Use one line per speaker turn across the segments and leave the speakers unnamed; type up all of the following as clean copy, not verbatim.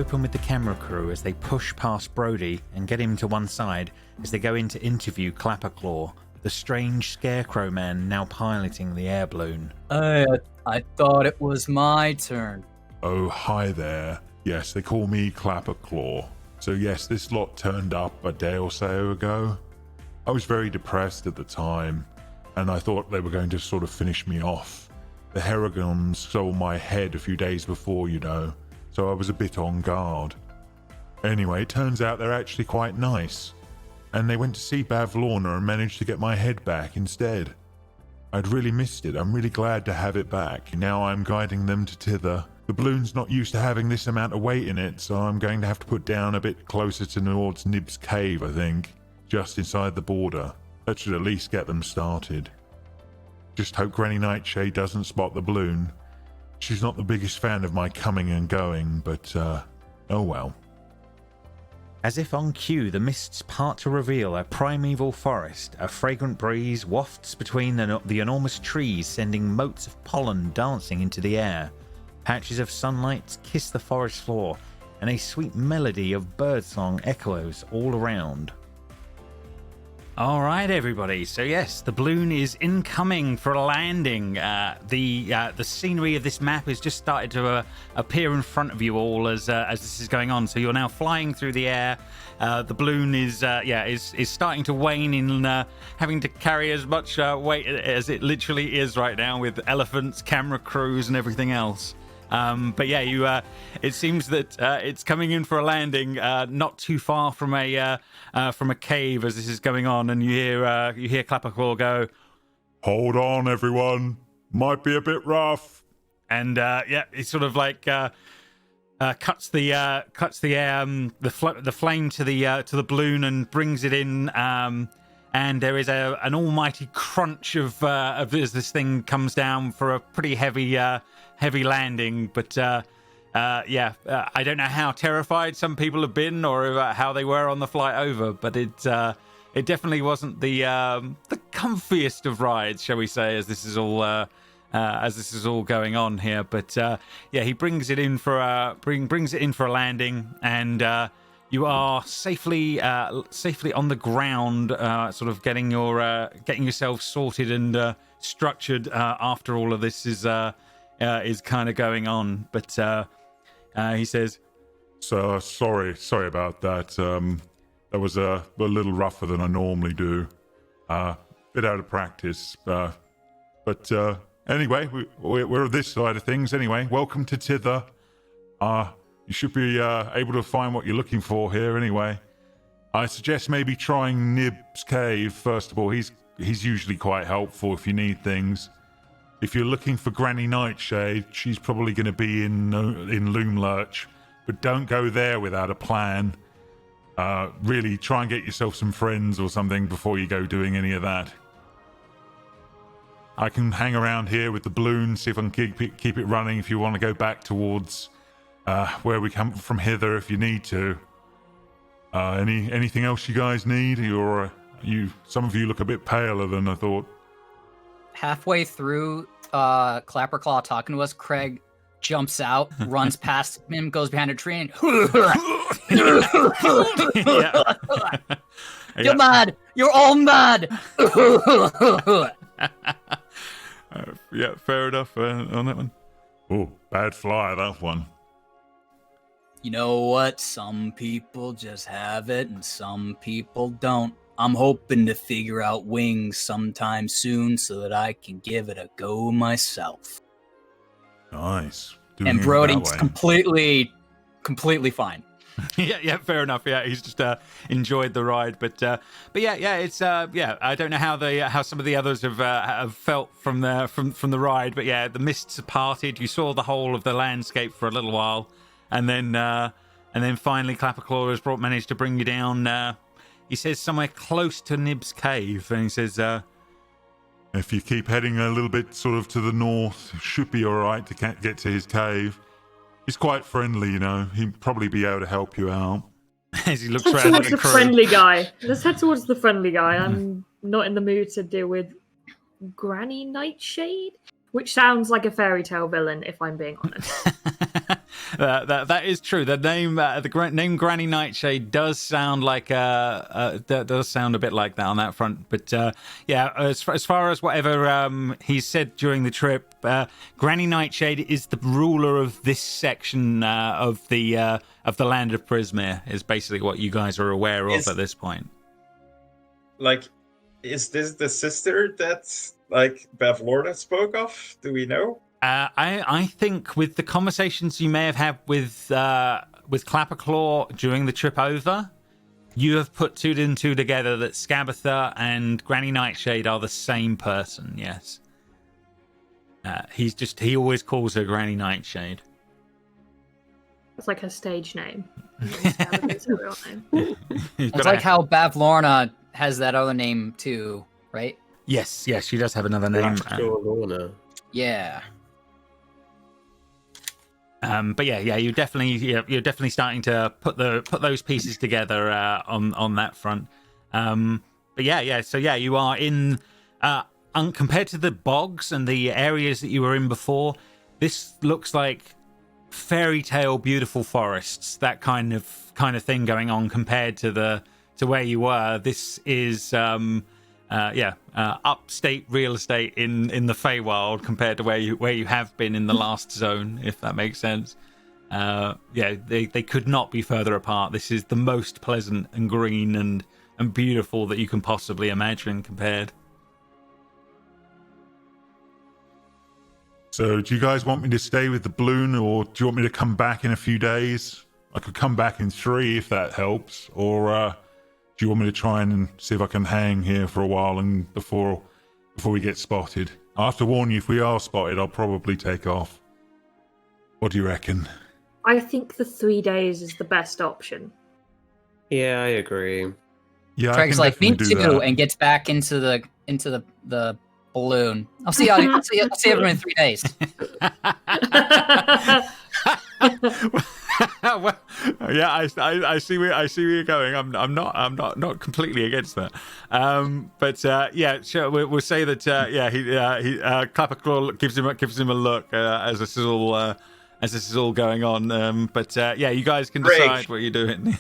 open with the camera crew as they push past Brody and get him to one side as they go in to interview Clapperclaw, the strange scarecrow man now piloting the air balloon.
I thought it was my turn.
Oh, hi there. Yes, they call me Clapperclaw. So yes, this lot turned up a day or so ago. I was very depressed at the time, and I thought they were going to sort of finish me off. The Harrigans stole my head a few days before, you know, so I was a bit on guard. Anyway, it turns out they're actually quite nice, and they went to see Bavlorna and managed to get my head back instead. I'd really missed it. I'm really glad to have it back. Now I'm guiding them to Tither. The balloon's not used to having this amount of weight in it, so I'm going to have to put down a bit closer towards Nib's cave, I think, just inside the border. That should at least get them started. Just hope Granny Nightshade doesn't spot the balloon. She's not the biggest fan of my coming and going, but, oh well.
As if on cue, the mists part to reveal a primeval forest. A fragrant breeze wafts between the enormous trees, sending motes of pollen dancing into the air. Patches of sunlight kiss the forest floor, and a sweet melody of birdsong echoes all around. All right, everybody. So yes, the balloon is incoming for a landing. The scenery of this map has just started to appear in front of you all as this is going on. So you're now flying through the air. The balloon is starting to wane in having to carry as much weight as it literally is right now, with elephants, camera crews, and everything else. But yeah, it seems that it's coming in for a landing, not too far from a cave as this is going on, and you hear Clapperclaw go,
"Hold on, everyone. Might be a bit rough."
And he sort of like cuts the flame to the balloon and brings it in. And there is an almighty crunch of as this thing comes down for a pretty heavy landing. But I don't know how terrified some people have been or how they were on the flight over. But it definitely wasn't the comfiest of rides, shall we say, as this is all going on here. But he brings it in for a landing, and you are safely on the ground, sort of getting yourself sorted and structured after all of this is kind of going on. But he says,
"So sorry about that. That was a little rougher than I normally do. Bit out of practice. But anyway, we're this side of things. Anyway, welcome to Tither. You should be able to find what you're looking for here anyway. I suggest maybe trying Nib's cave first of all. He's usually quite helpful if you need things. If you're looking for Granny Nightshade, she's probably going to be in Loom Lurch, but don't go there without a plan. Really try and get yourself some friends or something before you go doing any of that. I can hang around here with the balloon, see if I can keep it running if you want to go back towards where we come from hither if you need to. Anything else you guys need? Some of you look a bit paler than I thought."
Halfway through Clapperclaw talking to us, Craig jumps out, runs past him, goes behind a tree, and You're mad! You're all mad!
Yeah, fair enough on that one. Oh, bad fly, that one.
You know what? Some people just have it and some people don't. I'm hoping to figure out wings sometime soon so that I can give it a go myself.
Nice.
And Brody's completely fine.
yeah, fair enough. Yeah, he's just enjoyed the ride, but it's I don't know how some of the others have felt from the ride, but yeah, the mists have parted. You saw the whole of the landscape for a little while, and then finally Clapperclaw has managed to bring you down. He says somewhere close to Nib's cave, and he says,
"If you keep heading a little bit sort of to the north, should be all right to get to his cave. He's quite friendly, you know. He'd probably be able to help you out."
As he looks
Head
around
towards
at the
the
crew.
friendly guy. Let's head towards the friendly guy. I'm not in the mood to deal with Granny Nightshade. Which sounds like a fairy tale villain, if I'm being honest.
That is true. The name, name Granny Nightshade does sound like that does sound a bit like that on that front. But yeah, as far as whatever he said during the trip, Granny Nightshade is the ruler of this section of the land of Prismere. Is basically what you guys are aware of at this point.
Like, is this the sister that's like Bavlorna spoke of? Do we know?
I think with the conversations you may have had with Clapperclaw during the trip over, you have put two and two together that Scabatha and Granny Nightshade are the same person. Yes. He always calls her Granny Nightshade.
It's like her stage name. It's her real name.
It's like how Bavlorna has that other name too, right?
Yes, she does have another name.
Yeah.
But yeah, you're definitely starting to put those pieces together on that front. But yeah. So yeah, you are in compared to the bogs and the areas that you were in before. This looks like fairy tale beautiful forests, that kind of thing going on compared to where you were. This is upstate real estate in the Feywild compared to where you have been in the last zone, if that makes sense. They could not be further apart. This is the most pleasant and green and beautiful that you can possibly imagine compared.
So do you guys want me to stay with the balloon, or do you want me to come back in a few days? I could come back in 3 if that helps, or do you want me to try and see if I can hang here for a while and before we get spotted? I have to warn you, if we are spotted, I'll probably take off. What do you reckon?
I think the 3 days is the best option.
Yeah, I agree.
Yeah,
Craig's like, me too, and gets back into the balloon. I'll see everyone in 3 days.
Well, yeah, I see where you're going. I'm not completely against that. But yeah, sure. We'll say that. He Clapperclaw gives him a look as this is all going on. But yeah, you guys can decide what you're doing.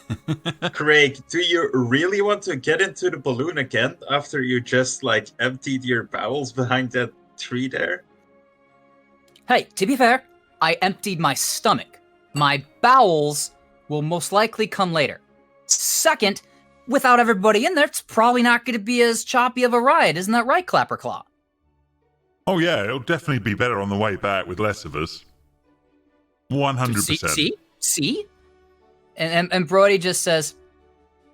Craig, do you really want to get into the balloon again after you just like emptied your bowels behind that tree there?
Hey, to be fair, I emptied my stomach. My bowels will most likely come later. Second, without everybody in there, it's probably not going to be as choppy of a ride. Isn't that right, Clapperclaw?
Oh yeah, it'll definitely be better on the way back with less of us. 100%.
See? And Brody just says,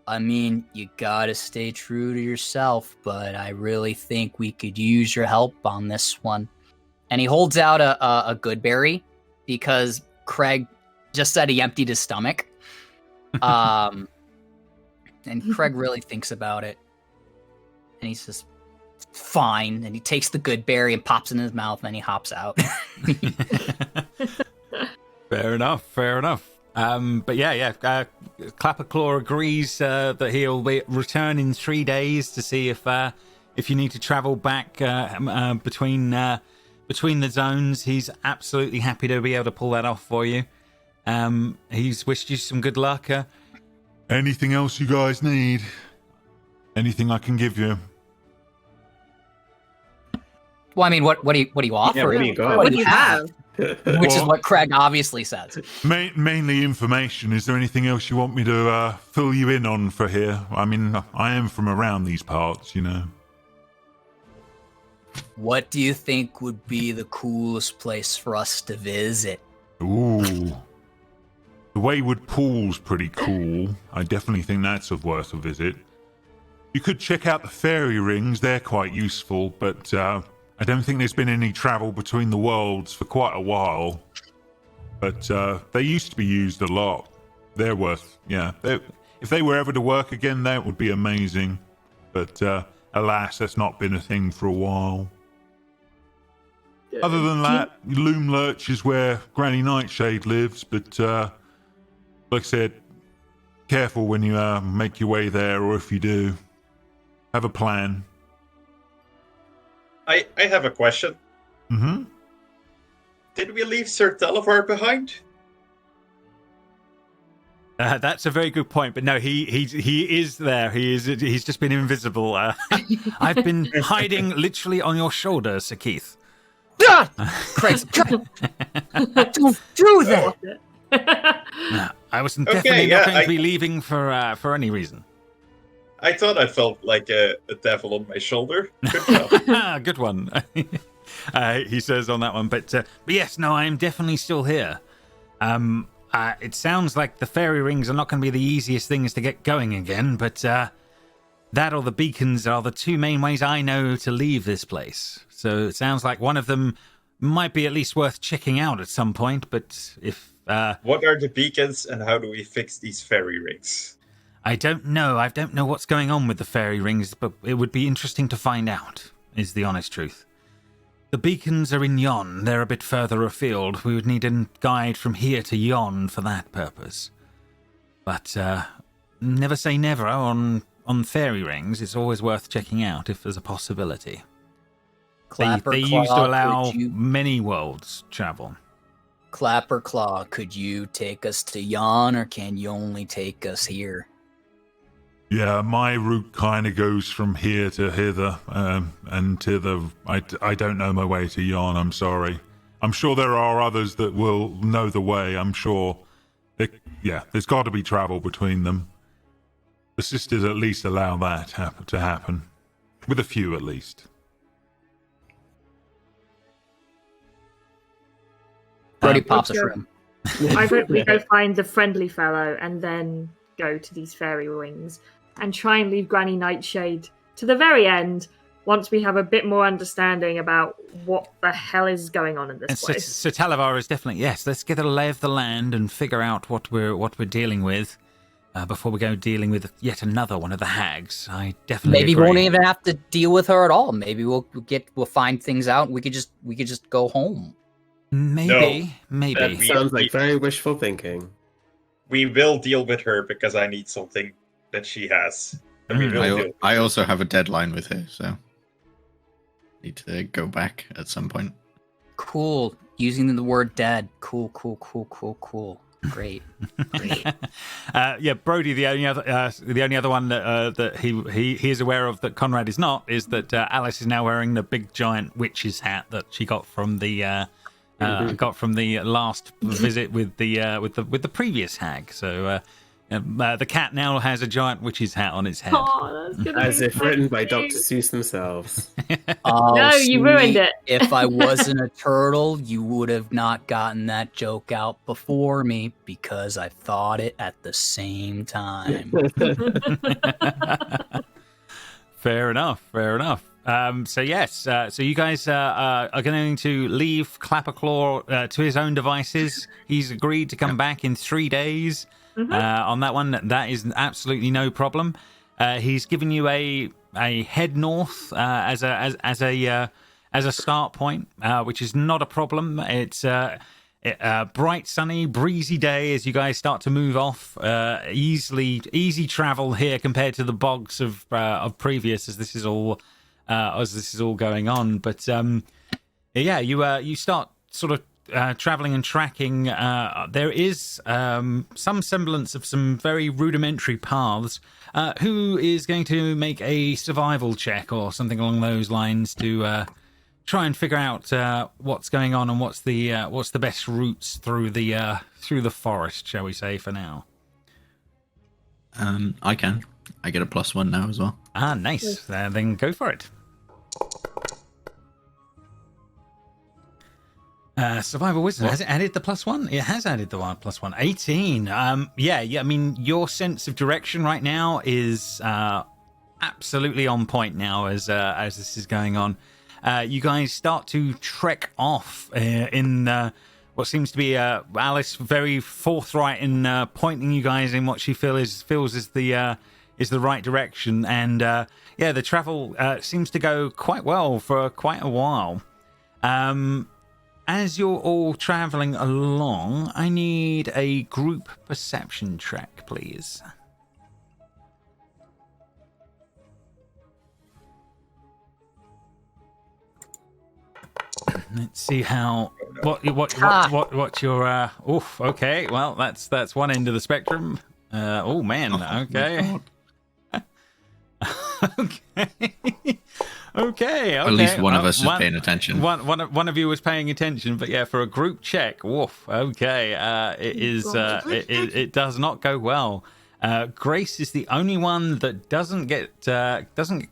I mean, you gotta stay true to yourself, but I really think we could use your help on this one. And he holds out a good berry because Craig just said he emptied his stomach. And Craig really thinks about it. And he says, fine. And he takes the good berry and pops it in his mouth, and then he hops out.
Fair enough. But yeah. Clapperclaw agrees that he'll return in 3 days to see if you need to travel back between the zones. He's absolutely happy to be able to pull that off for you. He's wished you some good luck.
Anything else you guys need? Anything I can give you?
Well, I mean, what do you offer?
Yeah, what do you got?
What do you have?
Which is what Craig obviously says.
Mainly information. Is there anything else you want me to fill you in on for here? I mean, I am from around these parts, you know.
What do you think would be the coolest place for us to visit?
Ooh. The Wayward Pool's pretty cool. I definitely think that's worth a visit. You could check out the fairy rings. They're quite useful, but I don't think there's been any travel between the worlds for quite a while. But they used to be used a lot. They're worth, yeah. If they were ever to work again, that would be amazing. But alas, that's not been a thing for a while. Other than that, Loom Lurch is where Granny Nightshade lives, but like I said, careful when you make your way there, or if you do, have a plan.
I have a question.
Mm-hmm.
Did we leave Sir Televar behind?
That's a very good point, but no, he is there. He's just been invisible. I've been hiding literally on your shoulder, Sir Keith.
Christ, don't do that.
No, I was
Okay,
definitely
yeah,
not going to be leaving for any reason.
I thought I felt like a devil on my shoulder. Good job.
Good one. He says on that one, but yes, no, I am definitely still here. It sounds like the fairy rings are not going to be the easiest things to get going again, but that or the beacons are the two main ways I know to leave this place. So it sounds like one of them might be at least worth checking out at some point, but if...
What are the beacons and how do we fix these fairy rings?
I don't know. I don't know what's going on with the fairy rings, but it would be interesting to find out, is the honest truth. The beacons are in Yon. They're a bit further afield. We would need a guide from here to Yon for that purpose. But never say never on fairy rings. It's always worth checking out if there's a possibility. They used to allow many worlds travel.
Clapper Claw, could you take us to Yon, or can you only take us here?
Yeah, my route kind of goes from here to hither, and to the... I don't know my way to Yon, I'm sorry. I'm sure there are others that will know the way, I'm sure. There's got to be travel between them. The sisters at least allow that to happen. With a few, at least.
Brody pops a shrimp.
I vote we go find the friendly fellow and then go to these fairy rings and try and leave Granny Nightshade to the very end once we have a bit more understanding about what the hell is going on in this place.
So Talavar is definitely, yes, let's get a lay of the land and figure out what we're dealing with before we go dealing with yet another one of the hags. I definitely
Maybe
agree.
we won't even have to deal with her at all. Maybe we'll find things out and we could just go home.
Maybe.
We-
Sounds like very wishful thinking.
We will deal with her because I need something that she has. And we will do.
I also have a deadline with her, so need to go back at some point.
Cool. Using the word dead. Cool. Great.
Brody. The only other one that he is aware of that Conrad is not is that Alice is now wearing the big giant witch's hat that she got from the last visit with the previous hag. So the cat now has a giant witch's hat on its head.
Oh, that's gonna
As
be
if written by
funny.
Dr. Seuss themselves.
Oh,
No, you ruined
sweet.
it.
If I wasn't a turtle, you would have not gotten that joke out before me because I thought it at the same time.
Fair enough. So you guys are going to leave Clapperclaw to his own devices. He's agreed to come back in 3 days. On that one, that is absolutely no problem. He's given you a head north as a start point, which is not a problem. It's a bright, sunny, breezy day as you guys start to move off. Easy travel here compared to the bogs of previous, as this is all going on. But you start sort of traveling and tracking. There is some semblance of some very rudimentary paths. Who is going to make a survival check or something along those lines to try and figure out what's going on and what's the best routes through the forest, shall we say, for now?
I can. I get a +1 now as well.
Ah, nice. Then go for it. Survival wisdom. Has it added the +1? It has added the +1. 18. I mean, your sense of direction right now is absolutely on point now as this is going on. You guys start to trek off in what seems to be Alice very forthright in pointing you guys in what she feels is the right direction, and the travel seems to go quite well for quite a while. As you're all traveling along, I need a group perception check, please. Let's see how what your oof. Okay, well that's one end of the spectrum. Oh man. Okay. Okay.
At least one of us is paying attention.
One of you was paying attention, but yeah, for a group check, woof. Okay, it does not go well. Grace is the only one that doesn't get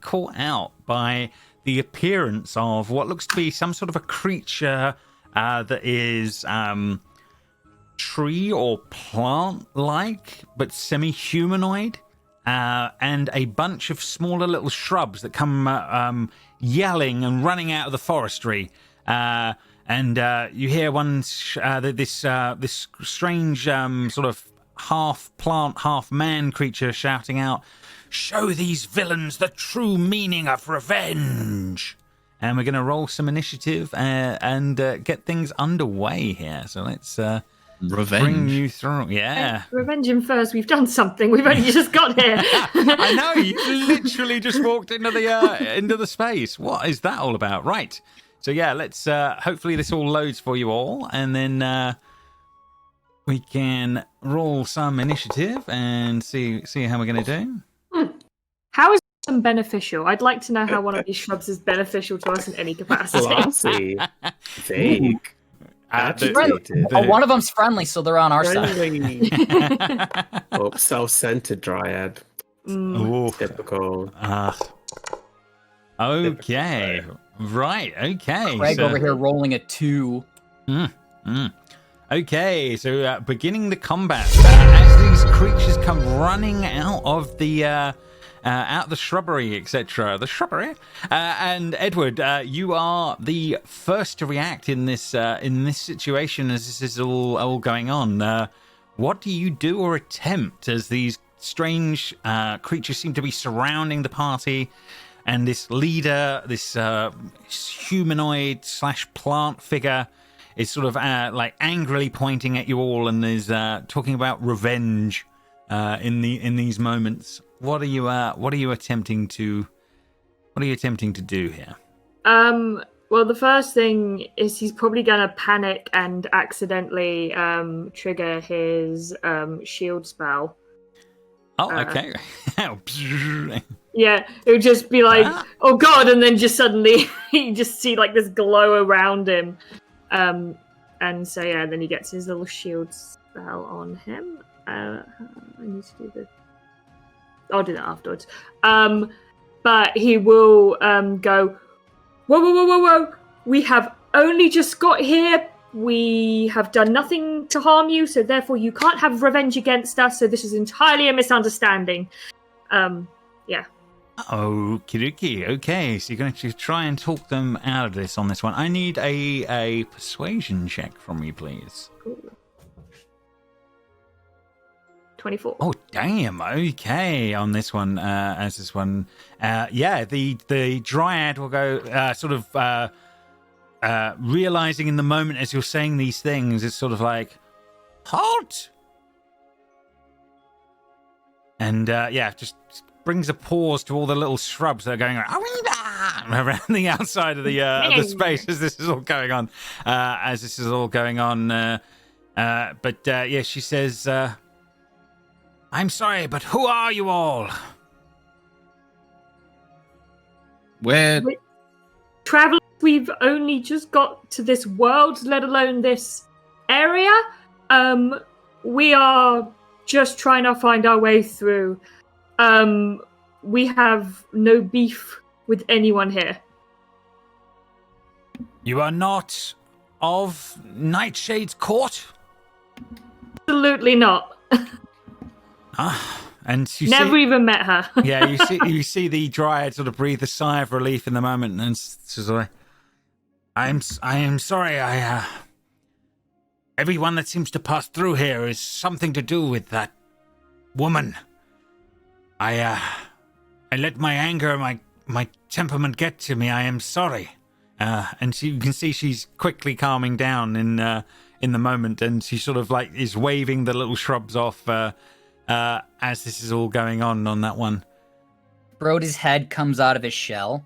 caught out by the appearance of what looks to be some sort of a creature that is tree or plant-like, but semi-humanoid. And a bunch of smaller little shrubs that come yelling and running out of the forestry. And you hear this strange sort of half plant, half man creature shouting out, "Show these villains the true meaning of revenge!" And we're going to roll some initiative and get things underway here. So let's...
Revenge.
Bring you through, yeah.
Hey, revenge him first. We've done something. We've only just got here.
I know, you literally just walked into the space. What is that all about? Right. So yeah, let's hopefully this all loads for you all, and then we can roll some initiative and see how we're going to do.
How is them beneficial? I'd like to know how one of these shrubs is beneficial to us in any capacity.
Classy. Vague.
One of them's friendly, so they're on our side.
Oh, self-centered dryad. Typical.
Okay. Right. Okay.
Craig over here rolling a 2.
Okay. So beginning the combat as these creatures come running out of the shrubbery, etc. The shrubbery. And Edward, you are the first to react in this situation as this is all going on. What do you do or attempt as these strange creatures seem to be surrounding the party, and this leader, this humanoid / plant figure, is sort of like angrily pointing at you all and is talking about revenge in these moments? What are you attempting to do here?
Well, the first thing is he's probably gonna panic and accidentally trigger his shield spell.
Oh, okay.
Yeah, it would just be like, oh god, and then just suddenly you just see like this glow around him. And so yeah, then he gets his little shield spell on him. I need to do this. I'll do that afterwards. But he will go, whoa. We have only just got here. We have done nothing to harm you, so therefore you can't have revenge against us, so this is entirely a misunderstanding. Yeah.
Okie. Okay, so you're going to try and talk them out of this on this one. I need a persuasion check from you, please.
Cool. 24.
Oh, damn. Okay, on this one, as this one. Yeah, the dryad will go sort of realizing in the moment as you're saying these things, it's sort of like, halt! And yeah, just brings a pause to all the little shrubs that are going around the outside of the space as this is all going on. But yeah, she says, I'm sorry, but who are you all?
Where?
Travelers, we've only just got to this world, let alone this area. We are just trying to find our way through. We have no beef with anyone here.
You are not of Nightshade's court?
Absolutely not.
And you
never even met her.
Yeah, you see the dryad sort of breathe a sigh of relief in the moment, and she's like, I am sorry. Everyone that seems to pass through here is something to do with that woman. I let my anger, my temperament get to me. I am sorry. And you can see she's quickly calming down in the moment, and she sort of like is waving the little shrubs off as this is all going on that one.
Brody's head comes out of his shell.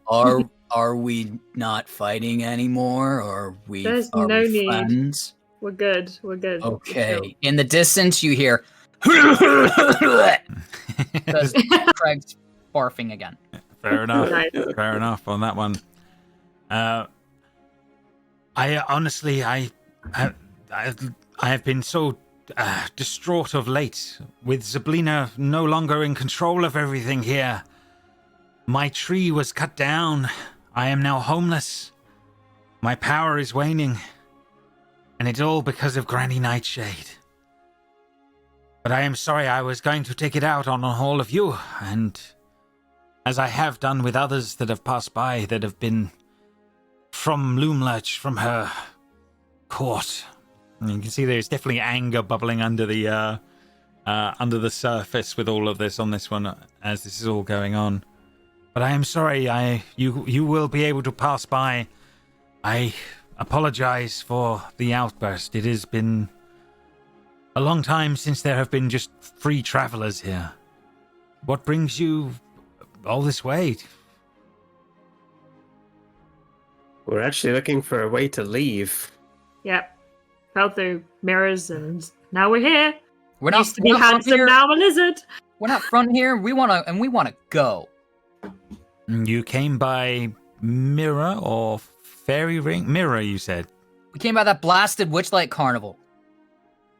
Are Are we not fighting anymore, or
There's
are
no
we
need.
friends?
We're good. We're good.
Okay. In the distance, you hear because Craig's barfing again.
Fair enough.
Nice.
Fair enough on that one. I honestly, I have been so distraught of late, with Zablina no longer in control of everything here. My tree was cut down. I am now homeless. My power is waning. And it's all because of Granny Nightshade. But I am sorry, I was going to take it out on all of you, and as I have done with others that have passed by that have been from Loomlurch, from her court. And you can see there's definitely anger bubbling under the surface with all of this on this one as this is all going on. But I am sorry, you will be able to pass by. I apologize for the outburst. It has been a long time since there have been just free travelers here. What brings you all this way?
We're actually looking for a way to leave.
Yep. Fell through mirrors and now we're here.
We're not,
Used to be
we're not from
handsome,
here.
now a lizard.
We're not from here. We want to go.
You came by Mirror or Fairy Ring? Mirror, you said.
We came by that blasted Witchlight Carnival.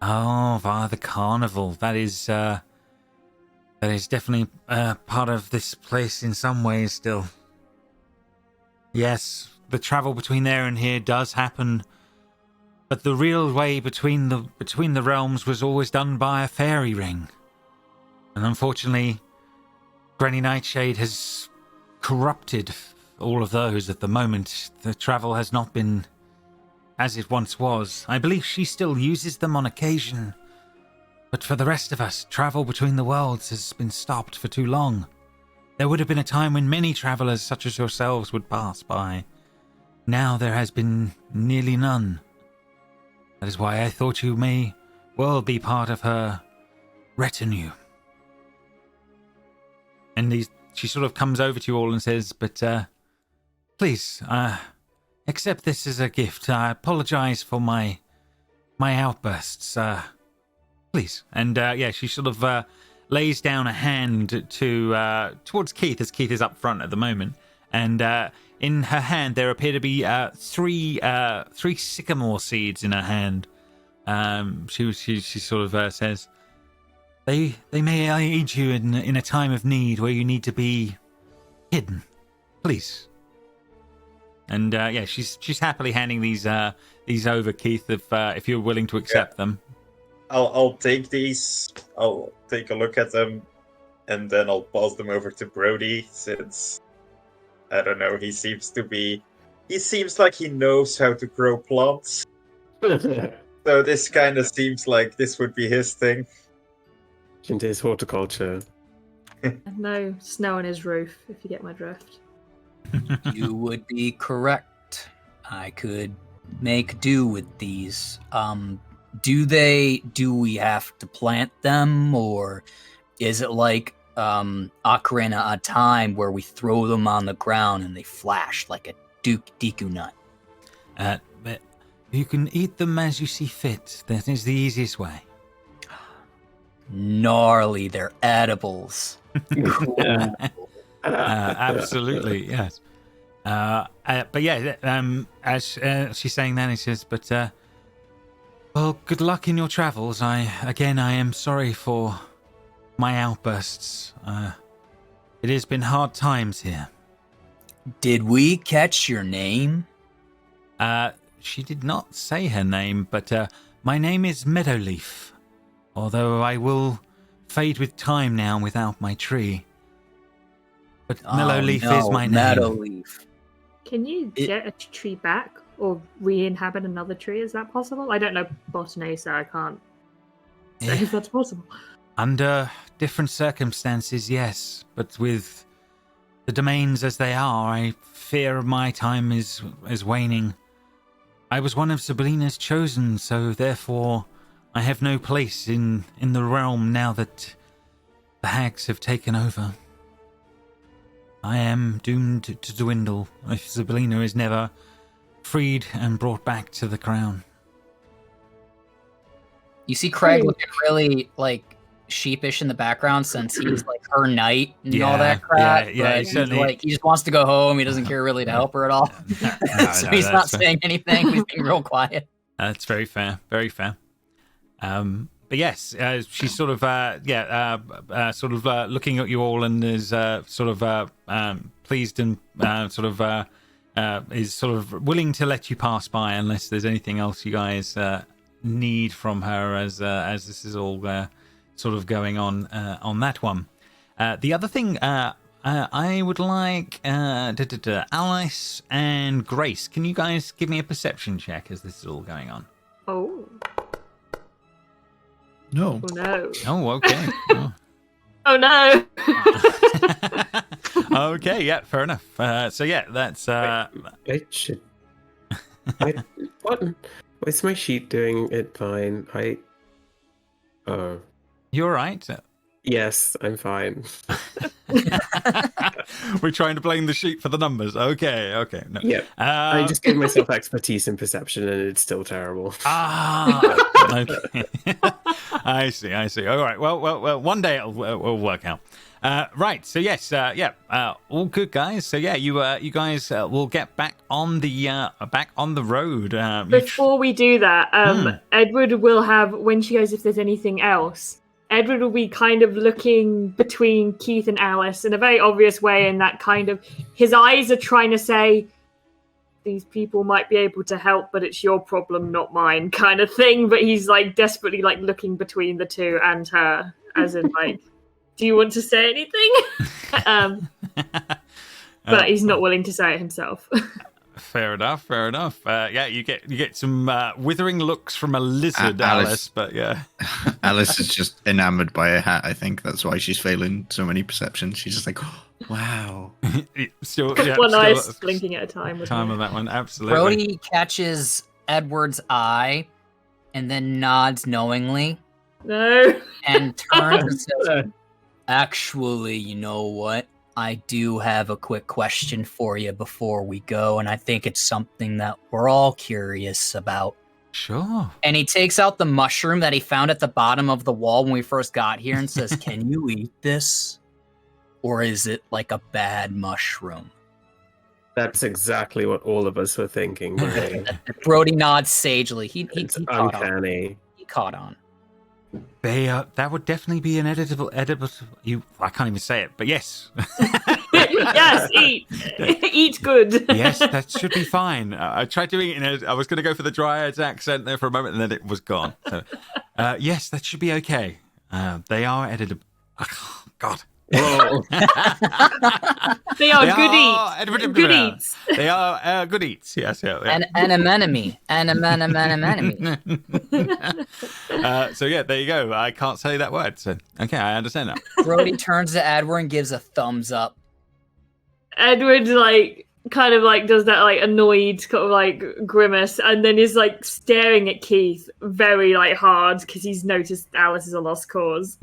Oh, via the carnival. That is definitely part of this place in some ways still. Yes, the travel between there and here does happen, but the real way between the realms was always done by a fairy ring. And unfortunately, Granny Nightshade has corrupted all of those at the moment. The travel has not been as it once was. I believe she still uses them on occasion, but for the rest of us, travel between the worlds has been stopped for too long. There would have been a time when many travelers such as yourselves would pass by. Now there has been nearly none. That is why I thought you may well be part of her retinue. And she sort of comes over to you all and says, but please, accept this as a gift. I apologize for my outbursts. Please. And she sort of lays down a hand towards Keith, as Keith is up front at the moment. And in her hand there appear to be three sycamore seeds in her hand. She sort of says, They may aid you in a time of need where you need to be hidden. Please. And she's happily handing these over, Keith, if you're willing to accept them.
I'll take these. I'll take a look at them, and then I'll pass them over to Brody, since I don't know. He seems like he knows how to grow plants. So this kind of seems like this would be his thing.
Into his horticulture.
No snow on his roof, if you get my drift.
You would be correct. I could make do with these. Do we have to plant them, or is it like Ocarina of Time where we throw them on the ground and they flash like a Deku nut?
But you can eat them as you see fit. That is the easiest way.
Gnarly, they're edibles. Cool.
Absolutely, yes. But yeah, as she's saying that, he says, but well, good luck in your travels. I am sorry for my outbursts. It has been hard times here.
Did we catch your name?
She did not say her name, but my name is Meadowleaf. Although I will fade with time now without my tree. But Meadowleaf is my name.
Meadowleaf.
Can you get a tree back or re-inhabit another tree? Is that possible? I don't know botany, so I can't say if that's possible.
Under different circumstances, yes. But with the domains as they are, I fear my time is waning. I was one of Sabrina's chosen, so therefore I have no place in the realm now that the hags have taken over. I am doomed to dwindle if Zablina is never freed and brought back to the crown.
You see Craig looking really like sheepish in the background since he's like her knight and all that crap.
Yeah,
but he just wants to go home. He doesn't care really to help her at all. So he's not saying anything. He's being real quiet.
That's very fair. Very fair. But yes, she's sort of looking at you all and is pleased and is sort of willing to let you pass by unless there's anything else you guys need from her as this is all sort of going on that one. The other thing I would like Alice and Grace. Can you guys give me a perception check as this is all going on?
Oh.
No.
Oh no.
Oh, okay. Oh.
Oh no.
Okay, yeah, fair enough. So yeah, that's
I should. What? What's my sheet doing it fine? Oh.
You're right.
Yes, I'm fine.
We're trying to blame the sheet for the numbers. Okay. No.
Yeah. I just gave myself expertise in perception, and it's still terrible.
Okay. I see. All right. Well. One day it'll work out. Right. So yes. All good, guys. So yeah, you guys will get back on the road.
Before we do that, Edward will have, when she goes, if there's anything else, Edward will be kind of looking between Keith and Alice in a very obvious way, in that kind of, his eyes are trying to say, these people might be able to help, but it's your problem, not mine, kind of thing. But he's like desperately like looking between the two and her, as in like, do you want to say anything? But he's not willing to say it himself.
Fair enough. Yeah, you get some withering looks from a lizard, Alice. But yeah,
Alice is just enamored by a hat. I think that's why she's failing so many perceptions. She's just like, oh, wow.
One eye blinking at a time.
On that one, absolutely.
Brody catches Edward's eye and then nods knowingly.
No.
And turns and says, actually, you know what? I do have a quick question for you before we go, and I think it's something that we're all curious about.
Sure.
And he takes out the mushroom that he found at the bottom of the wall when we first got here and says, can you eat this? Or is it like a bad mushroom?
That's exactly what all of us were thinking. Right?
Brody nods sagely. He caught
uncanny.
on. He caught on.
That would definitely be an edible. I can't even say it, but yes.
Yes, eat good.
Yes, that should be fine. I tried doing it I was going to go for the Dryad's accent there for a moment, and then it was gone. So, yes, that should be okay. They are edible. Oh, God.
They are good eats. Good eats.
They are good eats. Yes. Yeah.
An anemone.
So yeah, there you go. I can't say that word. So okay, I understand that.
Brody turns to Edward and gives a thumbs up.
Edward kind of does that annoyed kind of grimace, and then is staring at Keith very hard because he's noticed Alice is a lost cause.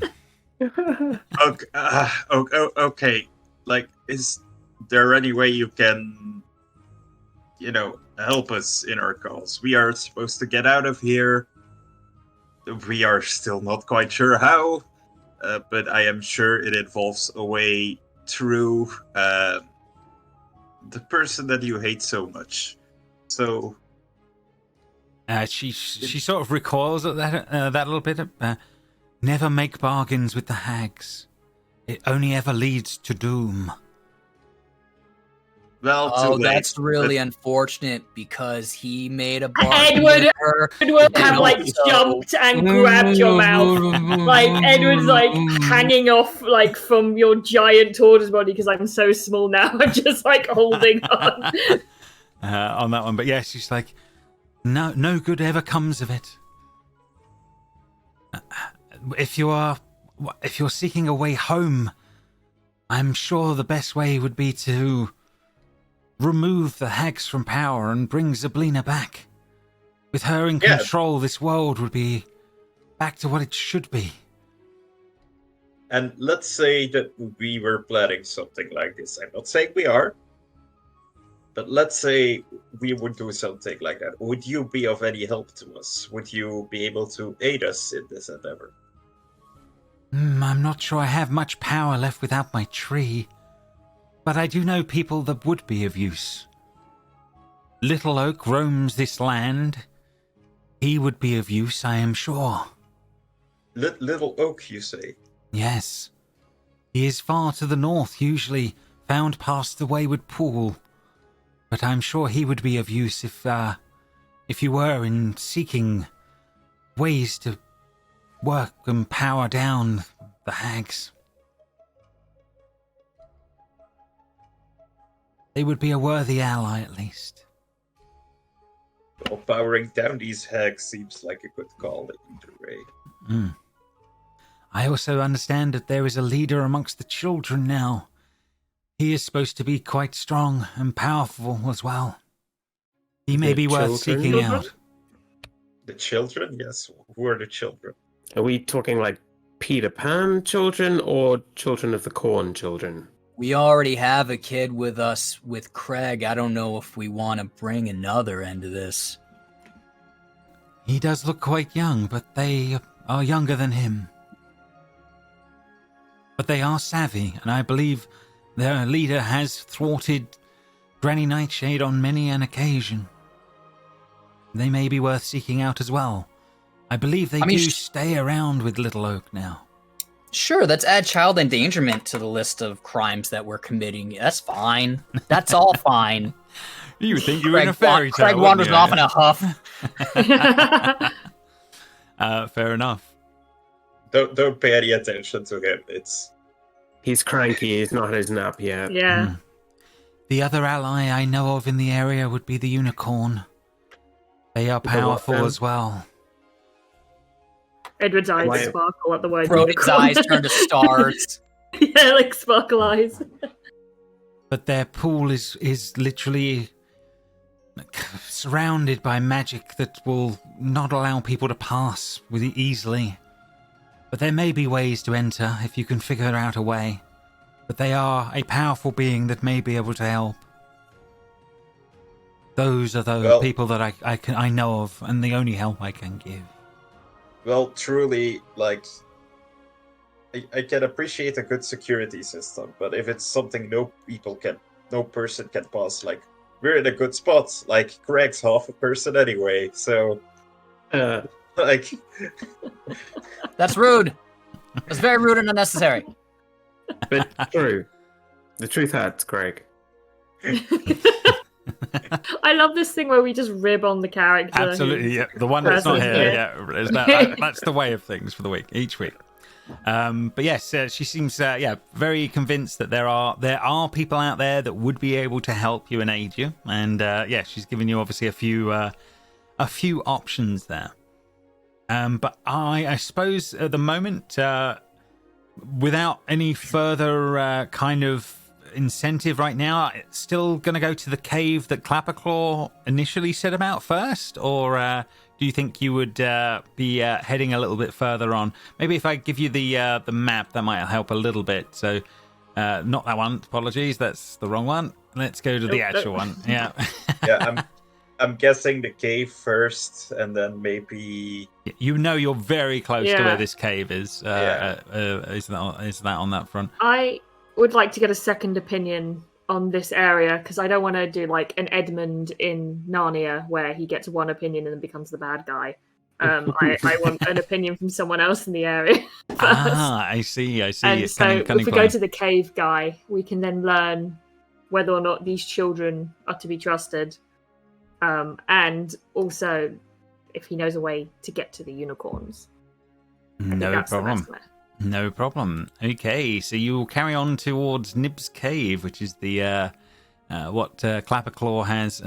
Okay. Is there any way you can, help us in our cause? We are supposed to get out of here. We are still not quite sure how, but I am sure it involves a way through the person that you hate so much. So
she sort of recoils at that little bit. Never make bargains with the hags. It only ever leads to doom.
Well,
that's really unfortunate because he made a bargain with her.
Edward have jumped and grabbed your mouth. Edward's hanging off from your giant tortoise body because I'm so small now. I'm just holding on.
On that one, but yes, she's like, no good ever comes of it. If you're seeking a way home, I'm sure the best way would be to remove the hags from power and bring Zablina back. With her in control, this world would be back to what it should be.
And let's say that we were planning something like this. I'm not saying we are, but let's say we would do something like that. Would you be of any help to us? Would you be able to aid us in this endeavor?
I'm not sure I have much power left without my tree, but I do know people that would be of use. Little Oak roams this land. He would be of use, I am sure.
Little Oak, you say?
Yes. He is far to the north, usually found past the Wayward Pool. But I'm sure he would be of use if you were in seeking ways to work and power down the hags. They would be a worthy ally, at least.
Well, powering down these hags seems like a good call either way.
I also understand that there is a leader amongst the children now. He is supposed to be quite strong and powerful as well. He may be worth seeking out.
The children? Yes. Who are the children?
Are we talking like Peter Pan children or Children of the Corn children?
We already have a kid with us with Craig. I don't know if we want to bring another into this.
He does look quite young, but they are younger than him. But they are savvy, and I believe their leader has thwarted Granny Nightshade on many an occasion. They may be worth seeking out as well. I believe they do stay around with Little Oak now.
Sure, let's add child endangerment to the list of crimes that we're committing. That's fine. That's all fine.
You would think you were in a fairy tale.
Craig wanders off in a huff.
Fair enough.
Don't pay any attention to him.
He's cranky. He's not had his nap yet.
Yeah.
The other ally I know of in the area would be the unicorn. They are powerful as well.
Edward's eyes sparkle at the word
Brody's
unicorn.
eyes turn to stars.
Yeah, like sparkle eyes.
But their pool is literally surrounded by magic that will not allow people to pass with it easily. But there may be ways to enter if you can figure out a way. But they are a powerful being that may be able to help. Those are the people that I know of, and the only help I can give.
Well, truly, like, I can appreciate a good security system, but if it's something no person can pass, like, we're in a good spot. Like, Greg's half a person anyway, so, like...
That's rude. That's very rude and unnecessary.
But true. The truth hurts, Greg.
I love this thing where we just rib on the character.
Absolutely, yeah. The one that's not here, yeah. That's the way of things for the week, each week. But yes, she seems, very convinced that there are people out there that would be able to help you and aid you. And she's given you obviously a few options there. But I suppose at the moment, without any further kind of incentive right now, it's still going to go to the cave that Clapperclaw initially set about first, or do you think you would be heading a little bit further on? Maybe if I give you the map, that might help a little bit. So not that one, apologies, that's the wrong one. Let's go to the actual one. Yeah.
Yeah, I'm guessing the cave first, and then maybe...
you're very close to where this cave is. Is that on that front?
I would like to get a second opinion on this area, because I don't want to do like an Edmund in Narnia where he gets one opinion and then becomes the bad guy. I want an opinion from someone else in the area first.
I see.
And so if we go to the cave guy, we can then learn whether or not these children are to be trusted, and also if he knows a way to get to the unicorns.
No problem. Okay, so you'll carry on towards Nib's Cave, which is the what Clapperclaw has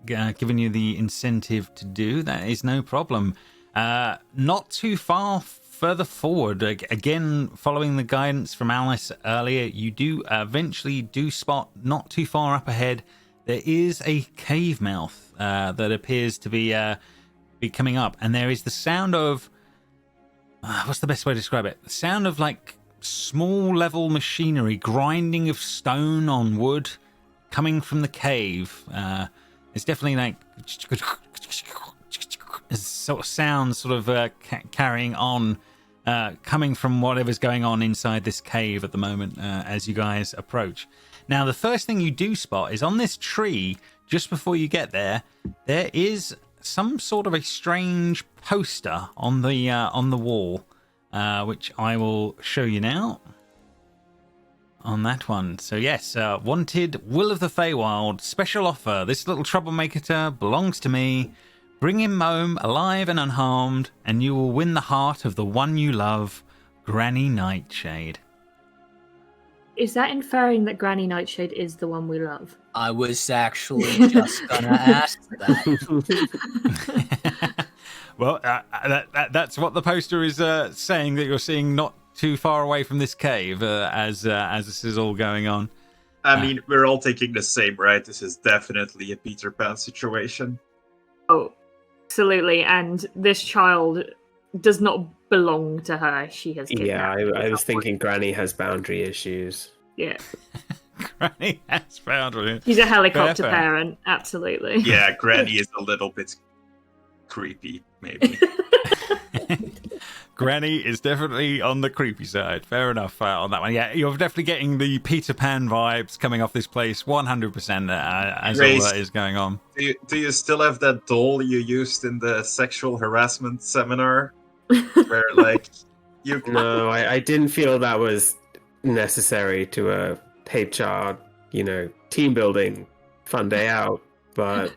given you the incentive to do. That is no problem. Not too far further forward, again, following the guidance from Alice earlier, you do eventually spot, not too far up ahead, there is a cave mouth that appears to be coming up, and there is the sound of... what's the best way to describe it? The sound of like small level machinery, grinding of stone on wood, coming from the cave. It's definitely like sort of sounds sort of carrying on, coming from whatever's going on inside this cave at the moment as you guys approach. Now, the first thing you do spot is on this tree, just before you get there, there is some sort of a strange poster on the wall, which I will show you now. On that one. So yes, wanted, Will of the Feywild, special offer. This little troublemaker belongs to me. Bring him home alive and unharmed, and you will win the heart of the one you love, Granny Nightshade.
Is that inferring that Granny Nightshade is the one we love?
I was actually just gonna ask that.
Well, that's what the poster is saying, that you're seeing not too far away from this cave as this is all going on.
I mean, we're all taking the same, right? This is definitely a Peter Pan situation.
Oh, absolutely. And this child does not belong to her. She has kidnapped him.
I was thinking Granny has boundary issues.
Yeah.
Granny has boundaries.
He's a helicopter
Fair.
parent, absolutely.
Yeah, Granny is a little bit creepy, maybe.
Granny is definitely on the creepy side. Fair enough on that one. Yeah, you're definitely getting the Peter Pan vibes coming off this place 100% as all that is going on.
Do you still have that doll you used in the sexual harassment seminar? Where, like, you...
No, I didn't feel that was necessary to a HR, team building fun day out. But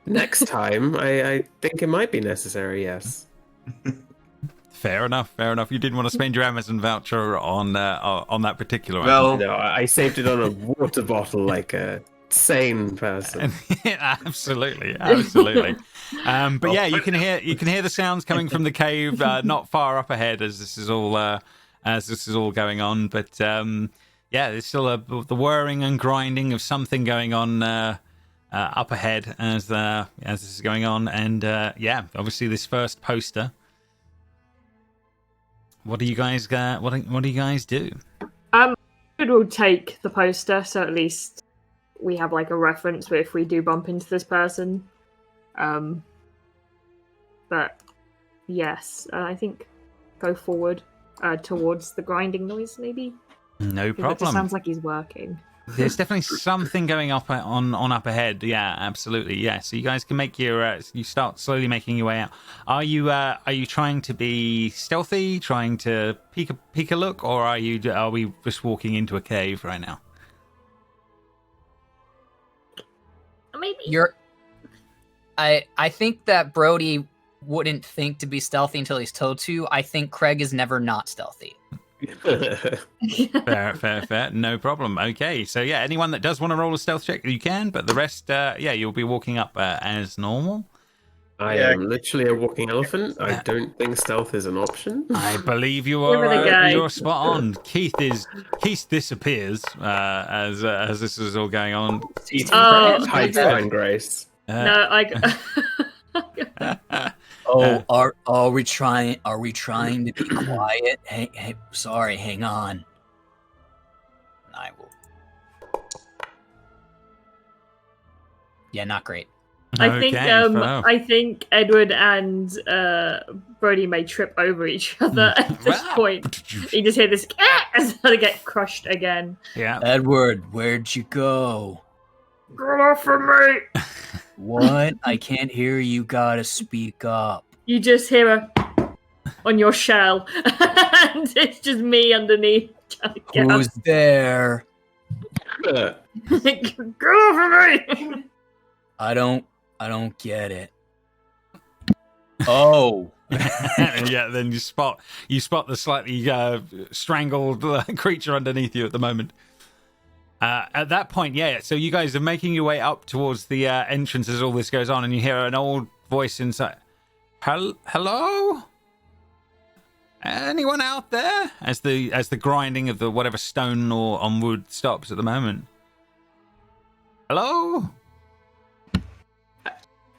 next time, I think it might be necessary, yes.
Fair enough. You didn't want to spend your Amazon voucher on that particular one.
Well,
No, I saved it on a water bottle like a sane person.
absolutely. But yeah, you can hear the sounds coming from the cave, not far up ahead as this is all going on. But yeah, there's still the whirring and grinding of something going on up ahead as this is going on. And yeah, obviously this first poster. What do you guys what do you guys do?
We'll take the poster, so at least we have like a reference if we do bump into this person. But yes, I think go forward towards the grinding noise, maybe.
No
It
problem.
just sounds like he's working.
There's definitely something going up on up ahead. Yeah, absolutely. Yeah. So you guys can make your you start slowly making your way out. Are you trying to be stealthy, trying to peek a look, or are we just walking into a cave right now?
Maybe.
I think that Brody wouldn't think to be stealthy until he's told to. I think Craig is never not stealthy.
Fair. No problem. Okay, so yeah, anyone that does want to roll a stealth check, you can, but the rest, you'll be walking up as normal.
I am literally a walking elephant. I don't think stealth is an option.
I believe you
Give it a go.
are you're spot on. Keith disappears as this is all going on.
Oh,
Hides behind Grace.
no,
Are we trying to be quiet? Hey, sorry, hang on. I will. Yeah, not great.
I think Edward and Brody may trip over each other at this point. You just hear this as they get crushed again.
Yeah.
Edward, where'd you go?
Get off of me!
What? I can't hear you. Gotta speak up.
You just hear a on your shell, and it's just me underneath.
Who's there?
Get off of me!
I don't get it. Oh.
Yeah, then you spot the slightly strangled creature underneath you at the moment. At that point, yeah, so you guys are making your way up towards the entrance as all this goes on, and you hear an old voice inside. Hello? Anyone out there? As the grinding of the whatever stone or on wood stops at the moment. Hello?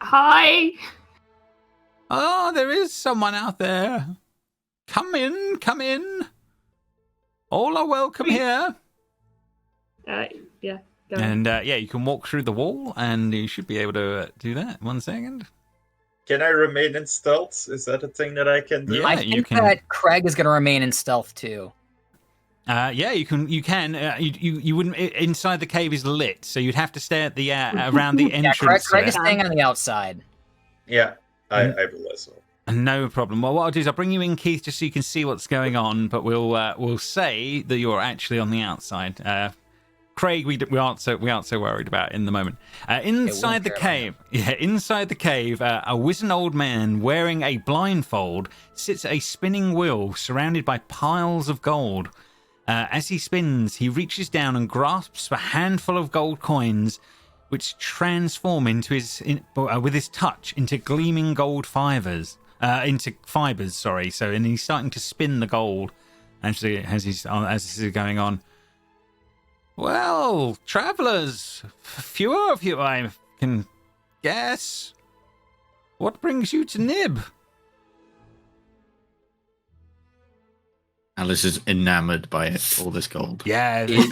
Hi.
Oh, there is someone out there. Come in. All are welcome here.
Yeah. Go on.
And yeah, you can walk through the wall, and you should be able to do that. 1 second.
Can I remain in stealth? Is that a thing that I can do?
Yeah,
I
you
think
can-
that Craig is going to remain in stealth too.
Yeah, you can. You wouldn't. Inside the cave is lit, so you'd have to stay at the around the
Yeah,
entrance.
Craig is
there.
staying on the outside.
Yeah, I will as well.
No problem. Well, what I'll do is I'll bring you in, Keith, just so you can see what's going on. But we'll say that you're actually on the outside. Craig, we aren't so worried about in the moment. Inside the cave, a wizened old man wearing a blindfold sits at a spinning wheel surrounded by piles of gold. As he spins, he reaches down and grasps a handful of gold coins, which transform with his touch into gleaming gold fibers. Sorry. So, and he's starting to spin the gold as this is going on. Well, travelers, fewer of you, I can guess. What brings you to Nib?
Alice is enamored by it, all this gold.
Yeah, he's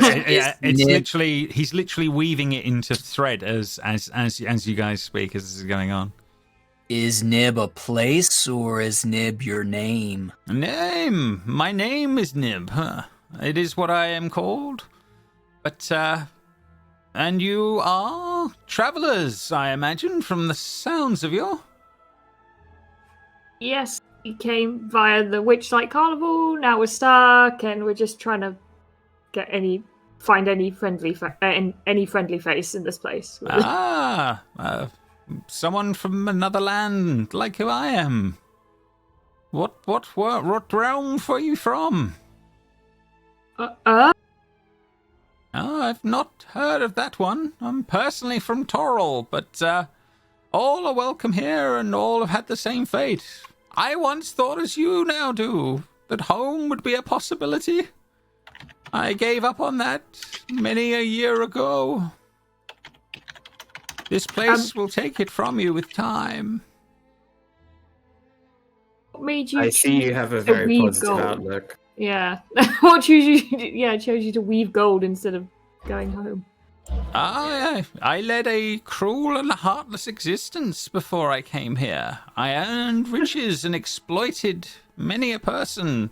literally weaving it into thread as you guys speak as this is going on.
Is Nib a place or is Nib your name?
Name. My name is Nib. Huh? It is what I am called. But and you are travelers, I imagine, from the sounds of you.
Yes, we came via the Witchlight Carnival. Now we're stuck, and we're just trying to find any friendly face in this place. Really.
Someone from another land, like who I am. What realm are you from? I've not heard of that one. I'm personally from Toril, but all are welcome here, and all have had the same fate. I once thought, as you now do, that home would be a possibility. I gave up on that many a year ago. This place will take it from you with time.
What made you?
I see you have a very
weave
positive
gold?
outlook.
Yeah. What chose you? Yeah, it chose you to weave gold instead of going home.
I led a cruel and heartless existence before I came here. I earned riches and exploited many a person.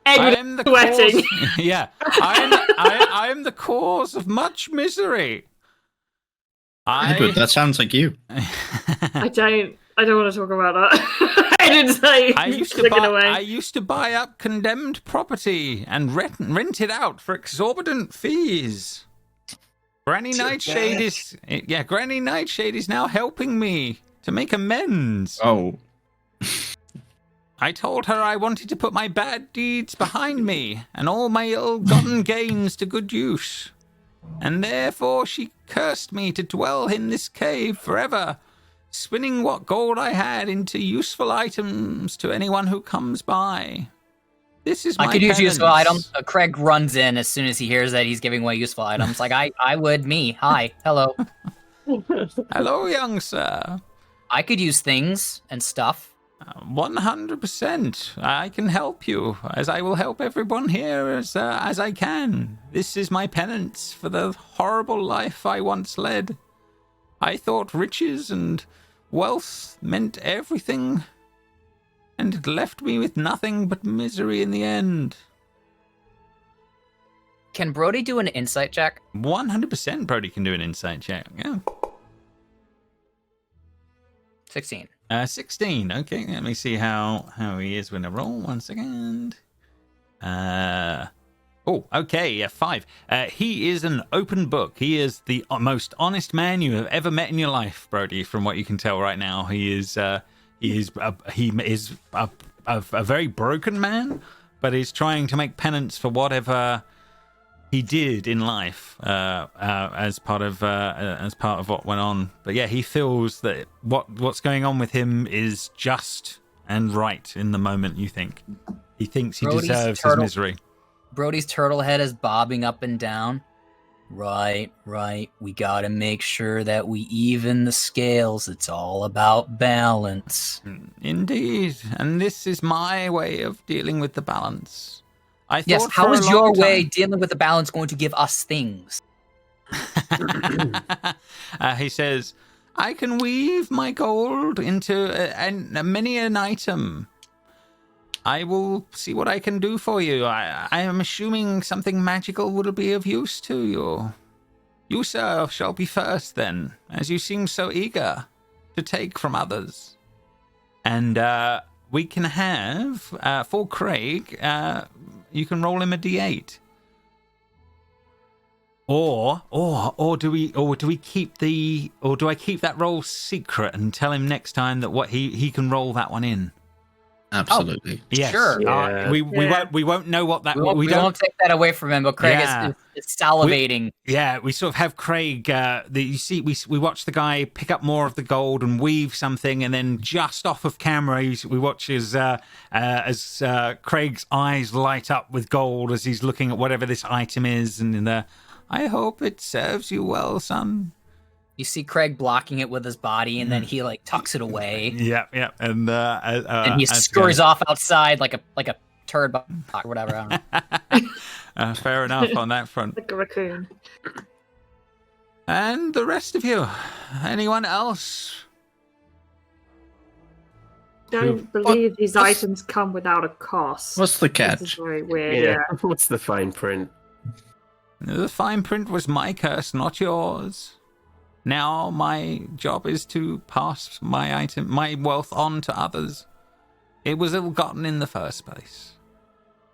I am the
sweating.
cause. Yeah, I am the cause of much misery.
Edward, that sounds like you.
I don't want to talk about that. I didn't say.
I used to buy up condemned property and rent it out for exorbitant fees. Granny Nightshade is now helping me to make amends.
Oh.
I told her I wanted to put my bad deeds behind me and all my ill-gotten gains to good use. And therefore she cursed me to dwell in this cave forever, spinning what gold I had into useful items to anyone who comes by. This is my
I could use
penance.
useful items. Craig runs in as soon as he hears that he's giving away useful items. Like, I would, me. Hi. Hello.
Hello, young sir.
I could use things and stuff.
100%. I can help you, as I will help everyone here as I can. This is my penance for the horrible life I once led. I thought riches and wealth meant everything, and it left me with nothing but misery in the end.
Can Brody do an insight check?
100% Brody can do an insight check, yeah.
16.
16. Okay, let me see how he is when I roll. 1 second. Okay, yeah, 5. He is an open book. He is the most honest man you have ever met in your life, Brody. From what you can tell right now, he is a very broken man, but is trying to make penance for whatever he did in life as part of what went on. But yeah, he feels that what's going on with him is just and right in the moment. You think he thinks he deserves his misery.
Brody's turtle head is bobbing up and down. Right. We gotta make sure that we even the scales. It's all about balance.
Indeed, and this is my way of dealing with the balance. I thought
Yes,
for
how
a
is your
long
way
time-
dealing with the balance going to give us things?
He says, I can weave my gold into many an item. I will see what I can do for you. I am assuming something magical will be of use to you. You, sir, shall be first then, as you seem so eager to take from others. And we can have, for Craig, you can roll him a d8. Or do I keep that roll secret and tell him next time that what he can roll that one in?
Absolutely.
Yes.
Sure.
Yeah.
We won't know what that.
We won't take that away from him, but Craig
Yeah.
is salivating.
We sort of have Craig. You see, we watch the guy pick up more of the gold and weave something, and then just off of camera, we watch as Craig's eyes light up with gold as he's looking at whatever this item is, and I hope it serves you well, son.
You see Craig blocking it with his body, and then he like tucks it away,
Yeah, and
and he scurries off outside like a turd or whatever. I don't know.
Fair enough on that front.
Like a raccoon.
And the rest of you, anyone else?
Don't believe these items come without a cost.
What's the
This is
catch?
very weird.
Yeah.
Yeah.
What's the fine print?
The fine print was my curse, not yours. Now my job is to pass my wealth on to others. It was ill-gotten in the first place.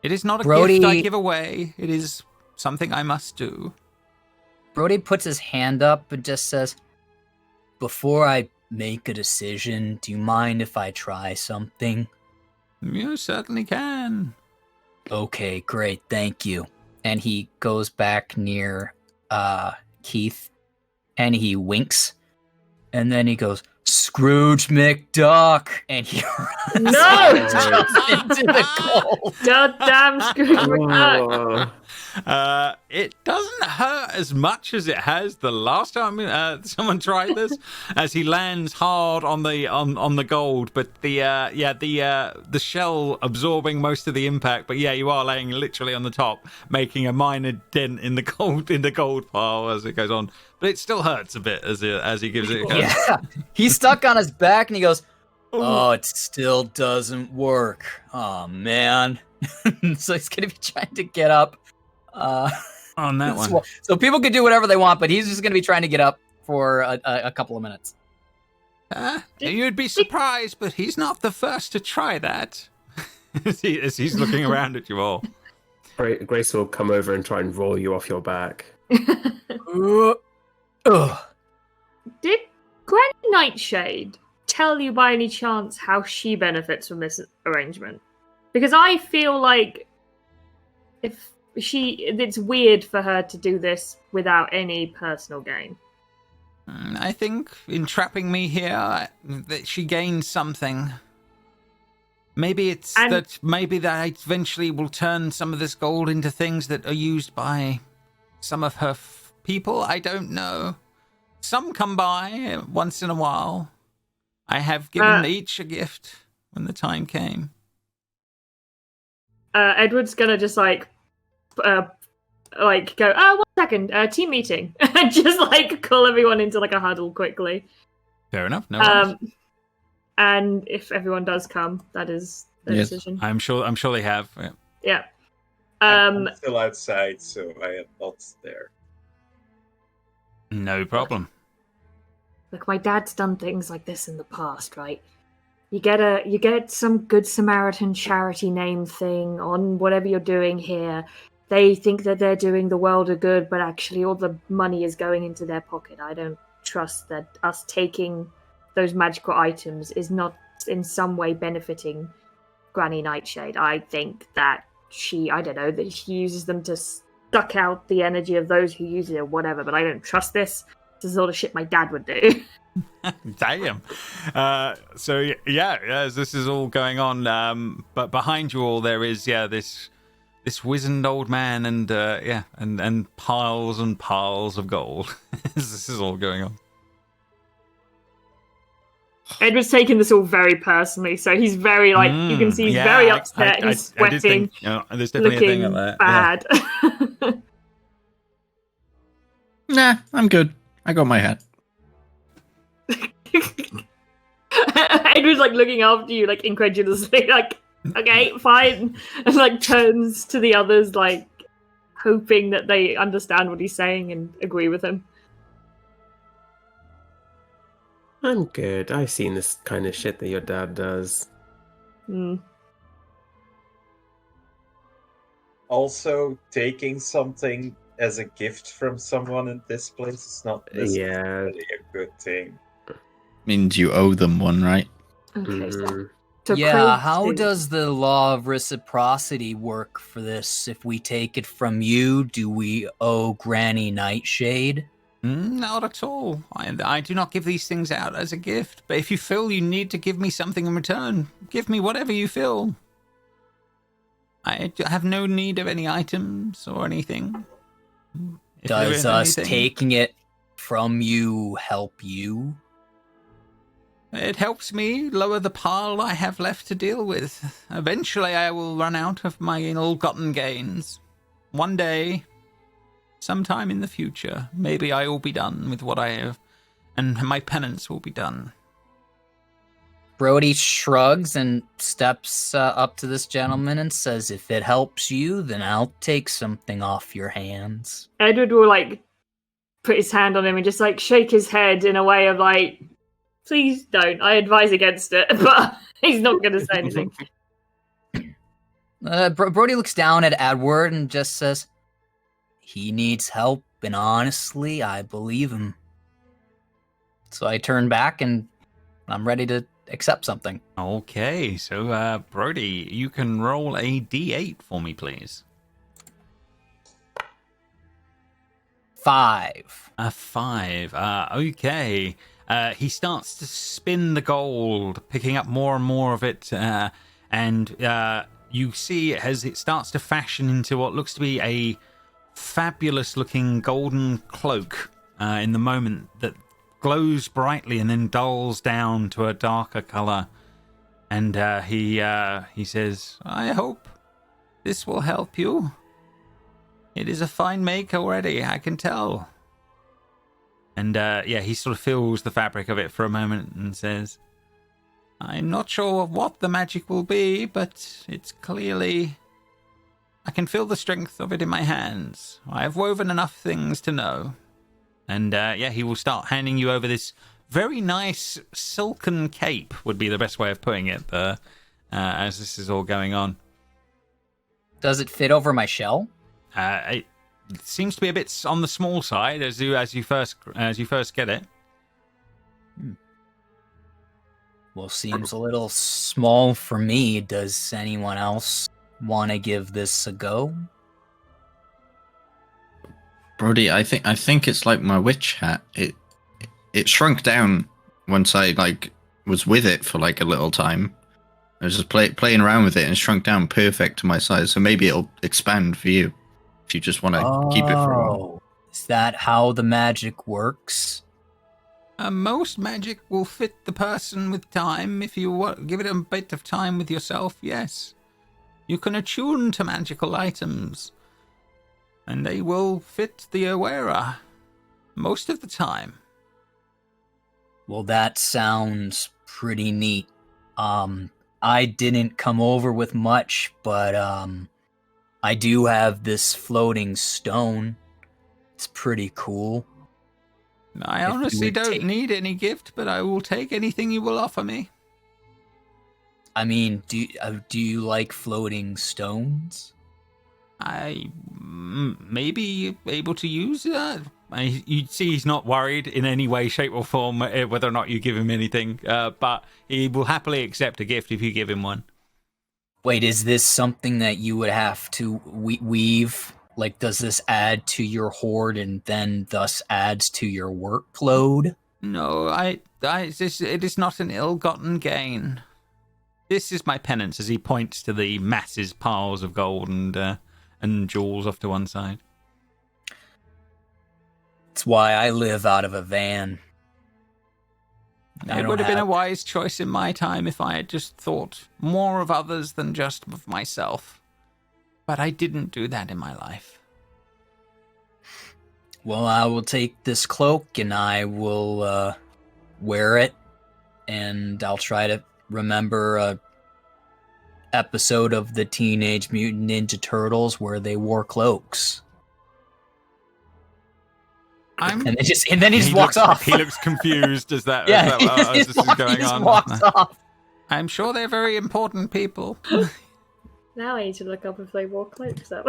It is not a
Brody-
gift I give away. It is something I must do.
Brody puts his hand up and just says, "Before I make a decision, do you mind if I try something?"
You certainly can.
Okay, great, thank you. And he goes back near Keith, and he winks, and then he goes, "Scrooge McDuck," and he runs
No!
jumps into the gold.
Goddamn Scrooge McDuck.
Oh,
It doesn't hurt as much as it has the last time someone tried this, as he lands hard on the gold, but the shell absorbing most of the impact. But yeah, you are laying literally on the top, making a minor dent in the gold pile as it goes on. But it still hurts a bit as he gives it a go.
Yeah, he's stuck on his back, and he goes, "Oh, it still doesn't work. Oh man." So he's gonna be trying to get up.
On that one.
So people can do whatever they want, but he's just gonna be trying to get up for a couple of minutes.
You'd be surprised, but he's not the first to try that. as he's looking around at you all.
Grace will come over and try and roll you off your back.
Ugh.
Did Granny Nightshade tell you by any chance how she benefits from this arrangement? Because I feel like it's weird for her to do this without any personal gain.
I think in trapping me here, that she gains something. Maybe it's that I eventually will turn some of this gold into things that are used by some of her people. I don't know. Some come by once in a while. I have given each a gift when the time came.
Edward's gonna just go, oh, 1 second, team meeting. And just call everyone into a huddle quickly.
Fair enough. No worries.
And if everyone does come, that is their decision.
I'm sure they have. Yeah.
Yeah.
I'm still outside, so I am not there.
No problem.
Look, my dad's done things like this in the past, right? You get some Good Samaritan charity name thing on whatever you're doing here. They think that they're doing the world a good, but actually all the money is going into their pocket. I don't trust that us taking those magical items is not in some way benefiting Granny Nightshade. I think that she uses them to suck out the energy of those who use it or whatever, but I don't trust this. This is the sort of shit my dad would do.
Damn. So as this is all going on, but behind you all there is this wizened old man and piles and piles of gold. This is all going on.
Edward's taking this all very personally, so he's very you can see he's very upset. He's sweating,
there's definitely a thing
looking
like that.
bad.
Nah, I'm good. I got my hat.
Edward's looking after you, incredulously, okay, fine, and turns to the others, hoping that they understand what he's saying and agree with him.
I'm good. I've seen this kind of shit that your dad does.
Also, taking something as a gift from someone in this place is not necessarily a good thing.
Means you owe them one, right?
Okay, so
how does the law of reciprocity work for this? If we take it from you, do we owe Granny Nightshade?
Not at all. I do not give these things out as a gift, but if you feel you need to give me something in return, give me whatever you feel. I have no need of any items or anything.
Does us taking it from you help you?
It helps me lower the pile I have left to deal with. Eventually I will run out of my ill-gotten gains. One day, sometime in the future, maybe I will be done with what I have, and my penance will be done.
Brody shrugs and steps up to this gentleman and says, if it helps you, then I'll take something off your hands.
Edward will, put his hand on him and just, shake his head in a way of, please don't. I advise against it, but he's not going to say anything.
Brody looks down at Edward and just says, he needs help, and honestly, I believe him. So I turn back and I'm ready to accept something.
Okay, so Brody, you can roll a d8 for me, please.
5.
A 5. Okay. He starts to spin the gold, picking up more and more of it, and you see as it starts to fashion into what looks to be a fabulous-looking golden cloak in the moment that glows brightly and then dulls down to a darker color. And he says, I hope this will help you. It is a fine make already, I can tell. And he sort of feels the fabric of it for a moment and says, I'm not sure what the magic will be, but it's clearly... I can feel the strength of it in my hands. I have woven enough things to know. And he will start handing you over this very nice silken cape, would be the best way of putting it, as this is all going on.
Does it fit over my shell?
It seems to be a bit on the small side as you first get it.
Well, seems a little small for me. Does anyone else want to give this a go?
Brody, I think it's like my witch hat. It shrunk down once I was with it for a little time. I was just playing around with it and it shrunk down perfect to my size. So maybe it'll expand for you if you just want to keep it for a while.
Is that how the magic works?
Most magic will fit the person with time. If you give it a bit of time with yourself, yes. You can attune to magical items, and they will fit the wearer most of the time.
Well, that sounds pretty neat. I didn't come over with much, but I do have this floating stone. It's pretty cool.
I honestly don't need any gift, but I will take anything you will offer me.
I mean, do you like floating stones?
I may be able to use that. You see he's not worried in any way, shape or form whether or not you give him anything, but he will happily accept a gift if you give him one.
Wait, is this something that you would have to weave? Does this add to your hoard and then thus adds to your workload?
No, it is not an ill-gotten gain. This is my penance, as he points to the massive piles of gold and jewels off to one side.
It's why I live out of a van. I
It
don't
would have been a
have-
wise choice in my time if I had just thought more of others than just of myself. But I didn't do that in my life.
Well, I will take this cloak and I will wear it, and I'll try to remember a episode of the Teenage Mutant Ninja Turtles where they wore cloaks. And then he just walks off.
He looks confused as that,
Yeah,
as this is
he
going
just
on.
walks off.
I'm sure they're very important people.
Now I need to look up if they wore cloaks up.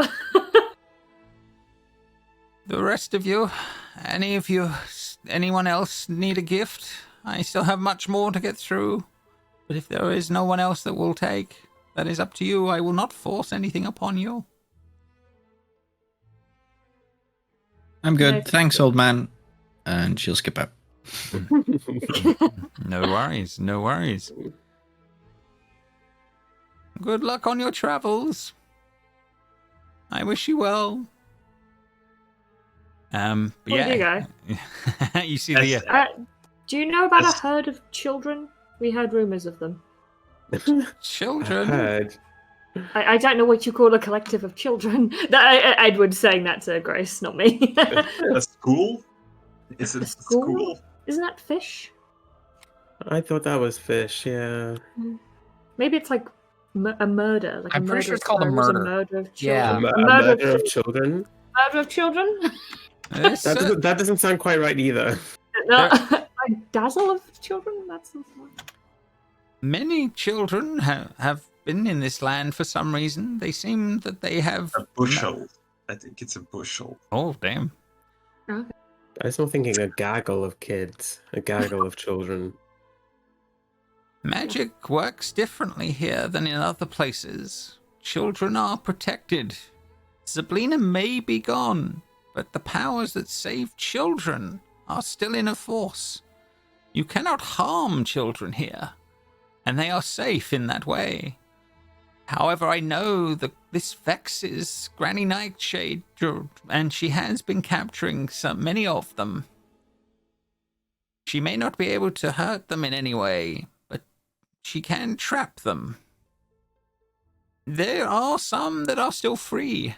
The rest of you, anyone else need a gift? I still have much more to get through. But if there is no one else that will take, that is up to you. I will not force anything upon you.
I'm good.
No.
Thanks, old man. And she'll skip out.
No worries, no worries. Good luck on your travels. I wish you well.
Where do you go?
You see the
Do you know about
Yes.
a herd of children? We heard rumours of them.
children.
Heard.
I don't know what you call a collective of children. Edward's saying that to Grace, not me.
A school? Is it
A
a
school?
school?
Isn't that fish?
I thought that was fish, yeah.
Maybe it's like a murder. Like
I'm
a
pretty
murder
sure
of
it's called a
crows,
murder.
murder of
Yeah.
children.
A murder of children?
Murder of children?
This,
That doesn't sound quite right either.
No, a dazzle of children? That's
many children have been in this land for some reason. They seem that they have
A bushel. I think it's a bushel.
Oh, damn.
I was not thinking a gaggle of kids, a gaggle of children.
Magic works differently here than in other places. Children are protected. Sablina may be gone, but the powers that save children are still in force. You cannot harm children here, and they are safe in that way. However, I know that this vexes Granny Nightshade, and she has been capturing many of them. She may not be able to hurt them in any way, but she can trap them. There are some that are still free.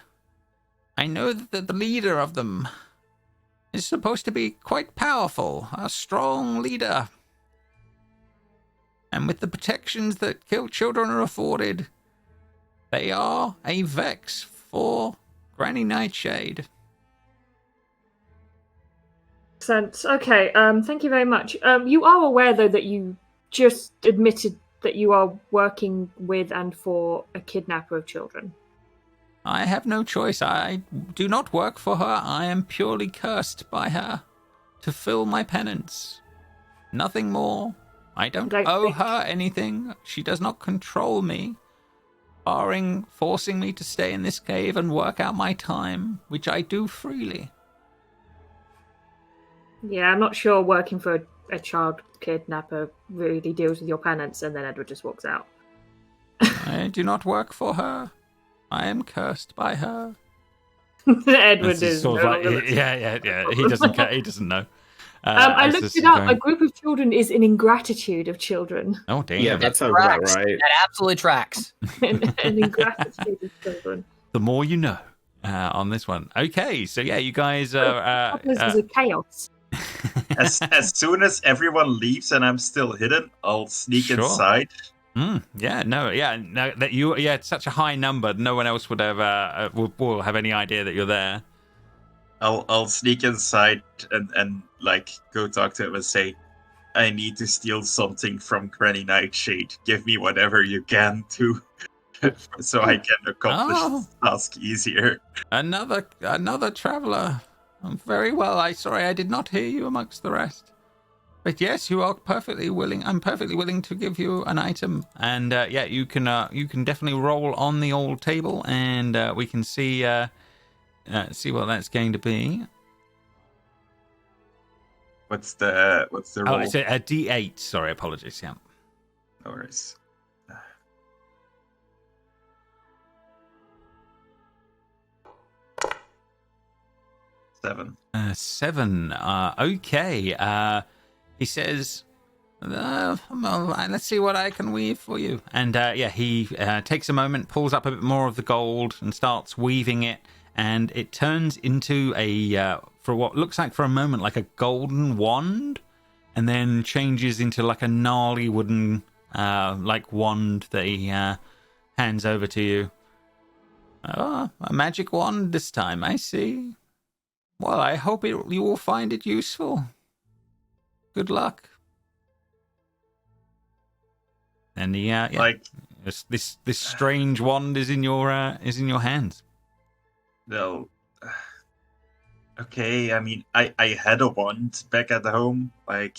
I know that the leader of them is supposed to be quite powerful, a strong leader. And with the protections that children are afforded, they are a vex for Granny Nightshade.
sense. Okay, thank you very much. You are aware, though, that you just admitted that you are working with and for a kidnapper of children.
I have no choice. I do not work for her. I am purely cursed by her to fill my penance. Nothing more. I don't owe her anything. She does not control me, barring forcing me to stay in this cave and work out my time, which I do freely.
Yeah, I'm not sure working for a child kidnapper really deals with your penance, and then Edward just walks out.
I do not work for her. I am cursed by her.
Edward
This
is
sort
no
of like,
longer
yeah. He doesn't care. He doesn't know.
I
it's
looked
just
it up.
going-
A group of children is an ingratitude of children.
Oh, damn.
Yeah, that sounds about
Tracks.
right.
That absolutely tracks.
An ingratitude of children.
The more you know on this one. Okay, so yeah, you guys are...
This is a chaos.
As soon as everyone leaves and I'm still hidden, I'll sneak
Sure.
inside.
No, that you, it's such a high number. No one else would have will have any idea that you're there.
I'll sneak inside and like go talk to him and say, I need to steal something from Granny Nightshade. Give me whatever you can to so I can accomplish this task easier.
Another traveler. Very well. I did not hear you amongst the rest. But yes, you are perfectly willing. I'm perfectly willing to give you an item, and you can definitely roll on the old table, and we can see what that's going to be.
What's the
Oh,
roll?
it's a D8. Sorry, apologies. Yeah.
No worries. 7.
7. Okay. He says, All right, let's see what I can weave for you. And he takes a moment, pulls up a bit more of the gold, and starts weaving it. And it turns into for what looks like for a moment like a golden wand, and then changes into like a gnarly wooden wand that he hands over to you. Oh, a magic wand this time, I see. Well, I hope you will find it useful. Good luck. And this strange wand is in your hands.
No. Okay, I mean, I had a wand back at home. Like,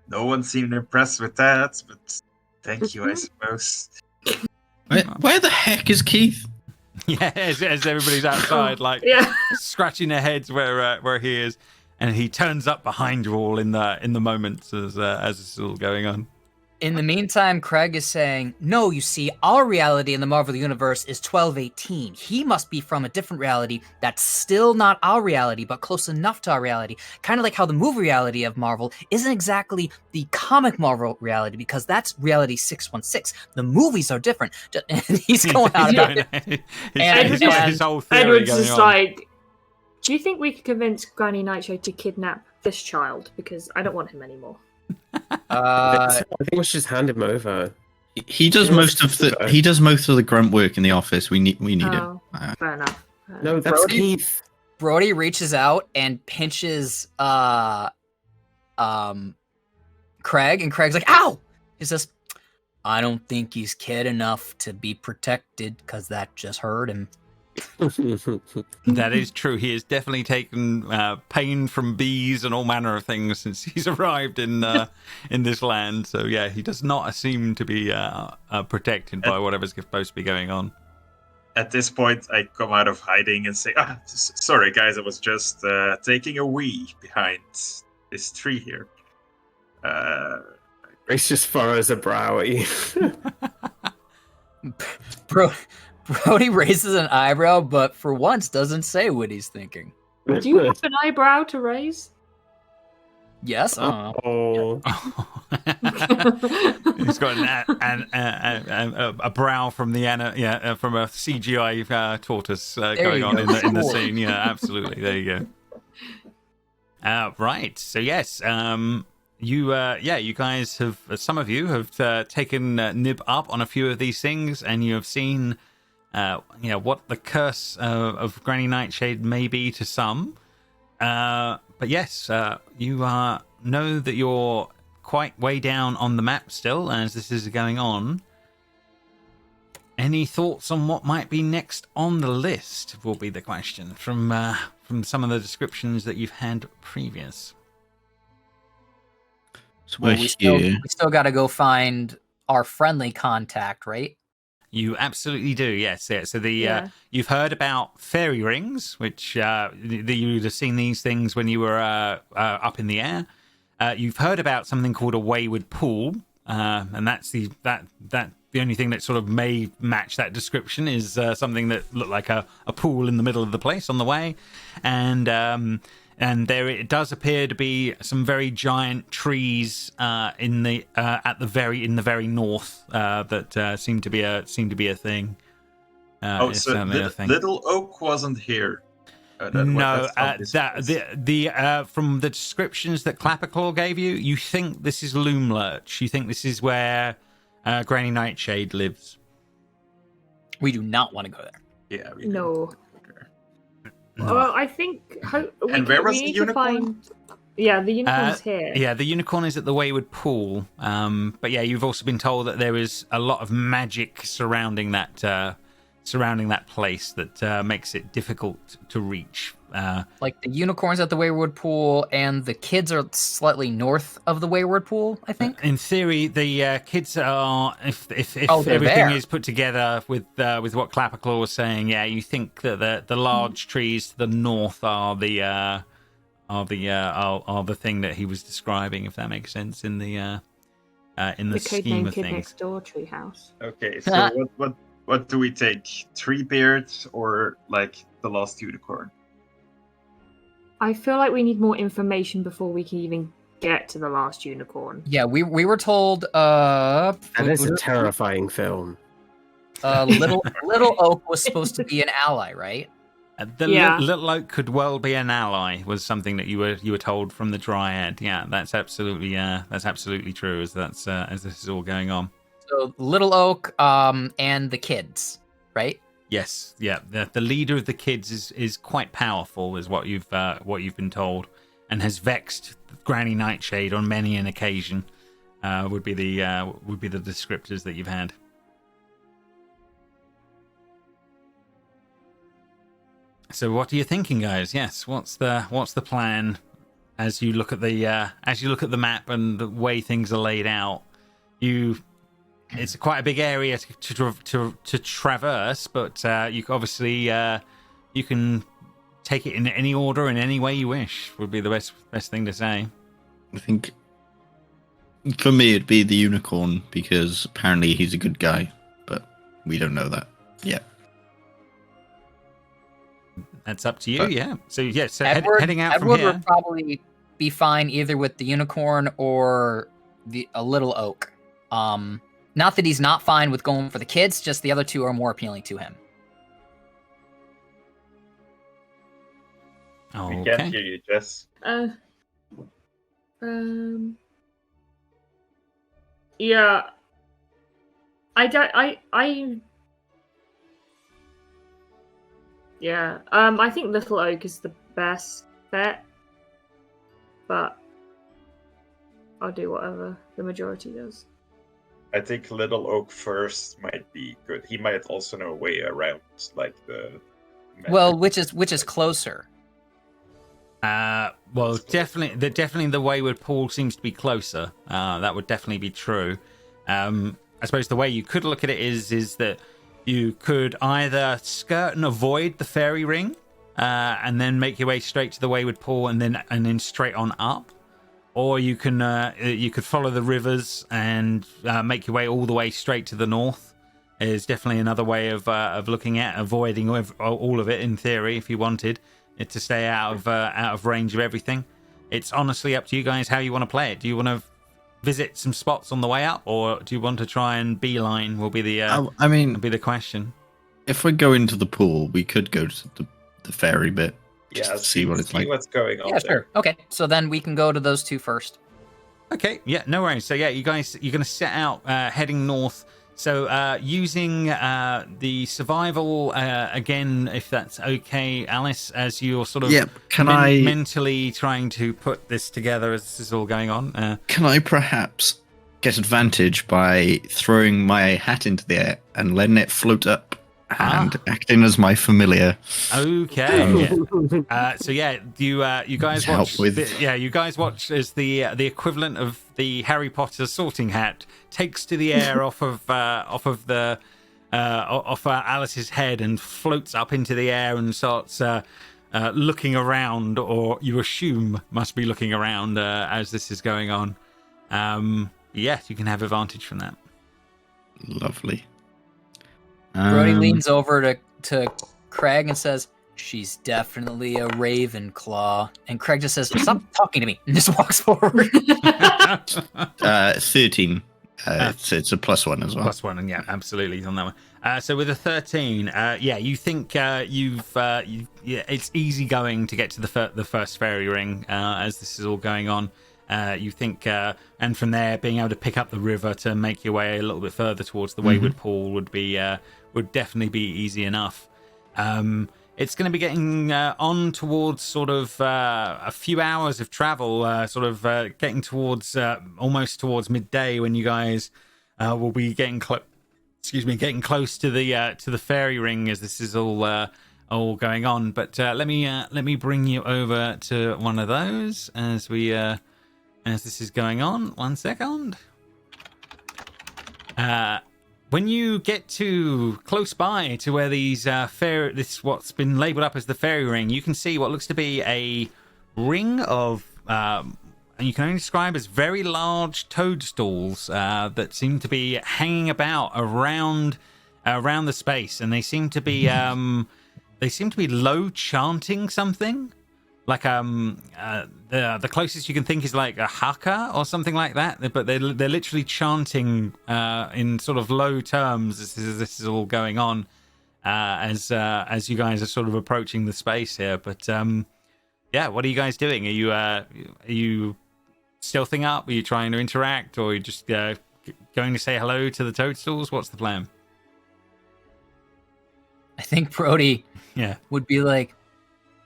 no one seemed impressed with that, but thank you, I suppose.
Where the heck is Keith?
Yeah, as everybody's outside, scratching their heads where he is, and he turns up behind you all in the moments as this is all going on.
In the meantime, Craig is saying, no, you see, our reality in the Marvel Universe is 1218. He must be from a different reality that's still not our reality, but close enough to our reality. Kind of like how the movie reality of Marvel isn't exactly the comic Marvel reality, because that's reality 616. The movies are different. And he's going out about it.
His whole theory
Edward's
going
just
on.
like, do you think we could convince Granny Nightshade to kidnap this child? Because I don't want him anymore.
I think we should just hand him over.
He does most of the grunt work in the office. We need him.
Fair enough.
No, that's
Brody?
Keith.
Brody reaches out and pinches Craig, and Craig's like, ow! He says, I don't think he's kid enough to be protected, because that just hurt him.
That is true. He has definitely taken pain from bees and all manner of things since he's arrived in this land. So yeah, he does not seem to be protected by whatever's supposed to be going on.
At this point, I come out of hiding and say, sorry guys, I was just taking a wee behind this tree here.
Grace just furrows a brow at you.
Brody raises an eyebrow, but for once doesn't say what he's thinking.
Do you have an eyebrow to raise?
Yes.
Oh.
He's got a brow from from a CGI tortoise going on in the scene. Yeah, absolutely. There you go. Right. So yes, you guys have, some of you have taken nib up on a few of these things, and you have seen what the curse of Granny Nightshade may be to some. But yes, you know that you're quite way down on the map still as this is going on. Any thoughts on what might be next on the list will be the question from some of the descriptions that you've had previous.
So
we still got to go find our friendly contact, right?
You absolutely do, yes. Yeah. So you've heard about fairy rings, which you'd have seen these things when you were up in the air. You've heard about something called a wayward pool, and that's the only thing that sort of may match that description is something that looked like a pool in the middle of the place on the way, and there it does appear to be some very giant trees in the very north that seem to be a thing.
So Little Oak wasn't here.
No, from the descriptions that Clapperclaw gave you, you think this is Loom Lurch. You think this is where Granny Nightshade lives.
We do not want to go there.
Yeah.
No. Well, I think.
Where was the unicorn?
The unicorn's here.
Yeah, the unicorn is at the Wayward Pool. But yeah, you've also been told that there is a lot of magic surrounding that place that makes it difficult to reach.
Like the unicorn's at the Wayward Pool, and the kids are slightly north of the Wayward Pool, I think.
In theory, the kids are, if
everything
there. Is put together with what Clapperclaw was saying, yeah, you think that the large trees to the north are the thing that he was describing, if that makes sense in the scheme of
Kid
things.
Next Door treehouse.
Okay, so what do we take? Treebeard or like the Lost Unicorn?
I feel like we need more information before we can even get to the last unicorn.
Yeah, we were told.
That is a terrifying film.
Little Oak was supposed to be an ally, right?
Little Oak could well be an ally. Was something that you were told from the Dryad. Yeah, that's absolutely true. As this is all going on.
So Little Oak, and the kids, right?
Yes, yeah. The leader of the kids is quite powerful, is what you've been told, and has vexed Granny Nightshade on many an occasion. Would be the descriptors that you've had. So what are you thinking, guys? Yes, what's the plan as you look at the map and the way things are laid out? It's quite a big area to traverse, but you obviously you can take it in any order in any way you wish. Would be the best thing to say.
I think for me it'd be the unicorn, because apparently he's a good guy, but we don't know that yet.
That's up to you, yeah. So heading out
Edward
from here.
would probably be fine either with the unicorn or a Little Oak. Not that he's not fine with going for the kids, just the other two are more appealing to him.
Oh,
We can't hear you, Jess.
Yeah. I think Little Oak is the best bet, but I'll do whatever the majority does.
I think Little Oak first might be good. He might also know a way around, like the.
Well, which is closer?
Well, definitely the Wayward Pool seems to be closer. That would definitely be true. I suppose the way you could look at it is that you could either skirt and avoid the fairy ring, and then make your way straight to the Wayward Pool, and then straight on up, or you could follow the rivers and make your way all the way straight to the north. Is definitely another way of looking at avoiding all of it in theory, if you wanted it to stay out of range of everything. It's honestly up to you guys how you want to play it. Do you want to visit some spots on the way up, or do you want to try and beeline? Will be the question.
If we go into the pool, we could go to the ferry bit.
Yeah,
see what it's like.
What's going on?
Yeah,
there.
sure. Okay, so then we can go to those two first.
Okay, yeah, no worries. So yeah, you're going to set out heading north. So using the survival again, if that's okay, Alice, as you're sort of mentally trying to put this together as this is all going on.
Can I perhaps get advantage by throwing my hat into the air and letting it float up and acting as my familiar?
Okay. Yeah. So yeah, you guys watch. You guys watch as the equivalent of the Harry Potter sorting hat takes to the air off of Alice's head and floats up into the air and starts looking around, or you assume must be looking around as this is going on. Yes, you can have advantage from that.
Lovely.
Brody leans over to Craig and says, "She's definitely a Ravenclaw." And Craig just says, "Stop talking to me," and just walks forward.
13. It's a +1 as well.
+1, and yeah, absolutely on that one. So with a 13, you think it's easy going to get to the first fairy ring as this is all going on. You think, and from there, being able to pick up the river to make your way a little bit further towards the Wayward Pool would definitely be easy enough. It's going to be getting on towards sort of a few hours of travel, getting towards almost towards midday when you guys will be getting close to the fairy ring as this is all going on. But let me bring you over to one of those as this is going on. 1 second. When you get to close by to where these what's been labelled up as the fairy ring, you can see what looks to be a ring of, and you can only describe as very large toadstools that seem to be hanging about around the space, and they seem to be low chanting something. the closest you can think is like a haka or something like that. But they're literally chanting in sort of low terms as this is all going on as you guys are sort of approaching the space here. But yeah, what are you guys doing? Are you stealthing up? Are you trying to interact, or are you just going to say hello to the toadstools? What's the plan?
I think Brody would be like,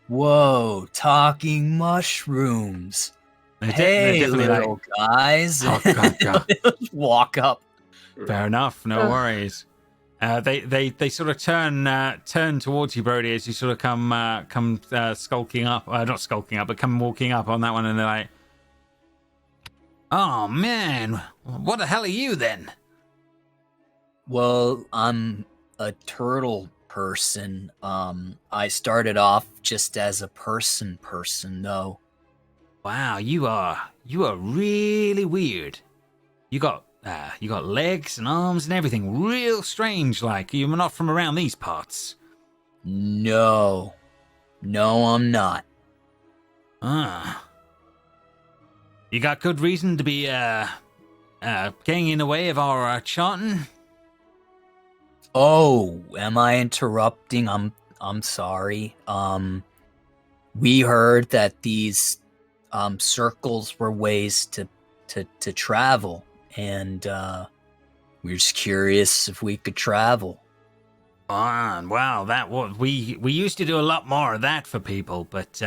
whoa, talking mushrooms. Hey, little guys.
Oh, God.
Walk up.
Fair enough. No worries. They sort of turn towards you, Brody, as you sort of come skulking up. Not skulking up, but come walking up on that one, and they're like, "Oh man, what the hell are you then?"
Well, I'm a turtle person. I started off just as a person though.
Wow, you are really weird. You got legs and arms and everything, real strange. Like you're not from around these parts.
No, I'm not.
You got good reason to be getting in the way of our chanting.
Oh, am I interrupting? I'm sorry. We heard that these circles were ways to travel, and we were just curious if we could travel.
Wow, we used to do a lot more of that for people, but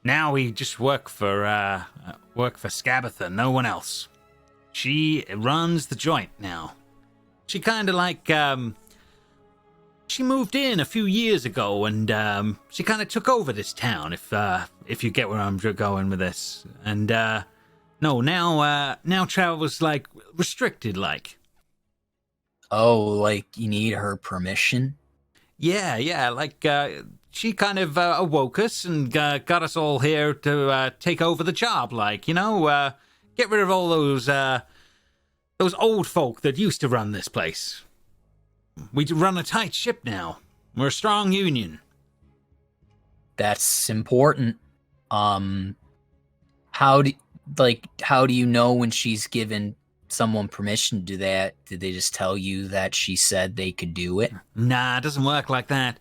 now we just work for Scabatha, no one else. She runs the joint now. She kind of like, she moved in a few years ago, and she kind of took over this town, if you get where I'm going with this. And now travel's like restricted, like.
Oh, like you need her permission?
Yeah, like she kind of awoke us and got us all here to take over the job, like, get rid of all those old folk that used to run this place. We run a tight ship now. We're a strong union.
That's important. How do you know when she's given someone permission to do that? Did they just tell you that she said they could do it?
Nah, it doesn't work like that.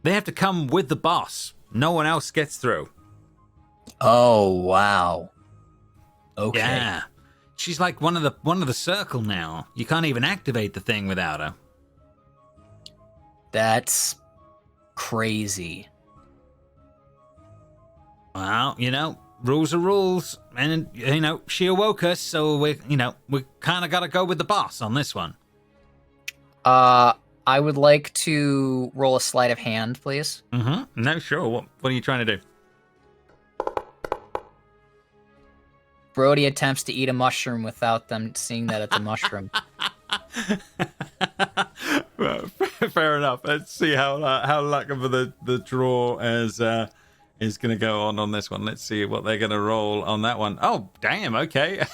They have to come with the boss. No one else gets through.
Oh, wow. Okay.
Yeah. She's like one of the circle now. You can't even activate the thing without her.
That's crazy.
Well, rules are rules, and she awoke us, so we kind of got to go with the boss on this one.
I would like to roll a sleight of hand, please.
Mm-hmm. No, sure. What are you trying to do?
Brody attempts to eat a mushroom without them seeing that it's a mushroom.
Well, fair enough. Let's see how luck of the draw is going to go on this one. Let's see what they're going to roll on that one. Oh, damn. Okay.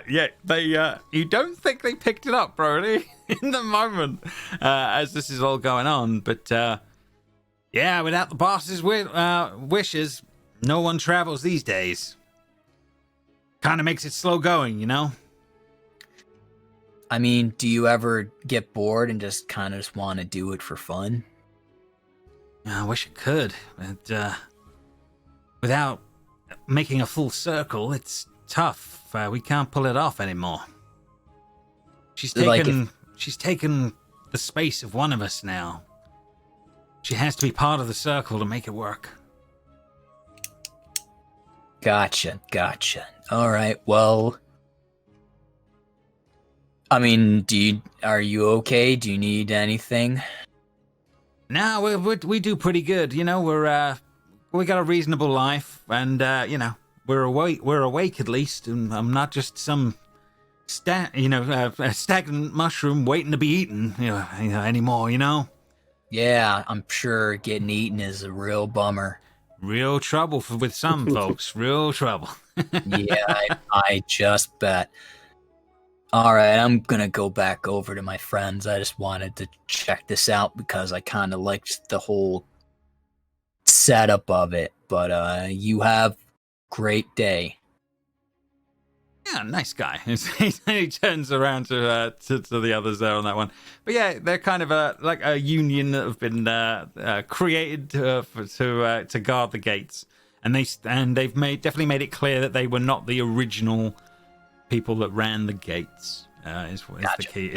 You don't think they picked it up, Brody, in the moment as this is all going on. But without the boss's wishes, no one travels these days. Kind of makes it slow going,
I mean, do you ever get bored and just kind of want to do it for fun?
I wish I could, but without making a full circle, it's tough. We can't pull it off anymore. She's taken the space of one of us now. She has to be part of the circle to make it work.
Gotcha. All right, well, I mean, are you okay? Do you need anything?
No, we do pretty good. We got a reasonable life, and we're awake at least, and I'm not just some a stagnant mushroom waiting to be eaten, anymore.
Yeah, I'm sure getting eaten is a real bummer.
Real trouble with some folks. Real trouble.
Yeah, I just bet. All right, I'm going to go back over to my friends. I just wanted to check this out because I kind of liked the whole setup of it. But you have great day.
Yeah, nice guy. He turns around to the others there on that one. But yeah, they're kind of like a union that have been created to guard the gates, and they've definitely made it clear that they were not the original people that ran the gates. Is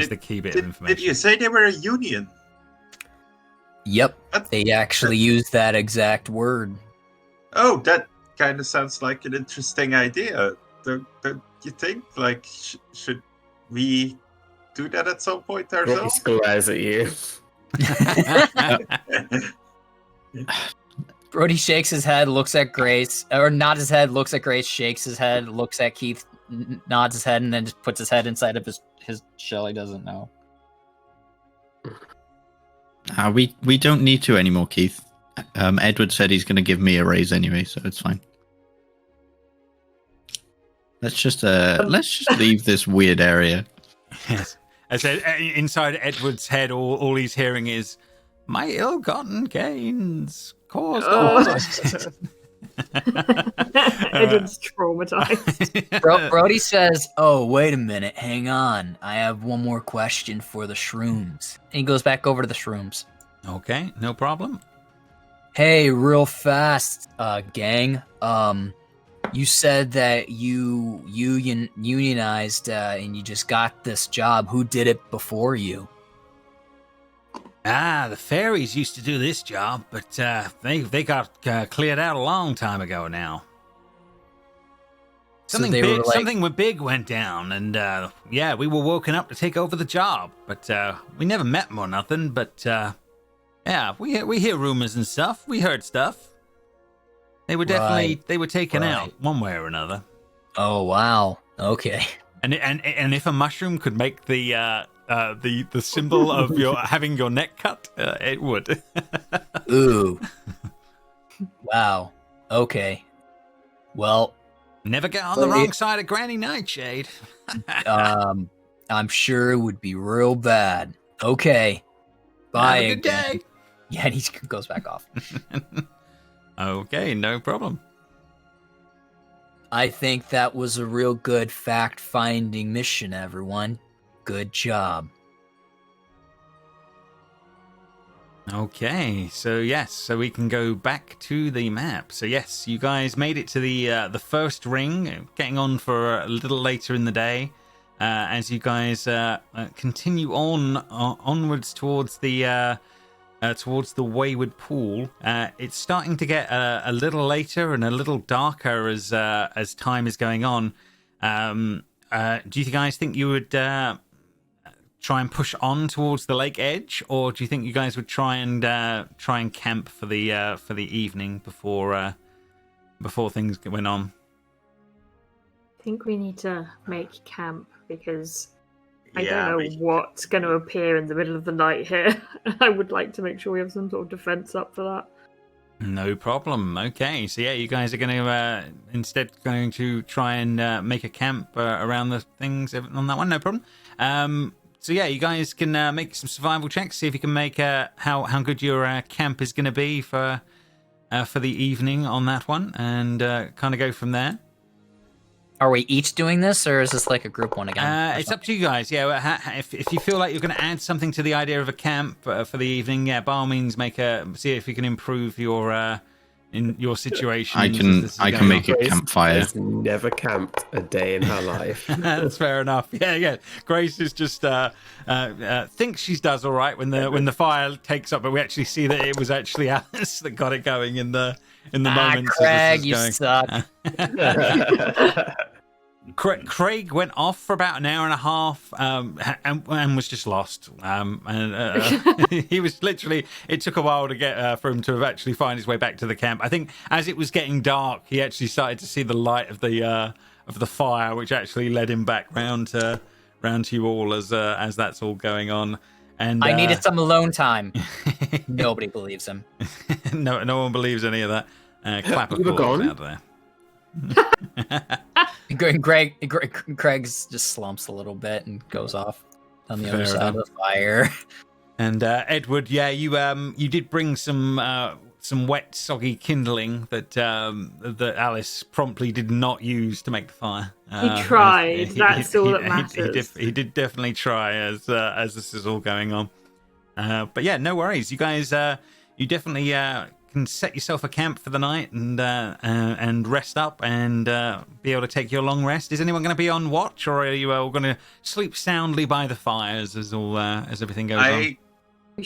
the key bit of information.
Did you say they were a union?
Yep,
What?
they actually used that exact word.
Oh, that kind of sounds like an interesting idea. Don't you think? Like, should we do that at some point
Brody
ourselves?
glares at you.
Brody shakes his head, looks at Grace, or nods his head, looks at Grace, shakes his head, looks at Keith, nods his head, and then just puts his head inside of his shell. He doesn't know.
We don't need to anymore, Keith. Edward said he's going to give me a raise anyway, so it's fine. Let's just leave this weird area.
Yes. I said inside Edward's head, all he's hearing is my ill-gotten gains caused.
Edward's traumatized.
Brody says, "Oh, wait a minute, hang on. I have one more question for the shrooms." And he goes back over to the shrooms.
Okay, no problem.
Hey, real fast, gang. You said that you unionized and you just got this job. Who did it before you?
The fairies used to do this job, but they got cleared out a long time ago now. Something big went down, and we were woken up to take over the job, but we never met them or nothing. But we hear rumors and stuff. We heard stuff. They were definitely taken out one way or another.
Oh wow! Okay.
And if a mushroom could make the symbol of your having your neck cut, it would.
Ooh. Wow. Okay. Well.
Never get on the wrong side of Granny Nightshade.
I'm sure it would be real bad. Okay. Bye.
Have a good day.
Yeah, and he goes back off.
Okay, no problem.
I think that was a real good fact-finding mission, everyone. Good job.
Okay, so we can go back to the map. So yes, you guys made it to the first ring, getting on for a little later in the day. As you guys continue onwards towards the Wayward Pool, it's starting to get a little later and a little darker as time is going on. Do you guys think you would try and push on towards the lake edge, or do you think you guys would try and camp for the evening before things went on?
I think we need to make camp because I don't know what's going to appear in the middle of the night here. I would like to make sure we have some sort of defense up for that.
No problem. Okay, so yeah, you guys are going to instead going to try and make a camp around the things on that one. No problem. So yeah, you guys can make some survival checks. See if you can make how good your camp is going to be for the evening on that one, and kind of go from there.
Are we each doing this, or is this like a group one again?
It's up to you guys. Yeah, if you feel like you're going to add something to the idea of a camp for the evening, yeah, by all means, see if you can improve your in your situation.
I can make a campfire.
Grace never camped a day in her life.
That's fair enough. Yeah. Grace is just thinks she does all right when the fire takes up, but we actually see that it was actually Alice that got it going in the moment.
Craig, you suck.
Craig went off for about an hour and a half and was just lost. He was literally, it took a while to get for him to actually find his way back to the camp. I think as it was getting dark, he actually started to see the light of the fire, which actually led him back round to you all as that's all going on. And
I needed some alone time. Nobody believes him.
No one believes any of that. Clap
You were
applause
gone?
out there.
Craig's just slumps a little bit and goes off on the
Fair
other side
enough.
of the fire.
And Edward, yeah, you did bring some some wet, soggy kindling that that Alice promptly did not use to make the fire.
He tried. That's all that matters.
He did definitely try as this is all going on. But yeah, no worries. You guys, you definitely can set yourself a camp for the night and rest up and be able to take your long rest. Is anyone going to be on watch, or are you all going to sleep soundly by the fires as everything goes on?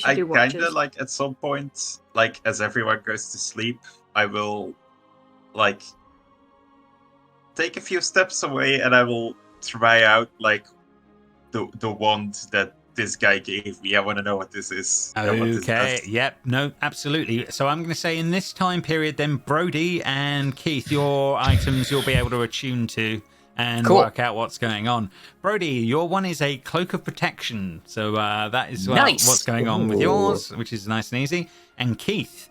I kind of like at some point, like as everyone goes to sleep, I will like take a few steps away and I will try out like the wand that this guy gave me. I want to know what this is.
Okay. Yep. No, absolutely. So I'm going to say in this time period, then Brody and Keith, your items you'll be able to attune to and work out what's going on. Brody, your one is a cloak of protection. So that is what's going on with yours, which is nice and easy. And Keith,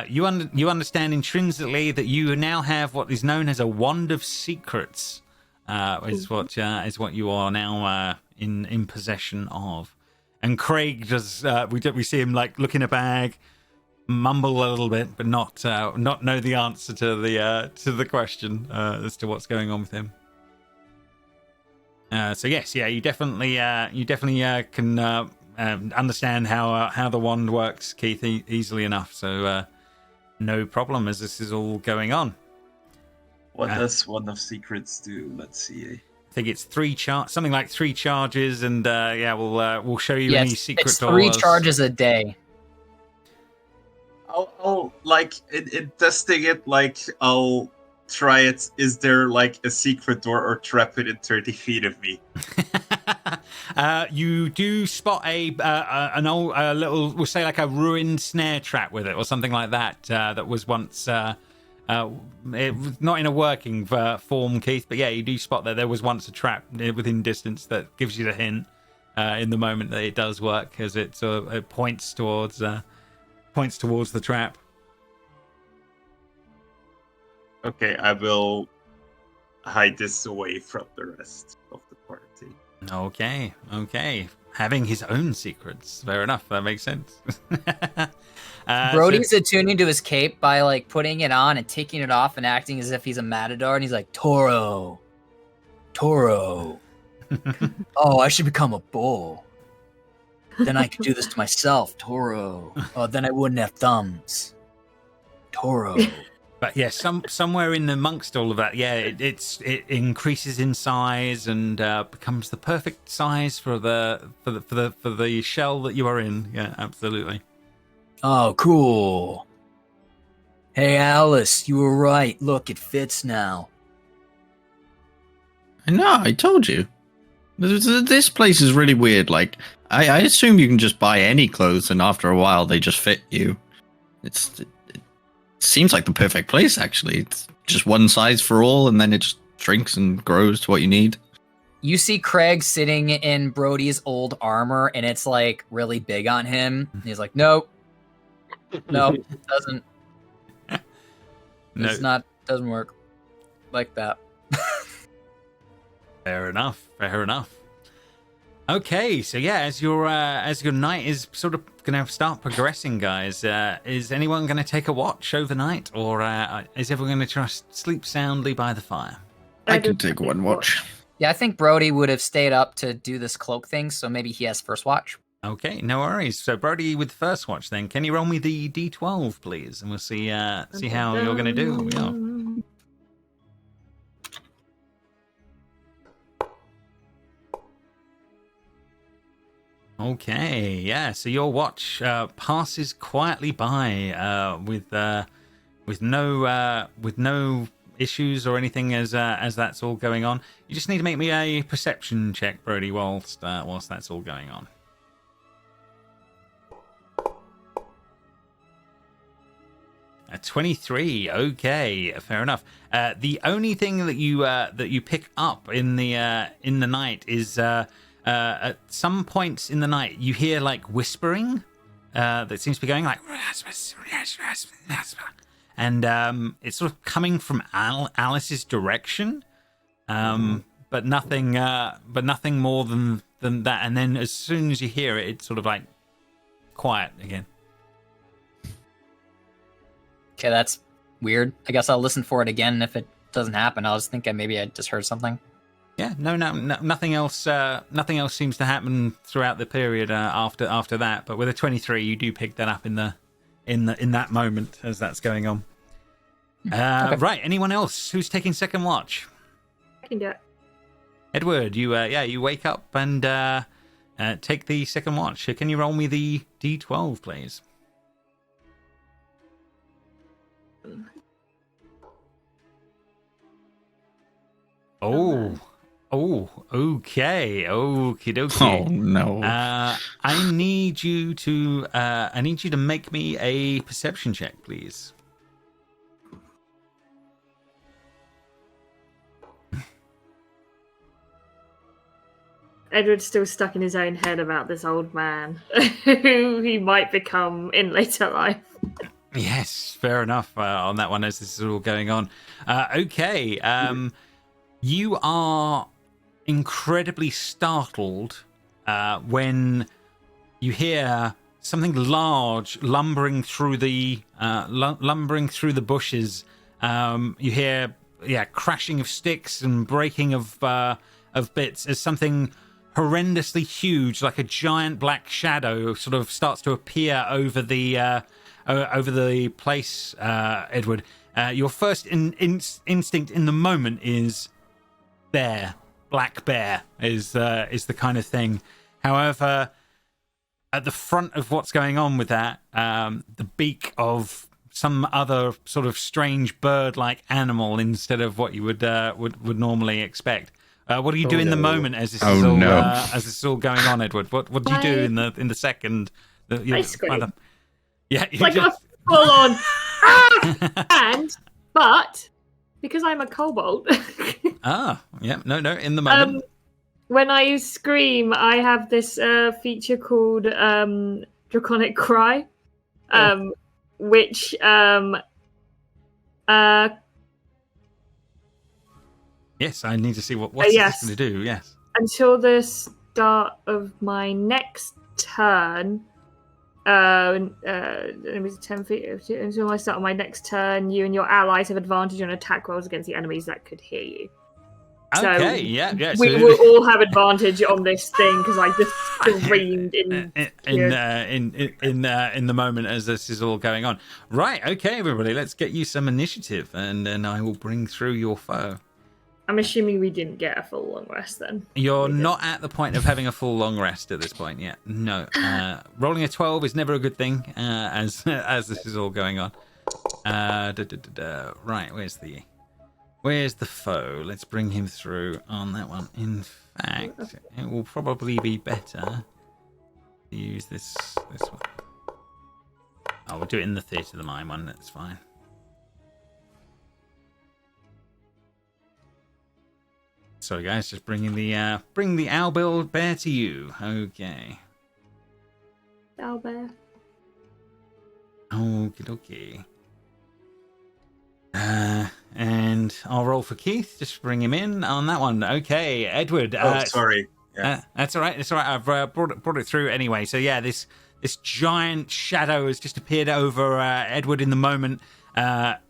you understand intrinsically that you now have what is known as a wand of secrets. Is what you are now in possession of. And Craig does we see him like look in a bag, mumble a little bit, but not know the answer to the question as to what's going on with him. So yes, yeah, you definitely can understand how the wand works, Keith, easily enough. So no problem as this is all going on.
What does Wand of Secrets do? Let's see.
I think it's something like 3 charges, and we'll show you any secret
it's
doors.
3 charges a day.
I'll like in testing it, like I'll try it. Is there like a secret door or trap within 30 feet of me?
You do spot an old little, we'll say like a ruined snare trap with it, or something like that. That was once. It was not in a working form, Keith, but yeah, you do spot that there was once a trap within distance that gives you the hint in the moment that it does work, as it points towards the trap.
Okay, I will hide this away from the rest of the party.
Okay. Having his own secrets. Fair enough. That makes sense.
Brody's attuning to his cape by like putting it on and taking it off and acting as if he's a matador, and he's like, Toro. Oh, I should become a bull. Then I could do this to myself, Toro. Oh, then I wouldn't have thumbs. Toro.
But yeah, somewhere in amongst all of that, yeah, it increases in size and becomes the perfect size for the shell that you are in. Yeah, absolutely.
Oh, cool. Hey, Alice, you were right. Look, it fits now.
No, I told you. This place is really weird. Like, I assume you can just buy any clothes, and after a while, they just fit you. It seems like the perfect place, actually. It's just one size for all, and then it just shrinks and grows to what you need.
You see Craig sitting in Brody's old armor, and it's like really big on him. He's like, nope. No, it doesn't.
No.
It's not. Doesn't work like that.
Fair enough. Okay, so yeah, as your night is sort of going to start progressing, guys, is anyone going to take a watch overnight, or is everyone going to just sleep soundly by the fire?
I can take one watch.
Yeah, I think Brody would have stayed up to do this cloak thing, so maybe he has first watch.
Okay, no worries. So Brody with first watch then. Can you roll me the D12, please? And we'll see how you're going to do. Yeah. Okay, yeah. So your watch passes quietly by with no issues or anything as that's all going on. You just need to make me a perception check, Brody, whilst that's all going on. A 23. Okay, fair enough. The only thing that you pick up in the night is at some points in the night you hear like whispering that seems to be going like, and it's sort of coming from Alice's direction, but nothing more than that. And then as soon as you hear it, it's sort of like quiet again.
Okay, that's weird. I guess I'll listen for it again. If it doesn't happen, I'll just think maybe I just heard something.
Yeah, no, nothing else. Nothing else seems to happen throughout the period after that. But with a 23, you do pick that up in that moment as that's going on.
Okay.
Right. Anyone else who's taking second watch?
I can do it.
Edward, you wake up and take the second watch. Can you roll me the D12, please? Oh, okay, okie dokie.
Oh no.
I need you to make me a perception check, please.
Edward's still stuck in his own head about this old man who he might become in later life.
Yes, fair enough on that one as this is all going on. Okay, you are incredibly startled when you hear something large lumbering through the bushes. You hear crashing of sticks and breaking of bits as something horrendously huge, like a giant black shadow, sort of starts to appear over the place. Edward, your first instinct in the moment is bear. Black bear is the kind of thing. However, at the front of what's going on with that, the beak of some other sort of strange bird-like animal instead of what you would normally expect. What do you do in the moment as this is all going on, Edward? What do you do in the second?
I scream.
Yeah,
like a full on. But because I'm a kobold.
In the moment.
When I scream, I have this feature called Draconic Cry, which
Yes, I need to see what's this going to do. Yes.
Until the start of my next turn, it was 10 feet. Until I start on my next turn, you and your allies have advantage on attack rolls against the enemies that could hear you.
Okay,
so
yeah.
We will all have advantage on this thing because I just screamed in
the moment as this is all going on. Right, okay, everybody, let's get you some initiative, and then I will bring through your foe.
I'm assuming we didn't get a full long rest then.
You're not at the point of having a full long rest at this point yet. No. Rolling a 12 is never a good thing as this is all going on. Right, where's the foe? Let's bring him through on that one. In fact, it will probably be better to use this one. Oh, we'll do it in the Theatre of the Mind one. That's fine. Sorry, guys, just bring the owlbill bear to you. Okay.
Owlbear.
Okie dokie. And I'll roll for Keith. Just bring him in on that one. Okay, Edward.
Sorry. Yeah.
That's all right. It's all right. I've brought it through anyway. So yeah, this giant shadow has just appeared over Edward in the moment.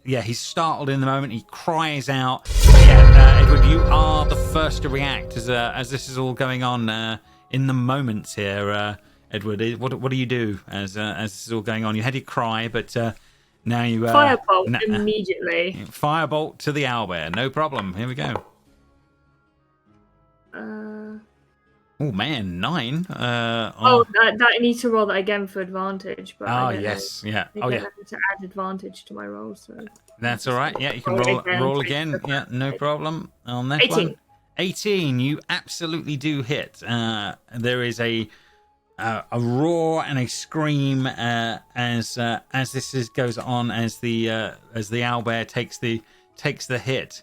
He's startled in the moment. He cries out. Edward, you are the first to react as this is all going on in the moments here. Edward, what do you do as this is all going on? You had your cry, but now you
firebolt immediately.
Firebolt to the owlbear, no problem. Here we go. Oh man, 9.
I need to roll that again for advantage. But
yes, yeah.
I have to add advantage to my rolls. So
that's all right. Yeah, you can roll again. Yeah, no problem on that
18.
one. 18. You absolutely do hit. There is a roar and a scream as this goes on as the owlbear takes the hit.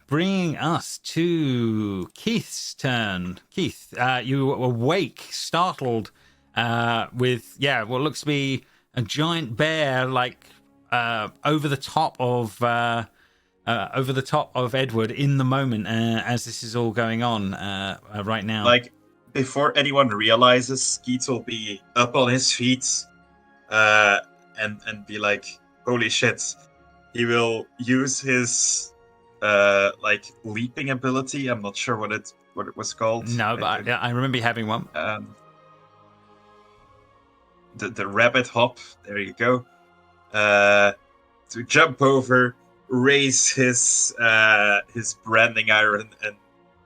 Bringing us to Keith's turn. Keith, you awake, startled, with what looks to be a giant bear, like over the top of Edward in the moment as this is all going on right now.
Like before anyone realizes, Keith will be up on his feet and be like, holy shit. He will use his leaping ability. I'm not sure what it was called.
No, but I remember you having one.
The rabbit hop. There you go. To jump over, raise his branding iron, and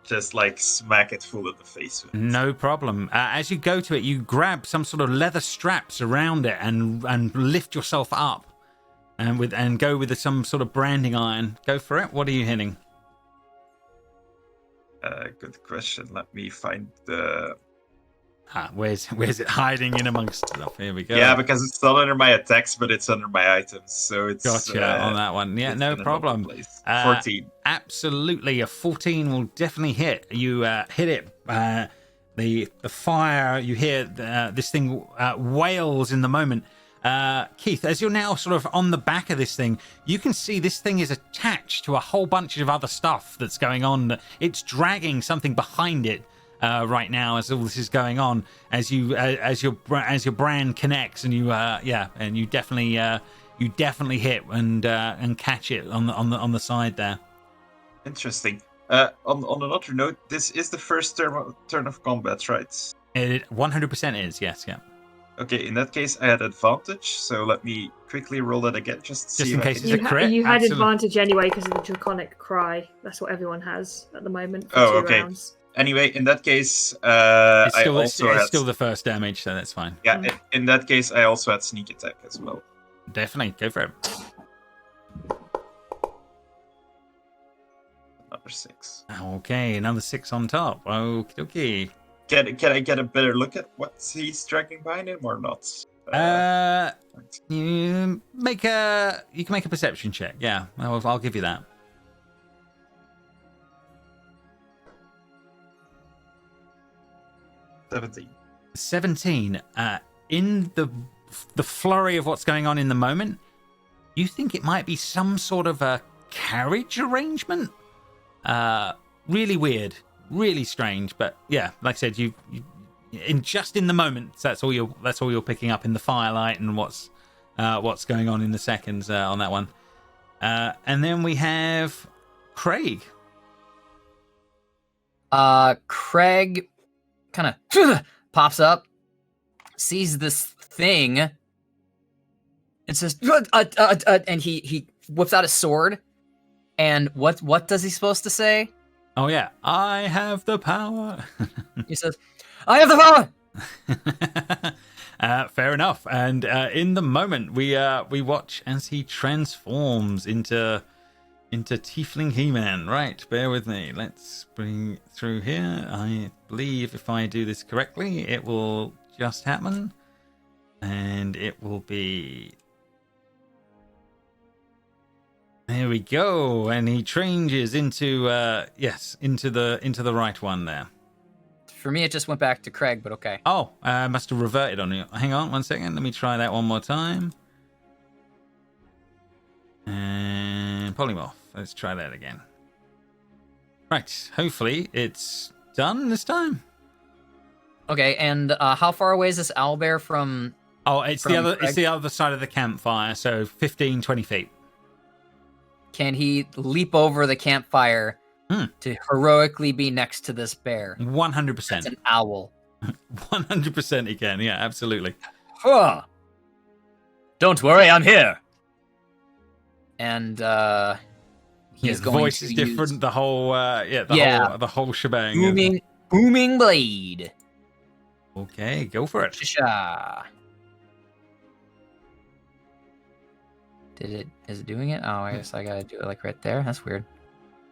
just smack it full in the face with it.
No problem. As you go to it, you grab some sort of leather straps around it and lift yourself up, and go with some sort of branding iron. Go for it. What are you hitting?
Good question. Let me find the.
Where's it hiding in amongst stuff? Here we go.
Yeah, because it's not under my attacks, but it's under my items, so it's
gotcha on that one. Yeah, no problem.
14.
Absolutely, a 14 will definitely hit. You hit it. The fire. You hear this thing wails in the moment. Keith, as you're now sort of on the back of this thing, you can see this thing is attached to a whole bunch of other stuff that's going on. It's dragging something behind it. Right now, as all this is going on, as your brand connects, and you definitely hit and catch it on the side there.
Interesting. On another note, this is the first turn of combat, right?
It 100% is, yes, yeah.
Okay, in that case, I had advantage, so let me quickly roll that again, just
in case it's a crit.
You had advantage anyway because of the draconic cry. That's what everyone has at the moment. For 2 rounds.
Anyway, in that case,
it's still the first damage, so that's fine.
Yeah, in that case, I also had sneak attack as well.
Definitely, go for it.
Another 6.
Okay, another 6 on top. Okay.
Can I get a better look at what he's dragging behind him or not?
You can make a perception check. Yeah, I'll give you that. 17. In the flurry of what's going on in the moment, you think it might be some sort of a carriage arrangement. Really weird, really strange, but yeah, like I said, you in the moment, that's all you're picking up in the firelight and what's going on in the seconds on that one. And then we have Craig.
Craig kind of pops up, sees this thing, and says, and he whips out his sword. And what does he supposed to say?
Oh yeah, I have the power.
He says, I have the
power. Fair enough. And in the moment, we watch as he transforms into Tiefling He-Man. Right, bear with me. Let's bring through here. I believe if I do this correctly, it will just happen. And it will be... There we go. And he changes into the right one there.
For me, it just went back to Craig, but okay.
Oh, must have reverted on you. Hang on 1 second. Let me try that one more time. And polymorph. Let's try that again. Right. Hopefully it's done this time.
Okay. And how far away is this owlbear from?
Oh, it's the other side of the campfire. So 15, 20 feet.
Can he leap over the campfire to heroically be next to this bear?
100%.
It's an owl.
100% he can. Yeah, absolutely.
Huh. Don't worry, I'm here. And he's going
voice
to
is different.
use...
The whole the whole shebang.
Booming blade.
Okay, go for it.
Sha. Is it doing it? Oh, I guess I gotta do it like right there. That's weird.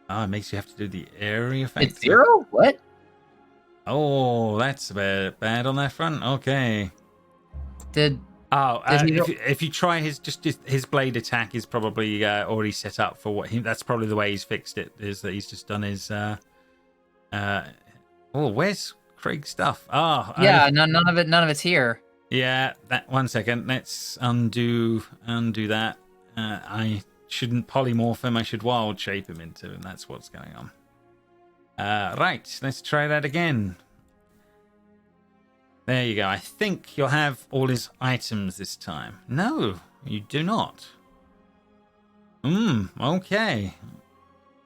Oh, it makes you have to do the area effect.
It's 0? What?
Oh, that's bad on that front. Okay. If you try his blade attack is probably already set up for what that's probably the way he's fixed it, is that he's just done his where's Craig's stuff?
None of it's here.
Yeah, that 1 second. Let's undo that. I shouldn't polymorph him, I should wild shape him into, and that's what's going on. Right, let's try that again. There you go. I think you'll have all his items this time. No, you do not. Okay.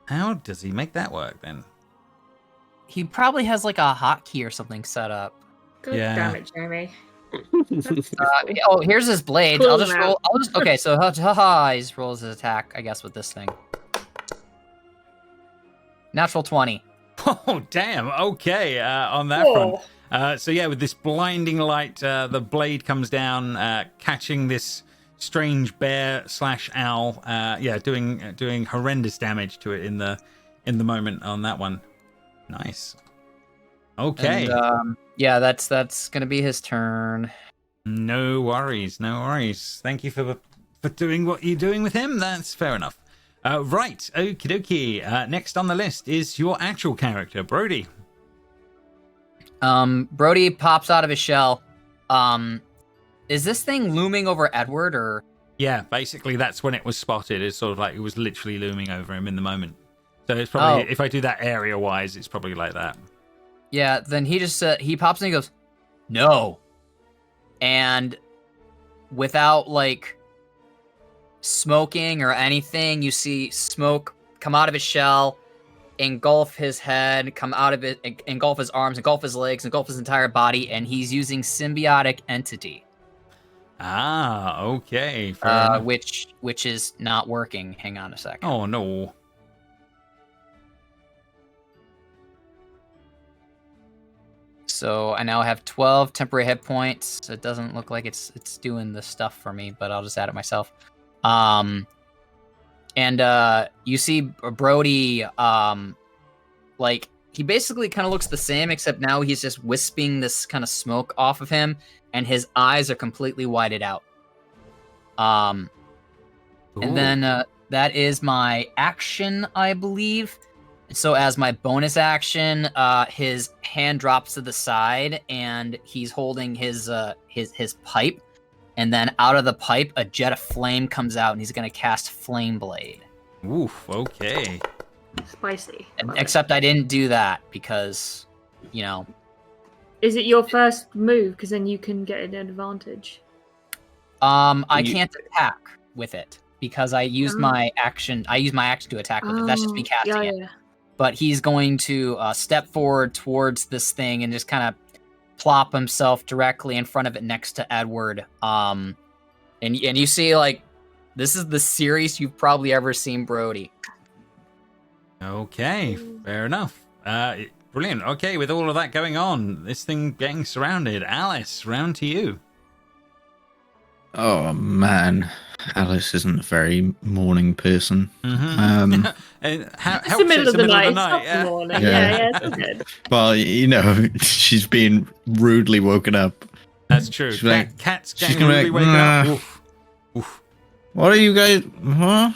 How does he make that work then?
He probably has like a hotkey or something set up.
God
Yeah.
damn it, Jamie.
Oh, here's his blade.
Pull
I'll
them
just
out.
roll. Okay, so he rolls his attack, I guess, with this thing. Natural 20.
Oh, damn. Okay, on that
Whoa.
front. So yeah, with this blinding light, the blade comes down, catching this strange bear / owl. Doing horrendous damage to it in the moment on that one. Nice. Okay.
And, that's gonna be his turn.
No worries. Thank you for doing what you're doing with him. That's fair enough. Right, okie dokie. Next on the list is your actual character, Brody.
Brody pops out of his shell. Is this thing looming over Edward, or?
Yeah, basically that's when it was spotted. It's sort of like it was literally looming over him in the moment. So it's probably, if I do that area-wise, it's probably like that.
Yeah, then he just he pops in and he goes, "No." And without like smoking or anything, you see smoke come out of his shell, engulf his head, come out of it, engulf his arms, engulf his legs, engulf his entire body, and he's using symbiotic entity.
Ah, okay.
Which is not working. Hang on a second.
Oh no.
So I now have 12 temporary hit points. It doesn't look like it's doing the stuff for me, but I'll just add it myself. And you see Brody, like he basically kind of looks the same, except now he's just wisping this kind of smoke off of him, and his eyes are completely whited out. And then that is my action, I believe. So as my bonus action, his hand drops to the side, and he's holding his pipe. And then out of the pipe, a jet of flame comes out, and he's going to cast Flame Blade.
Oof, okay.
Spicy.
Except I didn't do that because, you know.
Is it your first move? Because then you can get an advantage.
I can't attack with it because I used my action. I used my action to attack with it. That's just me casting it.
Yeah.
But he's going to step forward towards this thing and just kind of plop himself directly in front of it next to Edward. And you see, like, this is the serious you've probably ever seen Brody.
Okay, fair enough. Brilliant. Okay, with all of that going on, this thing getting surrounded. Alice, round to you.
Oh man, Alice isn't a very morning person.
Mm-hmm.
It's the middle of the night. It's not
yeah.
the morning.
Yeah.
Yeah, it's good.
Well, you know, she's being rudely woken up.
That's true.
She's like-
Cat's
she's
getting
gonna be
really
like,
waking up.
"Nah."
Oof. Oof.
What are you guys? Huh?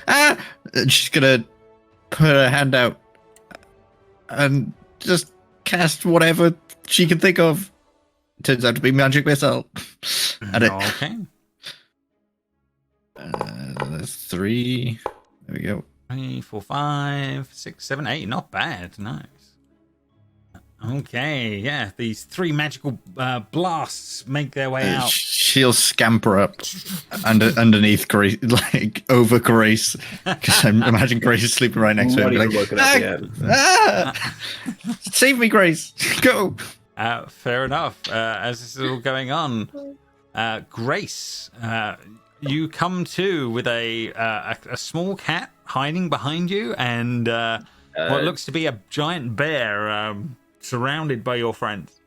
And she's gonna put her hand out and just cast whatever she can think of. Turns out to be magic missile. And it,
Okay.
that's 3. There we go.
3, 4, 5, 6, 7, 8. Not bad. Nice. Okay, yeah. These 3 magical blasts make their way out.
She'll scamper up underneath Grace, like over Grace, because I imagine Grace is sleeping right next to her.
Not
and be
even
like,
woken up yet.
Save me, Grace! Go!
Fair enough. As this is all going on, Grace, you come to with a small cat hiding behind you, and what looks to be a giant bear surrounded by your friends.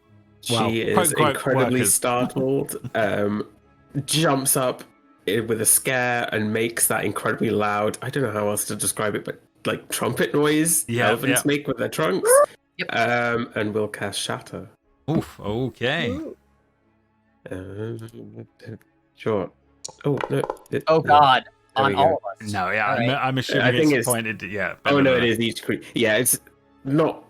Well,
She is
quote,
incredibly
workers.
startled, jumps up with a scare and makes that incredibly loud, I don't know how else to describe it, but like trumpet noise elephants make with their trunks.
Yep.
And we'll cast Shatter.
Oof. Okay.
Sure. Oh, no.
Oh, God.
There
On
we
all
go.
of us.
No, yeah,
All right.
I'm assuming
I think
it's
it's-
pointed. Yeah.
Oh, no, it is each creature. Yeah, it's not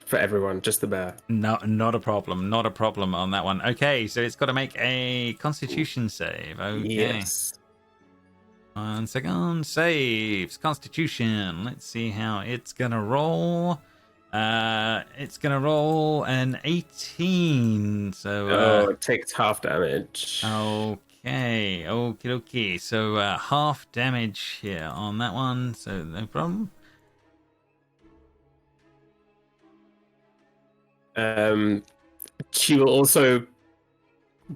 for everyone, just the bear.
No, not a problem. Not a problem on that one. Okay, so it's got to make a Constitution save. Okay.
Yes.
1 second. Saves. Constitution. Let's see how it's gonna roll. It's gonna roll an 18. So.
Oh, it takes half damage.
Okay, okay. So half damage here on that one, so no problem.
She will also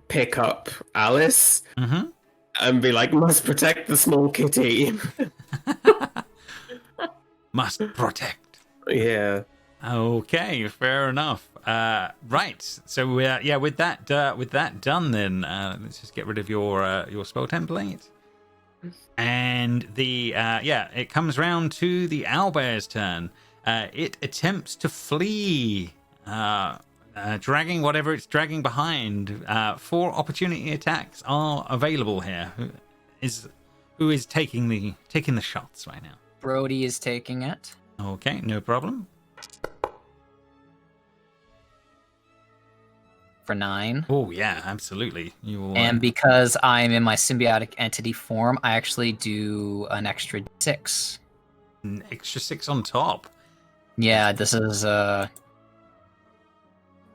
pick up Alice
Mm-hmm.
and be like, "Must protect the small kitty."
Must protect.
Yeah.
Okay, fair enough. Right. So with that done, then let's just get rid of your spell template. And it comes round to the owlbear's turn. It attempts to flee, dragging whatever it's dragging behind. 4 opportunity attacks are available here. Who is taking the shots right now?
Brody is taking it.
Okay, no problem.
For 9.
Oh yeah, absolutely. You will.
And because I'm in my symbiotic entity form, I actually do an extra 6.
An extra 6 on top.
Yeah, this is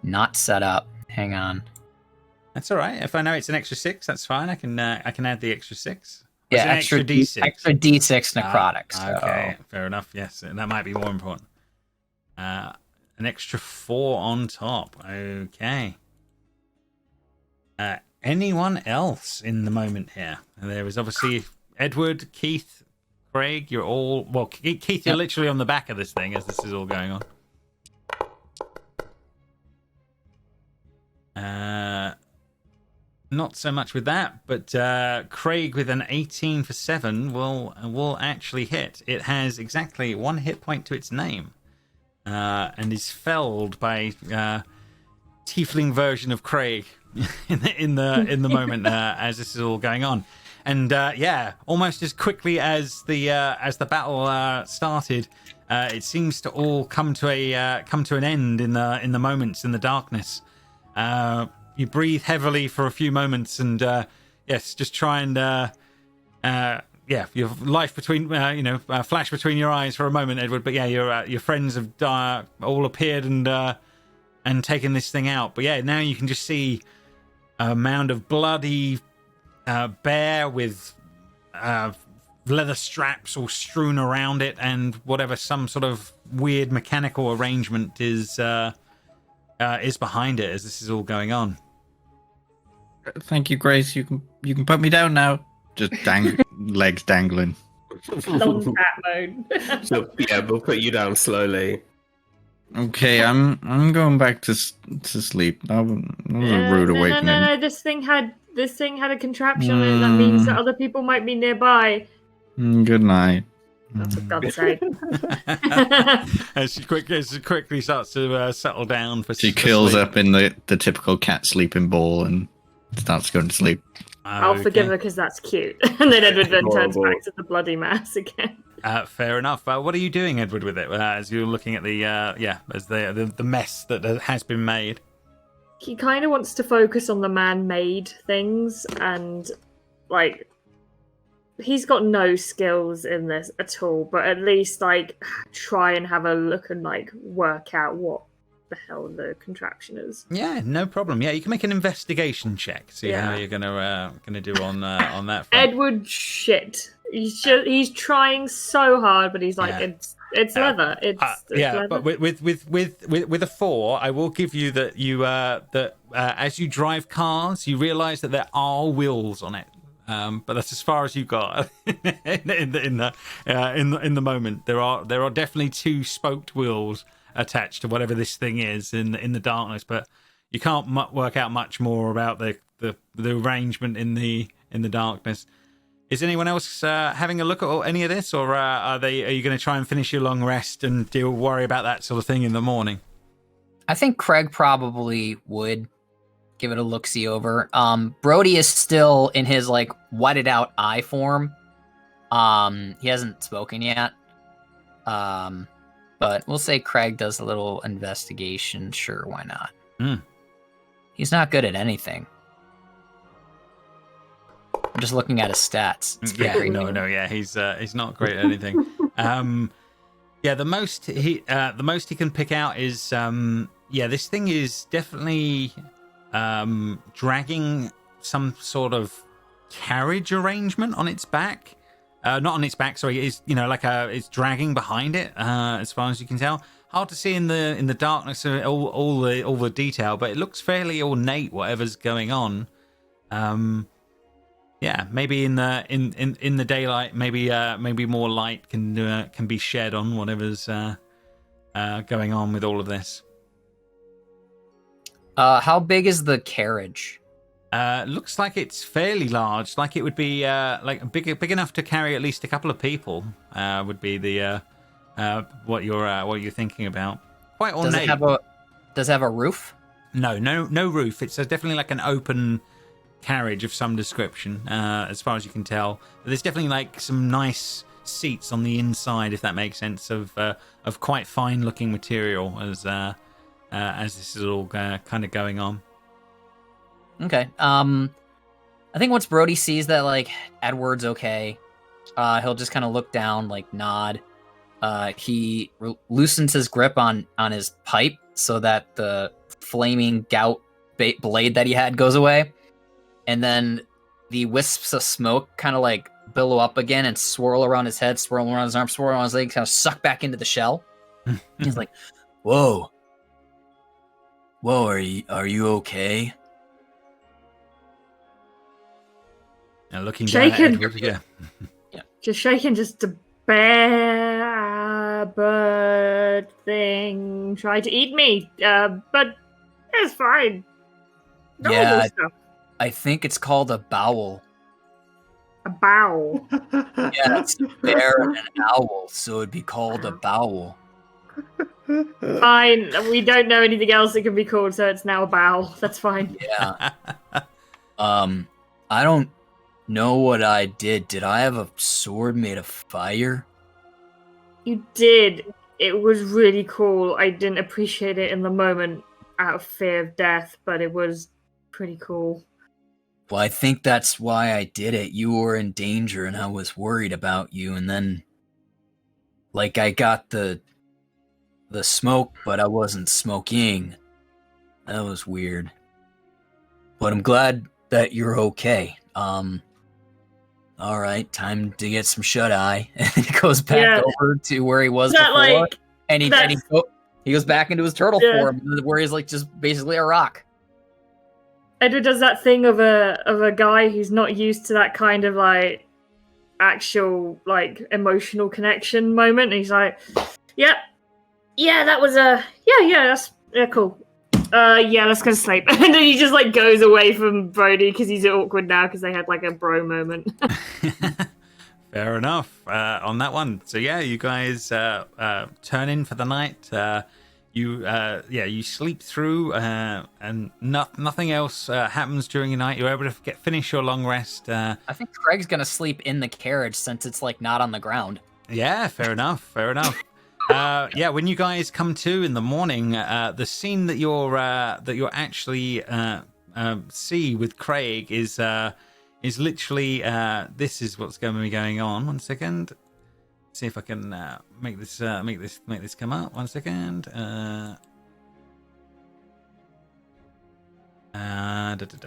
not set up. Hang on.
That's all right. If I know it's an extra 6, that's fine. I can add the extra 6.
Yeah,
It's an extra D6.
Extra D6 necrotic.
Okay, fair enough. Yes, that might be more important. An extra 4 on top. Okay. Anyone else in the moment here? There is obviously Edward, Keith, Craig. You're all Keith. You're literally on the back of this thing as this is all going on. Not so much with that, but Craig with an 18 for 7 will actually hit. It has exactly 1 hit point to its name, and is felled by tiefling version of Craig in the moment as this is all going on. And almost as quickly as the battle started, it seems to all come to an end in the moments in the darkness. You breathe heavily for a few moments, and just try and your life between flash between your eyes for a moment, Edward. But your friends have all appeared and taken this thing out. But now you can just see a mound of bloody bear with leather straps all strewn around it, and some sort of weird mechanical arrangement is behind it as this is all going on.
Thank you, Grace. You can put me down now. Just legs dangling.
Long cat mode.
So we'll put you down slowly.
Okay, I'm going back to sleep. That was a rude awakening.
No. This thing had a contraption on it. That means that other people might be nearby.
Good night.
That's for God's sake.
As she quickly starts to settle down for
She
for
curls
sleep.
up in the typical cat sleeping ball and starts going to sleep.
I'll forgive her because that's cute. And then Edward then turns
Horrible.
back to the bloody mass again.
Fair enough. What are you doing, Edward, with it as you're looking at the mess that has been made?
He kind of wants to focus on the man-made things, and he's got no skills in this at all. But at least try and have a look and work out what the hell the contraption is.
Yeah, no problem. Yeah, you can make an investigation check. See how you're gonna do on that front.
Edward, shit. He's trying so hard, but he's it's leather. It's leather.
But with a 4, I will give you that you as you drive cars, you realise that there are wheels on it. But that's as far as you got in the moment. There are definitely 2 spoked wheels attached to whatever this thing is in the darkness, but you can't work out much more about the arrangement in the darkness. Is anyone else having a look at any of this, or are you going to try and finish your long rest and worry about that sort of thing in the morning?
I think Craig probably would give it a look-see over. Brody is still in his whited out eye form. He hasn't spoken yet. But we'll say Craig does a little investigation. Sure, why not? He's not good at anything. I'm just looking at his stats. It's pretty creepy.
He's not great at anything. The most he can pick out is this thing is definitely dragging some sort of carriage arrangement on its back. Not on its back, sorry. It's it's dragging behind it. As far as you can tell, hard to see in the darkness all the detail, but it looks fairly ornate. Whatever's going on. Yeah, maybe in the daylight, maybe more light can be shed on whatever's going on with all of this.
How big is the carriage?
Looks like it's fairly large. Like it would be like big enough to carry at least a couple of people. Would be the what you're thinking about. Quite ornate.
Does it have a roof?
No roof. It's definitely like an open carriage of some description, as far as you can tell. But there's definitely like some nice seats on the inside, if that makes sense, of quite fine looking material as this is all kind of going on.
Okay. I think once Brody sees that like Edward's okay, he'll just kind of look down, like nod. He loosens his grip on his pipe so that the flaming gout blade that he had goes away, and then the wisps of smoke kind of like billow up again and swirl around his head, swirl around his arm, swirl around his legs, kind of suck back into the shell. He's like, "Whoa, are you okay?"
Now looking down at Edward, yeah.
Just shaking, just a bear bird thing tried to eat me, but it's fine.
Yeah,
Stuff.
I think it's called a bowel.
A bowel.
Yeah, it's a bear and an owl, so it'd be called a bowel.
Fine, we don't know anything else it can be called, so it's now a bowel. That's fine.
Yeah. I don't know what I did. Did I have a sword made of fire?
You did. It was really cool. I didn't appreciate it in the moment out of fear of death, but it was pretty cool.
Well, I think that's why I did it. You were in danger and I was worried about you, and then like I got the smoke, but I wasn't smoking. That was weird. But I'm glad that you're okay. All right, time to get some shut eye. And he goes back over to where he was before,
like,
and he goes back into his turtle form, where he's like just basically a rock.
Edward does that thing of a guy who's not used to that kind of like actual like emotional connection moment. And he's like, "Yep, yeah, that was that's cool. Yeah, let's go to sleep." And then he just like goes away from Brody because he's awkward now because they had like a bro moment.
Fair enough on that one. So yeah, you guys turn in for the night. You sleep through, and nothing else happens during your night. You're able to finish your long rest.
I think Craig's gonna sleep in the carriage since it's like not on the ground.
Yeah, fair enough. When you guys come to in the morning, the scene that you're actually see with Craig is literally this is what's going to be going on. 1 second. See if I can make this come up. 1 second.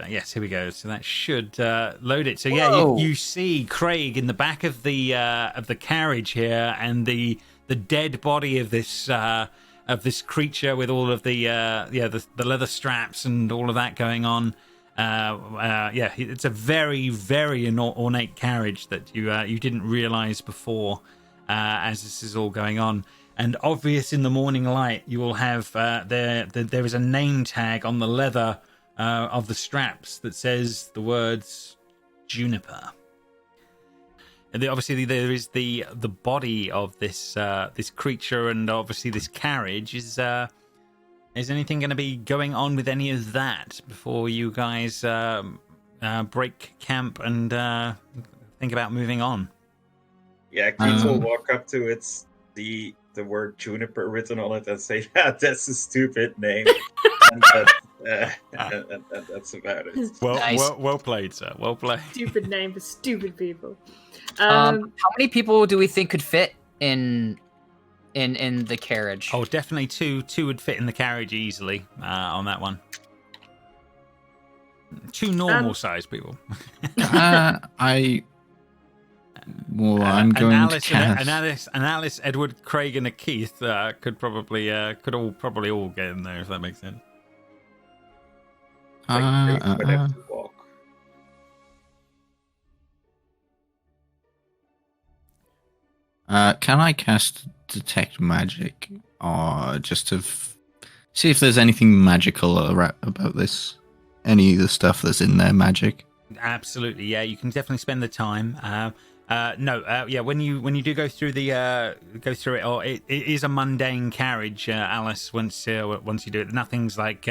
Yes, here we go. So that should load it. So yeah, you see Craig in the back of the carriage here, and the dead body of this creature with all of the leather straps and all of that going on. It's a very, very ornate carriage that you didn't realize before as this is all going on. And obvious in the morning light, you will have there is a name tag on the leather of the straps that says the words Juniper. And obviously there is the body of this creature, and obviously this carriage. Is anything going to be going on with any of that before you guys break camp and think about moving on?
Yeah, Keith will walk up to it, the word Juniper written on it, and say, "Yeah, that's a stupid name." and that's about it.
Well,
nice.
well played, sir. Well played.
Stupid name for stupid people.
How many people do we think could fit in the carriage?
Oh, definitely two would fit in the carriage easily on that one. 2 normal-sized people.
I'm going to cast...
Alice, Edward, Craig, and a Keith could probably all get in there if that makes sense.
Like, they would have to walk.
Can I cast Detect Magic, or just to see if there's anything magical about this? Any of the stuff that's in there magic?
Absolutely, yeah. You can definitely spend the time. When you do go through it, or it is a mundane carriage, Alice. Once you do it, nothing's like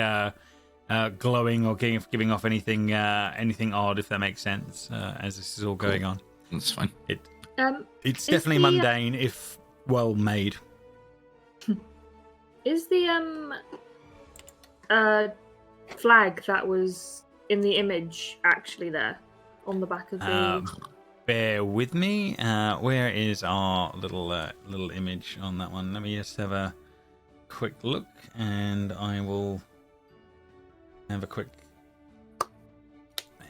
glowing or giving off anything odd, if that makes sense. As this is all going on,
that's fine.
It's definitely mundane if well made.
Is the flag that was in the image actually there on the back of the?
Bear with me. Where is our little image on that one? Let me just have a quick look, and I will have a quick.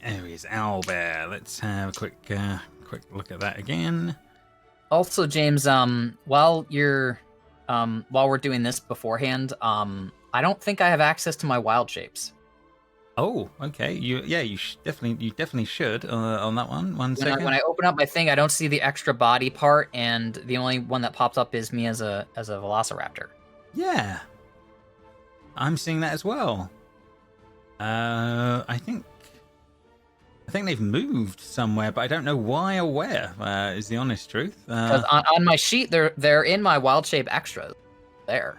There he is, owlbear. Let's have a quick look at that again.
Also, James, while we're doing this beforehand, I don't think I have access to my wild shapes.
Oh, okay. You definitely should on that one. One second.
When I open up my thing, I don't see the extra body part, and the only one that pops up is me as a velociraptor.
Yeah, I'm seeing that as well. I think they've moved somewhere, but I don't know why or where. Is the honest truth.
Because on my sheet, they're in my wild shape extras. There.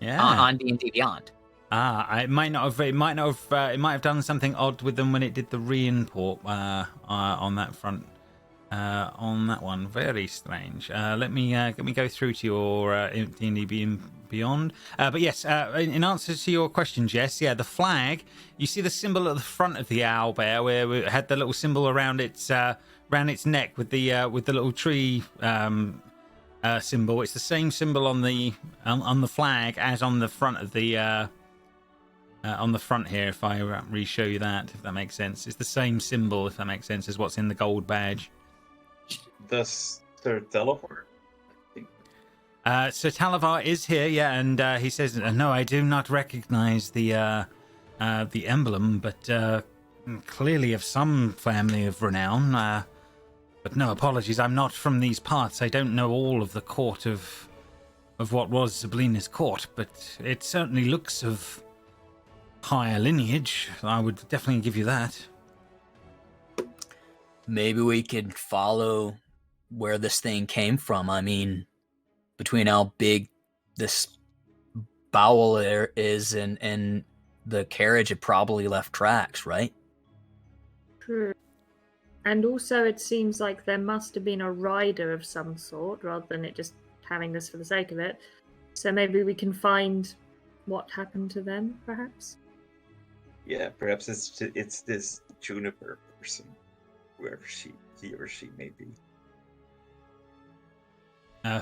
Yeah.
On D&D Beyond.
It might have done something odd with them when it did the re-import on that front. On that one, very strange. Let me go through to your D&D Beyond. But yes, in answer to your question, Jess, yeah, the flag. You see the symbol at the front of the owlbear, where we had the little symbol around its neck with the little tree symbol. It's the same symbol on the flag as on the front of the. On the front here, if I re-show you that, if that makes sense. It's the same symbol, if that makes sense, as what's in the gold badge.
Does Sir Televar?
Sir Talavar is here, yeah, and he says, "No, I do not recognize the emblem, but clearly of some family of renown. But no, apologies, I'm not from these parts. I don't know all of the court of what was Sablina's court, but it certainly looks of higher lineage. I would definitely give you that."
Maybe we could follow where this thing came from. I mean, between how big this bowel there is and the carriage, it probably left tracks, right?
True. And also, it seems like there must have been a rider of some sort, rather than it just having this for the sake of it. So maybe we can find what happened to them, perhaps?
Yeah, perhaps it's this Juniper person, whoever he or she may be.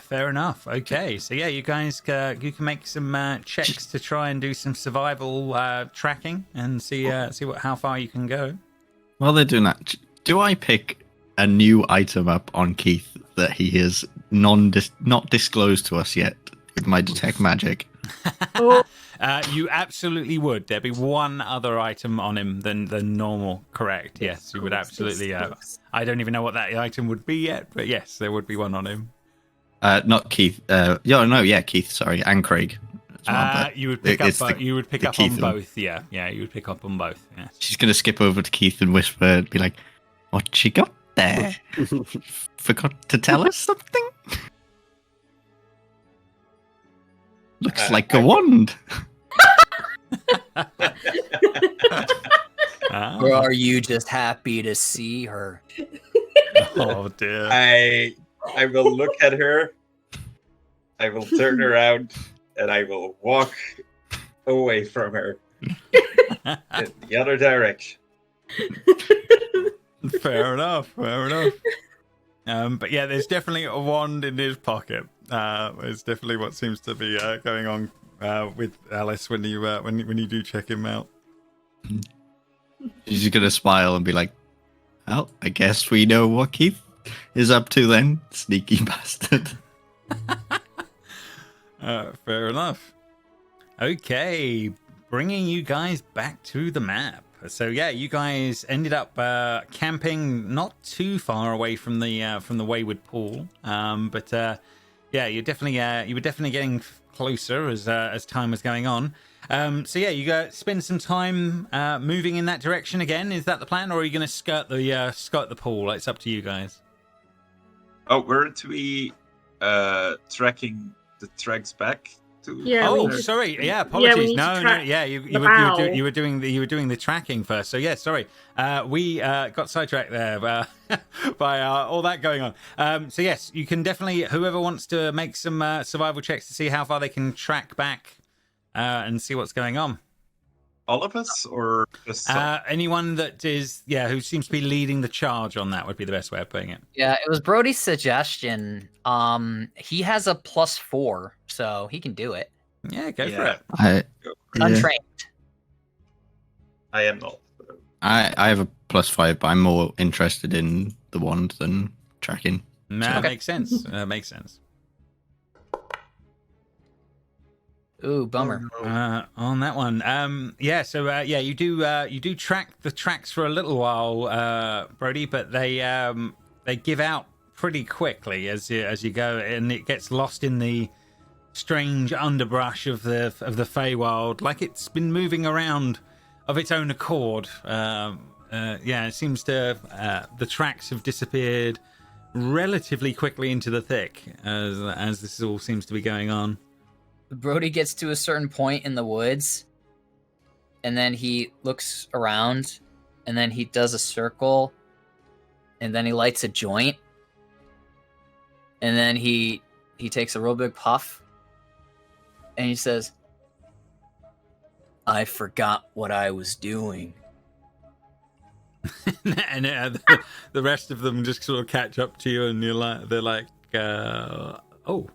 Fair enough. Okay, so yeah, you guys you can make some checks to try and do some survival tracking and see how far you can go.
While they're doing that, do I pick a new item up on Keith that he has not disclosed to us yet with my detect magic?
You absolutely would. There'd be one other item on him than normal. Correct. Yes, you would absolutely. I don't even know what that item would be yet, but yes, there would be one on him.
Not Keith. Keith. Sorry, and Craig.
You would pick up. You would pick up on both. Yeah, you would pick up on both. Yeah.
She's gonna skip over to Keith and whisper and be like, "What she got there? Forgot to tell us something? Looks like a wand."
Or are you just happy to see her?
Oh dear.
I will look at her. I will turn around and I will walk away from her in the other direction.
Fair enough. But yeah, there's definitely a wand in his pocket. It's definitely what seems to be going on with Alice when you do check him out.
She's gonna smile and be like, "Well, I guess we know what Keith is up to then, sneaky bastard."
Fair enough. Okay, bringing you guys back to the map. So yeah, you guys ended up camping not too far away from the Wayward Pool, but yeah, you were definitely getting closer as time was going on. So yeah, you spend some time moving in that direction again. Is that the plan, or are you going to skirt the pool? It's up to you guys.
Oh, weren't we tracking the tracks back to?
Yeah.
Oh,
we
sorry. Yeah,
Yeah,
apologies.
we need to
No.
track
Yeah,
the bow.
you were doing the tracking first. So yeah, sorry. We got sidetracked there by all that going on. So yes, you can definitely. Whoever wants to make some survival checks to see how far they can track back and see what's going on.
All of us, or just some?
Anyone that is who seems to be leading the charge on that would be the best way of putting it.
Yeah, it was Brody's suggestion. He has a +4, so he can do it.
Yeah, go for
Yeah.
it.
Untrained.
I am not.
I have a +5, but I'm more interested in the wand than tracking.
That
Okay.
makes sense. Makes sense.
Ooh, bummer.
On that one, you do track the tracks for a little while, Brody, but they give out pretty quickly as you go, and it gets lost in the strange underbrush of the Feywild, like it's been moving around of its own accord. It seems to the tracks have disappeared relatively quickly into the thick as this all seems to be going on.
Brody gets to a certain point in the woods, and then he looks around, and then he does a circle, and then he lights a joint, and then he takes a real big puff, and he says, "I forgot what I was doing."
And the rest of them just sort of catch up to you, and they're like, "Oh."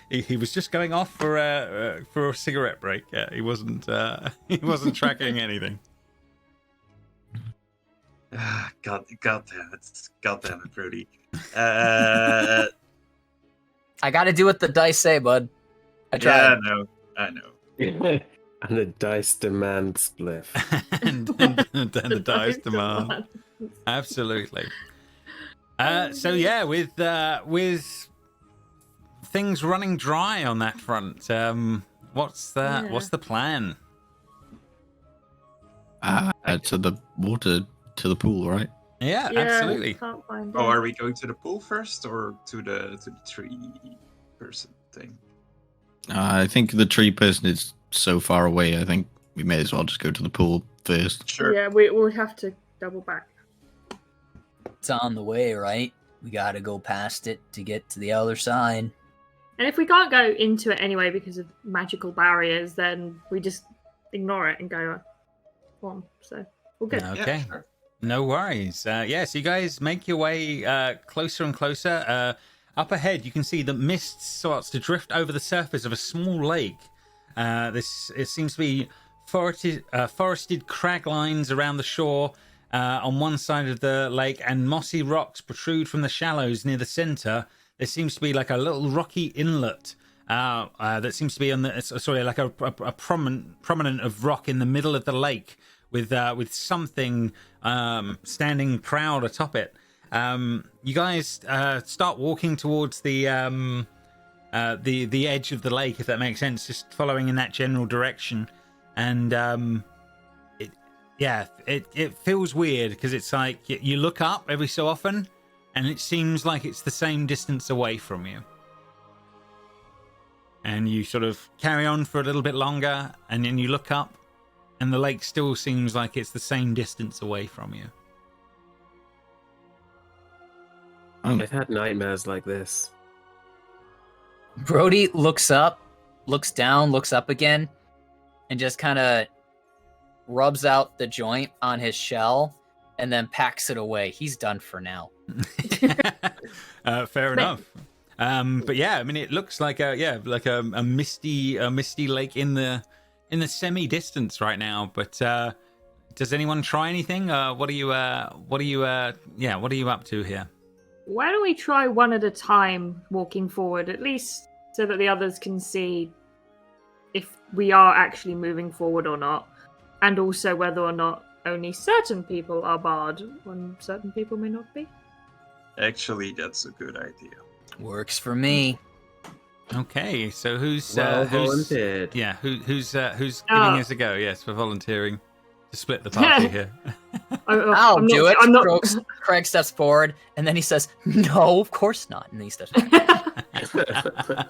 He was just going off for a cigarette break. He wasn't tracking anything.
God damn it, Brody.
I got to do what the dice say, bud. I tried.
Yeah, I know.
And the dice demand spliff.
and the dice demand. Absolutely. So yeah, with things running dry on that front, what's the plan?
To the water, to the pool, right?
Yeah, absolutely.
Can't find
Oh,
it.
are we going to the pool first, or to the tree person thing?
I think the tree person is so far away. I think we may as well just go to the pool first.
Sure.
Yeah, we'll have to double back.
It's on the way, right? We got to go past it to get to the other side.
And if we can't go into it anyway because of magical barriers, then we just ignore it and go on. So we're good.
Okay.
Yeah, sure.
No worries. So you guys make your way closer and closer. Up ahead, you can see the mist starts to drift over the surface of a small lake. It seems to be forested crag lines around the shore on one side of the lake, and mossy rocks protrude from the shallows near the center. There seems to be like a little rocky inlet that seems to be on like a prominent of rock in the middle of the lake, with something standing proud atop it. You guys start walking towards the edge of the lake, if that makes sense, just following in that general direction, and it feels weird because it's like you look up every so often, and it seems like it's the same distance away from you. And you sort of carry on for a little bit longer, and then you look up, and the lake still seems like it's the same distance away from you.
I've had nightmares like this.
Brody looks up, looks down, looks up again, and just kind of rubs out the joint on his shell and then packs it away. He's done for now.
Fair enough. But yeah, I mean, it looks like a misty lake in the semi distance right now. But does anyone try anything? What are you what are you up to here?
Why don't we try one at a time, walking forward, at least so that the others can see if we are actually moving forward or not, and also whether or not only certain people are barred when certain people may not be.
Actually, that's a good idea.
Works for me.
Okay, so who's
volunteered.
Yeah, who's giving us a go? Yes, for volunteering to split the party here.
I'll
I'm
do
not-
it.
I'm not-
Craig steps forward, and then he says, "No, of course not." And then he steps back.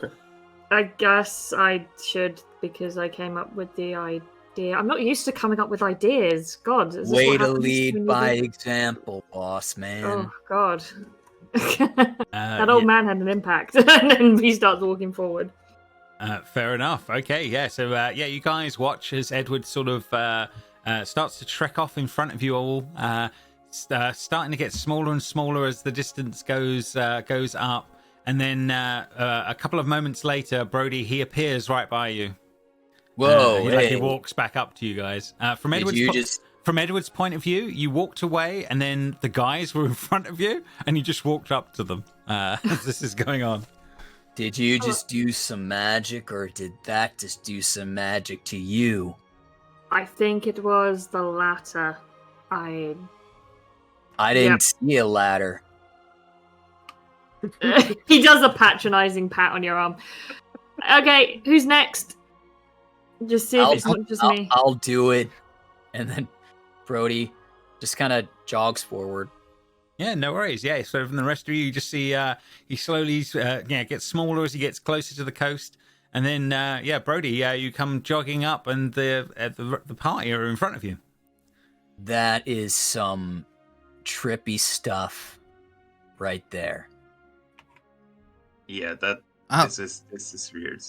I guess I should, because I came up with the idea. I'm not used to coming up with ideas. God, is this
Way
what
to
happens
lead
when you
by
do-
example, boss man.
Oh God,
Uh,
that old man had an impact, and then he starts walking forward.
Fair enough. Okay, yeah. So you guys watch as Edward sort of starts to trek off in front of you all, starting to get smaller and smaller as the distance goes up, and then a couple of moments later, Brody, he appears right by you.
Whoa!
Like he
hey.
walks back up to you guys. From
Did
Edward's
you just?
From Edward's point of view, you walked away, and then the guys were in front of you, and you just walked up to them as this is going on.
Did you just do some magic, or did that just do some magic to you?
I think it was the latter.
I didn't see a ladder.
He does a patronizing pat on your arm. Okay, who's next? Just see if it's not just me.
I'll do it. And then Brody just kind of jogs forward.
Yeah, no worries. Yeah, so from the rest of you, you just see he slowly gets smaller as he gets closer to the coast, and then Brody, you come jogging up, and the party are in front of you.
That is some trippy stuff right there.
Yeah, this is weird.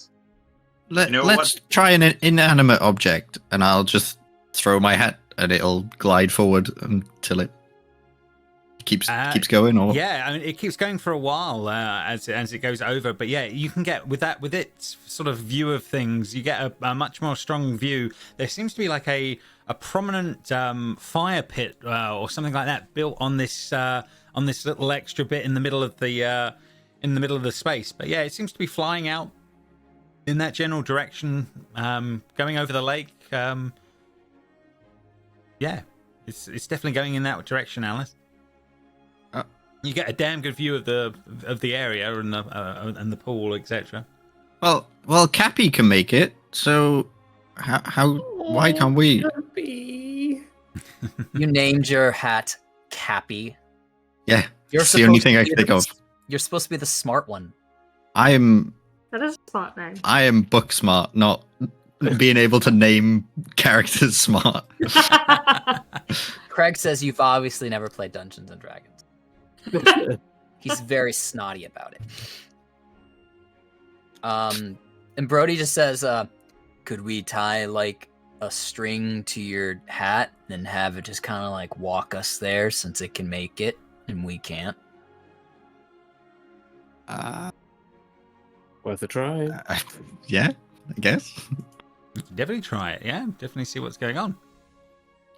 You know
Let's
what?
try an inanimate object, and I'll just throw my hat, and it'll glide forward until it keeps going. Or
Yeah, I mean, it keeps going for a while as it goes over. But yeah, you can get with its sort of view of things, you get a much more strong view. There seems to be like a prominent fire pit or something like that built on this little extra bit in the middle of the space. But yeah, it seems to be flying out in that general direction, going over the lake. Yeah, it's definitely going in that direction, Alice. You get a damn good view of the area and the pool, etc.
Well, Cappy can make it. So why can't we?
Cappy.
You named your hat Cappy.
Yeah,
You're
it's the only thing I
supposed
can
to be
think of.
You're supposed to be the smart one.
That is a smart name.
I am book smart, not being able to name characters smart.
Craig says you've obviously never played Dungeons and Dragons. He's very snotty about it. And Brody just says, could we tie like a string to your hat and have it just kind of like walk us there, since it can make it and we can't?
Worth a try.
Yeah, I guess.
Definitely try it. Yeah, definitely see what's going on.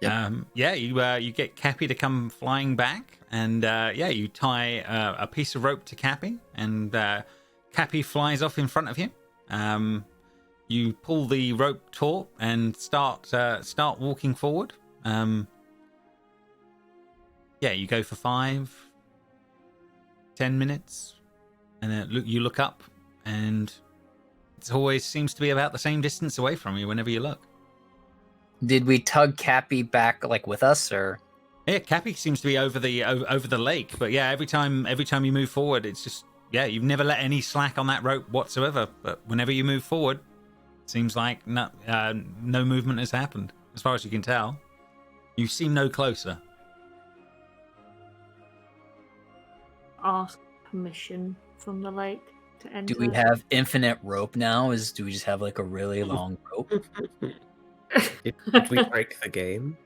Yep.
You get Cappy to come flying back, and you tie a piece of rope to Cappy, and Cappy flies off in front of you. You pull the rope taut and start walking forward. You go for 5, 10 minutes, and then you look up, and it always seems to be about the same distance away from you whenever you look.
Did we tug Cappy back like with us, or?
Yeah, Cappy seems to be over the lake, but yeah, every time you move forward, it's just you've never let any slack on that rope whatsoever. But whenever you move forward, it seems like no movement has happened, as far as you can tell. You seem no closer.
Ask permission from the lake to enter.
Do we have infinite rope now? Do we just have like a really long rope?
Did we break the game?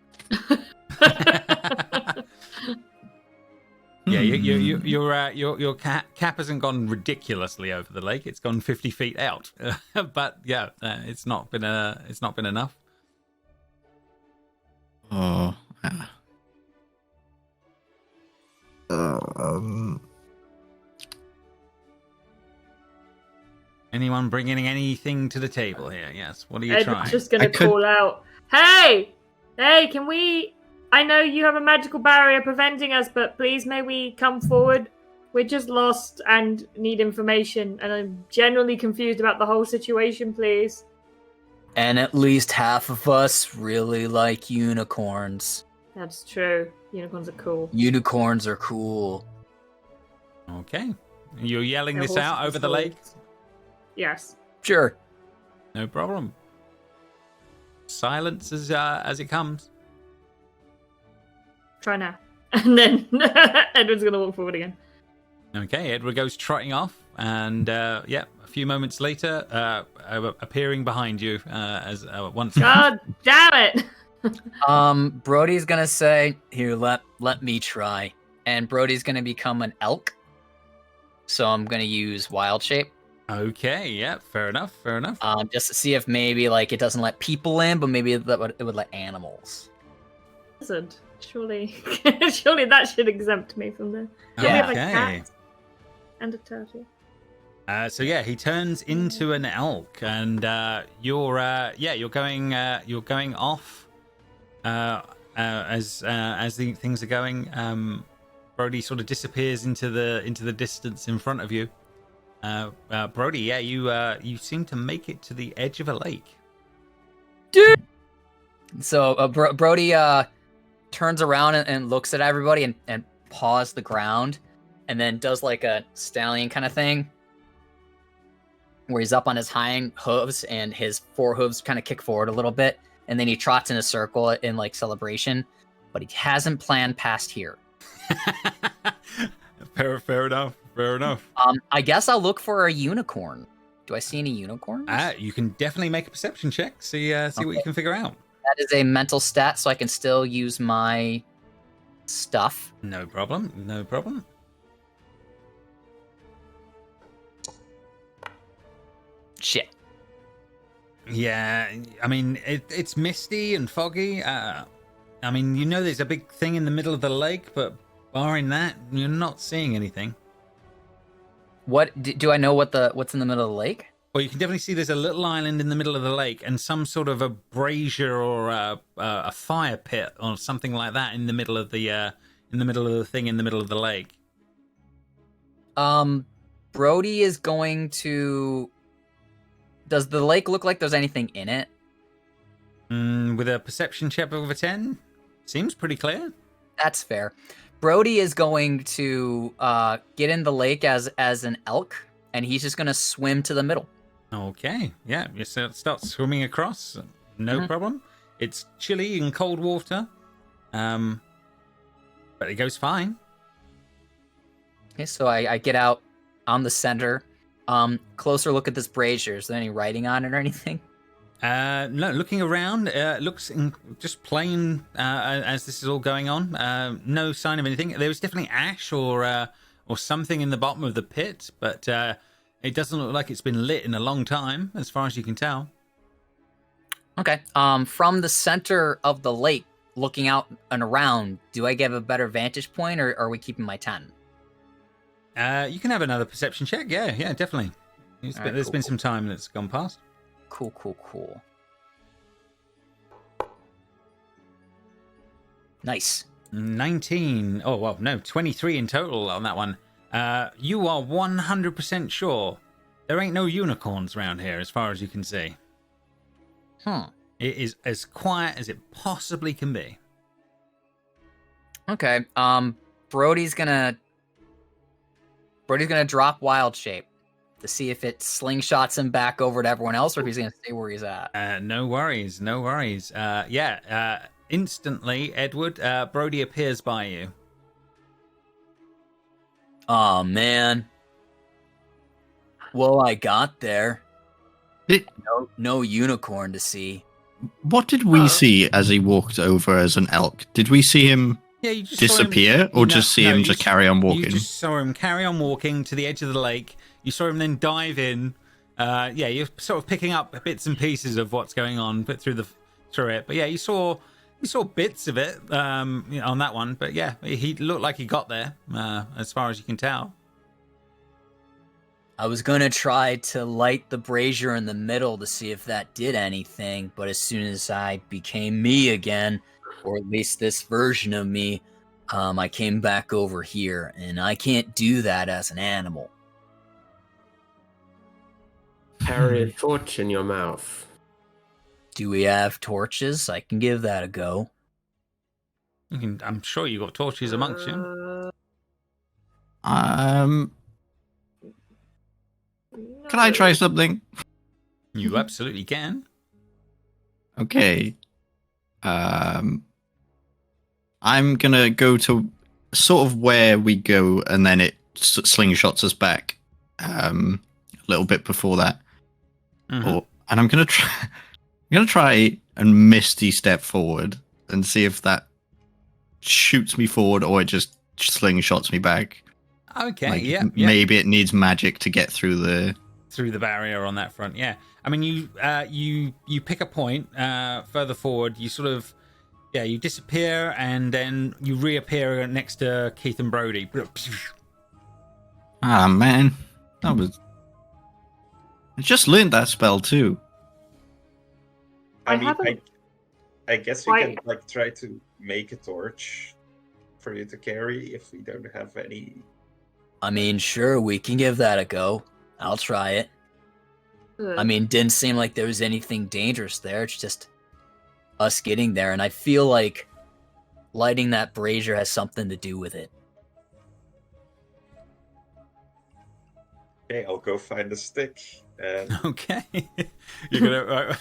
Yeah, your cap hasn't gone ridiculously over the lake. It's gone 50 feet out, but it's not been enough.
Oh.
Anyone bringing anything to the table here? Yes. What are you
Edward's
trying?
just going to call out, "Hey! Hey, can we... I know you have a magical barrier preventing us, but please may we come forward? We're just lost and need information, and I'm generally confused about the whole situation, please."
And at least half of us really like unicorns.
That's true. Unicorns are cool.
Unicorns are cool.
Okay. You're yelling
They're
this out
horses
over the
with
lake?
swords. Yes.
Sure.
No problem. Silence as it comes.
Try now. And then Edward's going to walk forward again.
Okay, Edward goes trotting off, and a few moments later, appearing behind you as once.
God damn it!
Brody's gonna say, "Here, let me try," and Brody's gonna become an elk. So I'm gonna use wild shape.
Okay, yeah, fair enough.
Just to see if maybe like it doesn't let people in, but maybe it would let animals.
Lizard. Surely that should exempt me from there.
Yeah.
We have a
Okay.
cat and a turtle.
So yeah, he turns into an elk, and you're going off as the things are going. Brody sort of disappears into the distance in front of you. Brody, yeah, you seem to make it to the edge of a lake.
Dude. So Brody turns around and looks at everybody and paws the ground, and then does like a stallion kind of thing, where he's up on his hind hooves and his fore hooves kind of kick forward a little bit, and then he trots in a circle in like celebration, but he hasn't planned past here.
Fair enough.
I guess I'll look for a unicorn. Do I see any unicorns?
You can definitely make a perception check. See what you can figure out.
That is a mental stat, so I can still use my stuff.
No problem.
Shit.
Yeah, I mean, it's misty and foggy. I mean, there's a big thing in the middle of the lake, but barring that, you're not seeing anything.
What do I know? What's in the middle of the lake?
Well, you can definitely see there's a little island in the middle of the lake and some sort of a brazier or a fire pit or something like that in the middle of the thing in the middle of the lake.
Brody is going to. Does the lake look like there's anything in it?
With a perception check of a 10, seems pretty clear.
That's fair. Brody is going to get in the lake as an elk, and he's just going to swim to the middle.
Okay, yeah, you start swimming across, no problem. It's chilly and cold water, but it goes fine.
Okay, so I get out on the center. Closer look at this brazier. Is there any writing on it or anything?
No, looking around, looks just plain as this is all going on. No sign of anything. There was definitely ash or something in the bottom of the pit, but it doesn't look like it's been lit in a long time, as far as you can tell.
Okay. From the center of the lake, looking out and around, do I get a better vantage point, or are we keeping my 10?
You can have another perception check. Yeah, definitely. There's been some time that's gone past.
Cool. Nice.
19. Oh, well, no, 23 in total on that one. You are 100% sure there ain't no unicorns around here as far as you can see. It is as quiet as it possibly can be.
Okay. Brody's gonna drop wild shape to see if it slingshots him back over to everyone else, or if he's gonna stay where he's at.
No worries. Instantly, Edward, Brody appears by you.
Oh man. Well, I got there. No unicorn to see.
What did we see as he walked over as an elk? Did we see him
You just
disappear, or just see him just carry on walking?
You just saw him carry on walking to the edge of the lake. You saw him then dive in. You're sort of picking up bits and pieces of what's going on, through it. But yeah, you saw We saw bits of it on that one, but yeah, he looked like he got there, as far as you can tell.
I was gonna try to light the brazier in the middle to see if that did anything, but as soon as I became me again, or at least this version of me, I came back over here, and I can't do that as an animal.
Carry a torch in your mouth.
Do we have torches? I can give that a go.
I'm sure you got torches amongst you.
Can I try something?
You absolutely can.
Okay. I'm gonna go to sort of where we go, and then it slingshots us back. A little bit before that, and I'm gonna try and misty step forward and see if that shoots me forward or it just slingshots me back.
Okay,
like,
yeah.
Maybe it needs magic to get through the
barrier on that front. Yeah, I mean, you pick a point further forward. You sort of, you disappear and then you reappear next to Keith and Brody.
Ah, man, that was. I just learned that spell too.
I guess we can like try to make a torch for you to carry if we don't have any.
I mean, sure, we can give that a go. I'll try it. I mean, didn't seem like there was anything dangerous there. It's just us getting there, and I feel like lighting that brazier has something to do with it.
Okay, I'll go find a stick.
Okay, you're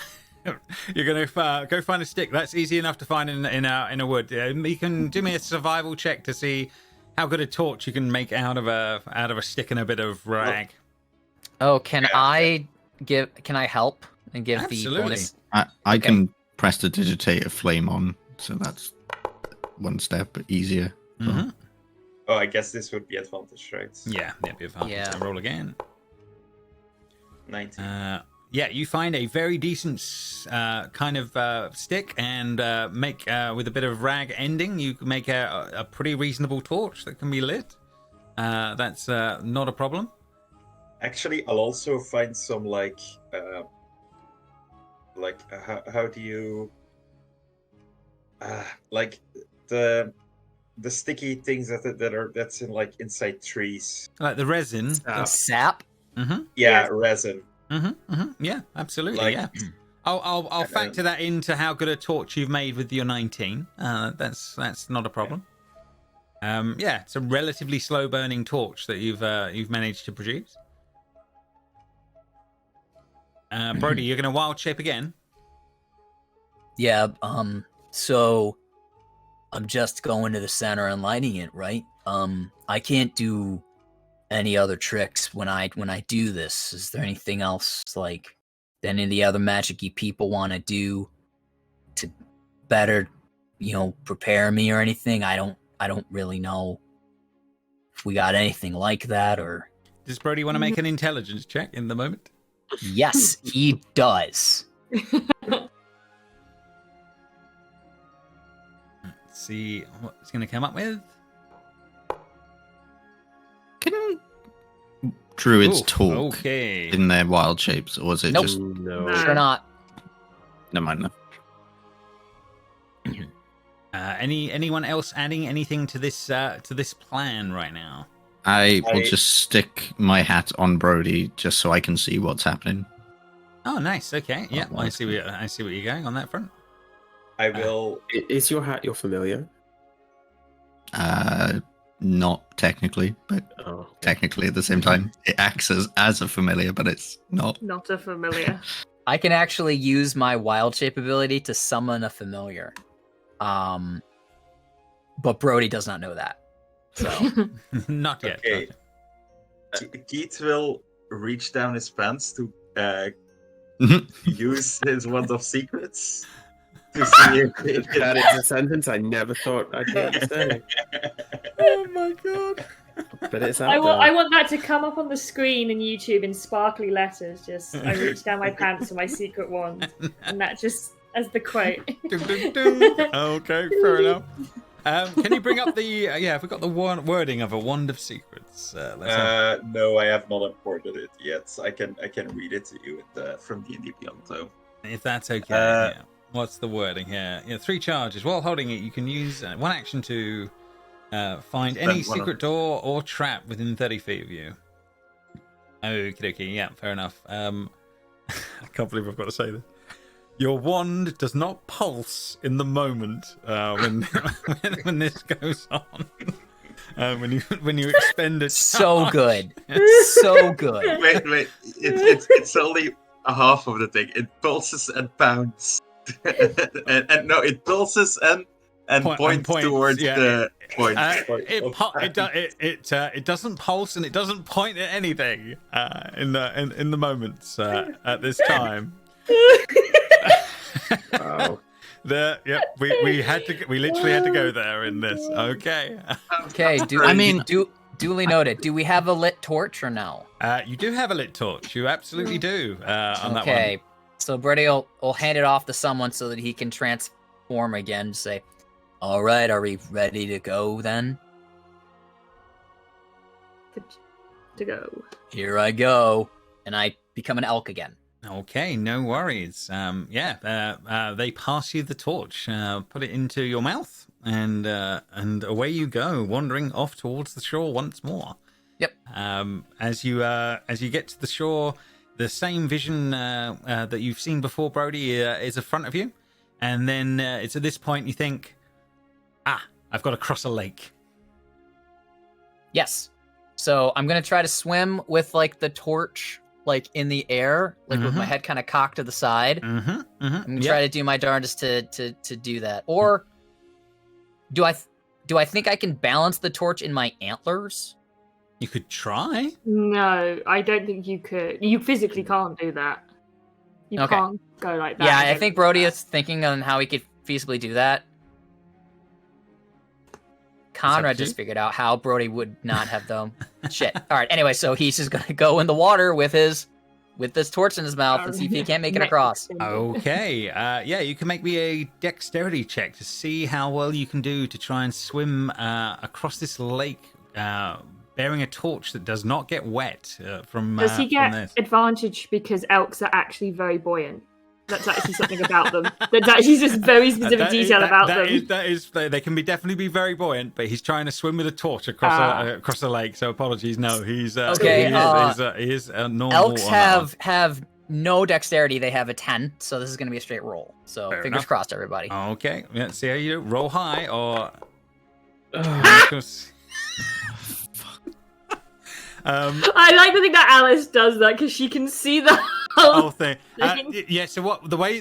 gonna go find a stick. That's easy enough to find in a wood. You can do me a survival check to see how good a torch you can make out of a stick and a bit of rag.
Oh, can I help and give
Absolutely.
the bonus?
I can prestidigitate a flame on, so that's one step easier.
Mm-hmm.
Oh, I guess this would be advantage, right?
Yeah, that'd be advantage.
Yeah.
Roll again.
19.
You find a very decent kind of stick and make with a bit of rag ending. You can make a pretty reasonable torch that can be lit. That's not a problem.
Actually, I'll also find some how do you like the sticky things that's in like inside trees,
Like the resin.
Sap?
Mm-hmm.
Yeah, resin.
Mm-hmm. Mm-hmm. Yeah, absolutely.
Like-
Yeah. I'll factor that into how good a torch you've made with your 19. That's not a problem. It's a relatively slow burning torch that you've managed to produce. Brody, you're gonna wild shape again.
Yeah, so I'm just going to the center and lighting it, right? I can't do any other tricks when I do this. Is there anything else like any of the other magic-y people want to do to better, prepare me or anything? I don't really know if we got anything like that or.
Does Brody want to make an intelligence check in the moment?
Yes, he does.
Let's see what it's going to come up with.
Can druids
Ooh,
talk
okay.
in their wild shapes, or is it
Nope.
just
No.
Sure not.
never mind?
Anyone else adding anything to this plan right now?
I will just stick my hat on Brody just so I can see what's happening.
Oh, nice. Okay. Yeah,
Oh,
I see where you're going on that front.
I will.
Is your hat your familiar?
Not technically, but
Oh.
technically at the same time. It acts as a familiar, but it's not.
Not a familiar.
I can actually use my wild shape ability to summon a familiar. But Brody does not know that. So
Not yet.
Okay. Keith will reach down his pants to use his wand of secrets to see if
That is a sentence I never thought I'd hear you say.
Oh my god.
But it's out
I
there.
want that to come up on the screen in YouTube in sparkly letters. Just I reach down my pants for my secret wand, and that just as the quote.
Dun, dun, dun. Okay, fair enough. Can you bring up the have we got the wording of a wand of secrets?
No, I have not imported it yet. I can read it to you from D&D Beyond though.
If that's okay. Yeah. What's the wording here? 3 charges. While holding it, you can use one action to find any secret door or trap within 30 feet of you. Okie dokie. Yeah, fair enough. I can't believe I've got to say this. Your wand does not pulse in the moment when this goes on. When you expend it.
So good. So good.
Wait. It's only a half of the thing. It pulses and pounds. and no, it pulses and points towards the point.
It doesn't pulse and it doesn't point at anything in the moments at this time.
Wow.
We literally had to go there in this. Okay.
Okay. Duly noted. Do we have a lit torch or no?
You do have a lit torch. You absolutely do. On that one.
Okay. So Brody will hand it off to someone so that he can transform again and say, all right, are we ready to go then?
Good to go.
Here I go. And I become an elk again.
Okay, no worries. They pass you the torch, put it into your mouth, and away you go, wandering off towards the shore once more.
Yep.
As you get to the shore, the same vision that you've seen before, Brody, is in front of you, and then it's at this point you think, I've got to cross a lake.
Yes. So I'm gonna try to swim with like the torch in the air, with my head kind of cocked to the side. I'm gonna try to do my darndest to do that. Or do I think I can balance the torch in my antlers?
You could try.
No, I don't think you could. You physically can't do that. You can't go like that.
Yeah, I think Brody is thinking on how he could feasibly do that. Conrad just figured out how Brody would not have them. Shit. All right. Anyway, so he's just gonna go in the water with this torch in his mouth and see if he can't make it across.
Okay. You can make me a dexterity check to see how well you can do to try and swim across this lake, bearing a torch that does not get wet from.
Does he
from
get
this.
advantage because elks are actually very buoyant? That's actually something about them. That's actually just very specific detail about them.
They can definitely be very buoyant, but he's trying to swim with a torch across a lake. So apologies. No, he's
okay.
He is a normal.
Elks have no dexterity. They have a 10, so this is going to be a straight roll. So
Fair
fingers
enough.
crossed, everybody.
Okay, let's see how you do. Roll high or.
I like to think that Alice does that because she can see the
whole thing. So what the way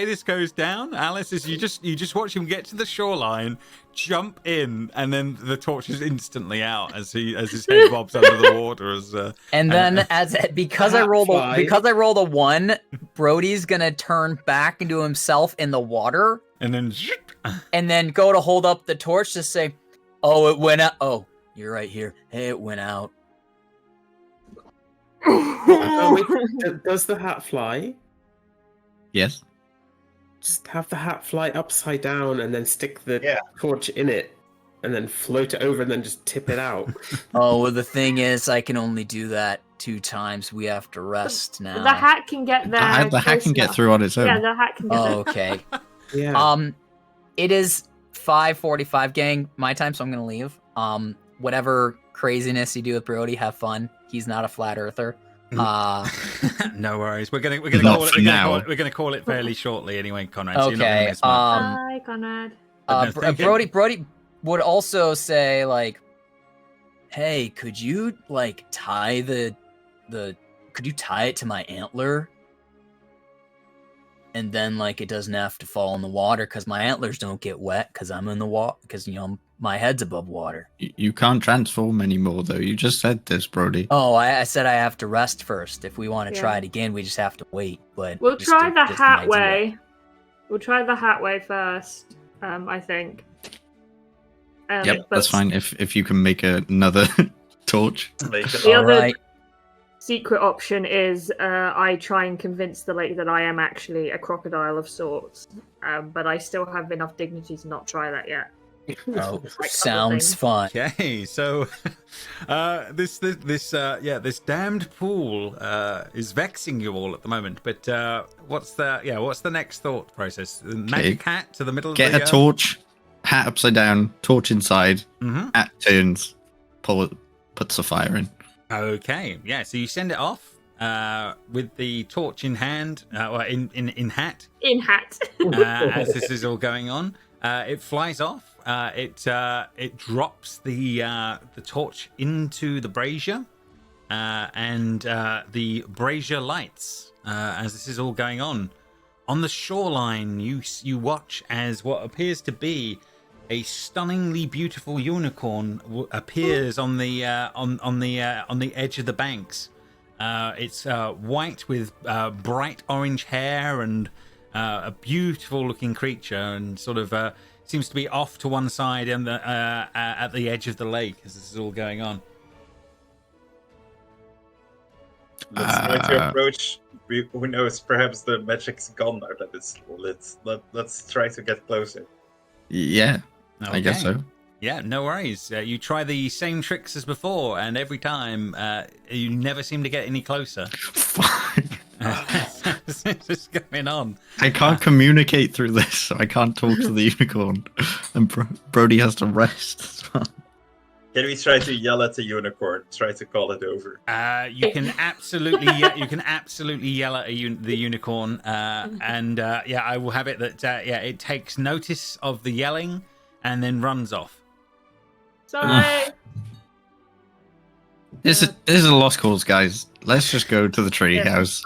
this goes down, Alice, is you just watch him get to the shoreline, jump in, and then the torch is instantly out as his head bobs under the water. Because I rolled a 1, Brody's gonna turn back into himself in the water, and
then go to hold up the torch to say, "Oh, it went out. Oh, you're right here. Hey, it went out."
Does the hat fly?
Yes.
Just have the hat fly upside down and then stick the torch in it and then float it over and then just tip it out.
Oh, well, the thing is, I can only do that 2 times. We have to rest now.
The hat can get there.
The hat can get through on its own.
Yeah, the hat can get there.
Okay.
Yeah.
It is 5:45, gang, my time, so I'm gonna leave. Whatever craziness you do with Brody, have fun. He's not a flat earther.
No worries. We're gonna call it fairly shortly anyway, Conrad. So
Okay.
Hi, Conrad.
Brody would also say "Hey, could you tie could you tie it to my antler? And then it doesn't have to fall in the water because my antlers don't get wet because I'm in the water because my head's above water."
You can't transform anymore, though. You just said this, Brody.
Oh, I said I have to rest first. If we want to try it again, we just have to wait. But
we'll try the hat way. We'll try the hat way first. I think.
Yep, that's fine. If you can make another torch.
All right.
secret option is I try and convince the lake that I am actually a crocodile of sorts, but I still have enough dignity to not try that yet.
Oh,
Like
sounds fun.
Okay, so this damned pool is vexing you all at the moment. But what's the next thought process? The magic hat to the middle
Get
of the
a torch, hat upside down, torch inside, hat turns, pull it, puts the fire in.
Okay, yeah. So you send it off with the torch in hand, or in hat.
In hat.
As this is all going on, it flies off. It drops the torch into the brazier, and the brazier lights as this is all going on. On the shoreline, you watch as what appears to be a stunningly beautiful unicorn appears on the edge of the banks. It's white with bright orange hair and a beautiful looking creature, and sort of seems to be off to one side and at the edge of the lake as this is all going on.
Let's try to approach. Who knows? Perhaps the magic's gone now that it's lit. Let's try to get closer.
Yeah,
Okay.
I guess so.
Yeah, no worries. You try the same tricks as before, and every time you never seem to get any closer.
Fuck.
It's just going on.
I can't communicate through this, so I can't talk to the unicorn. And Brody has to rest as well.
Can we try to yell at the unicorn? Try to call it over.
You can absolutely, yell at the unicorn, and I will have it that it takes notice of the yelling and then runs off.
Sorry.
This is a lost cause, guys. Let's just go to the tree
Yeah,
house.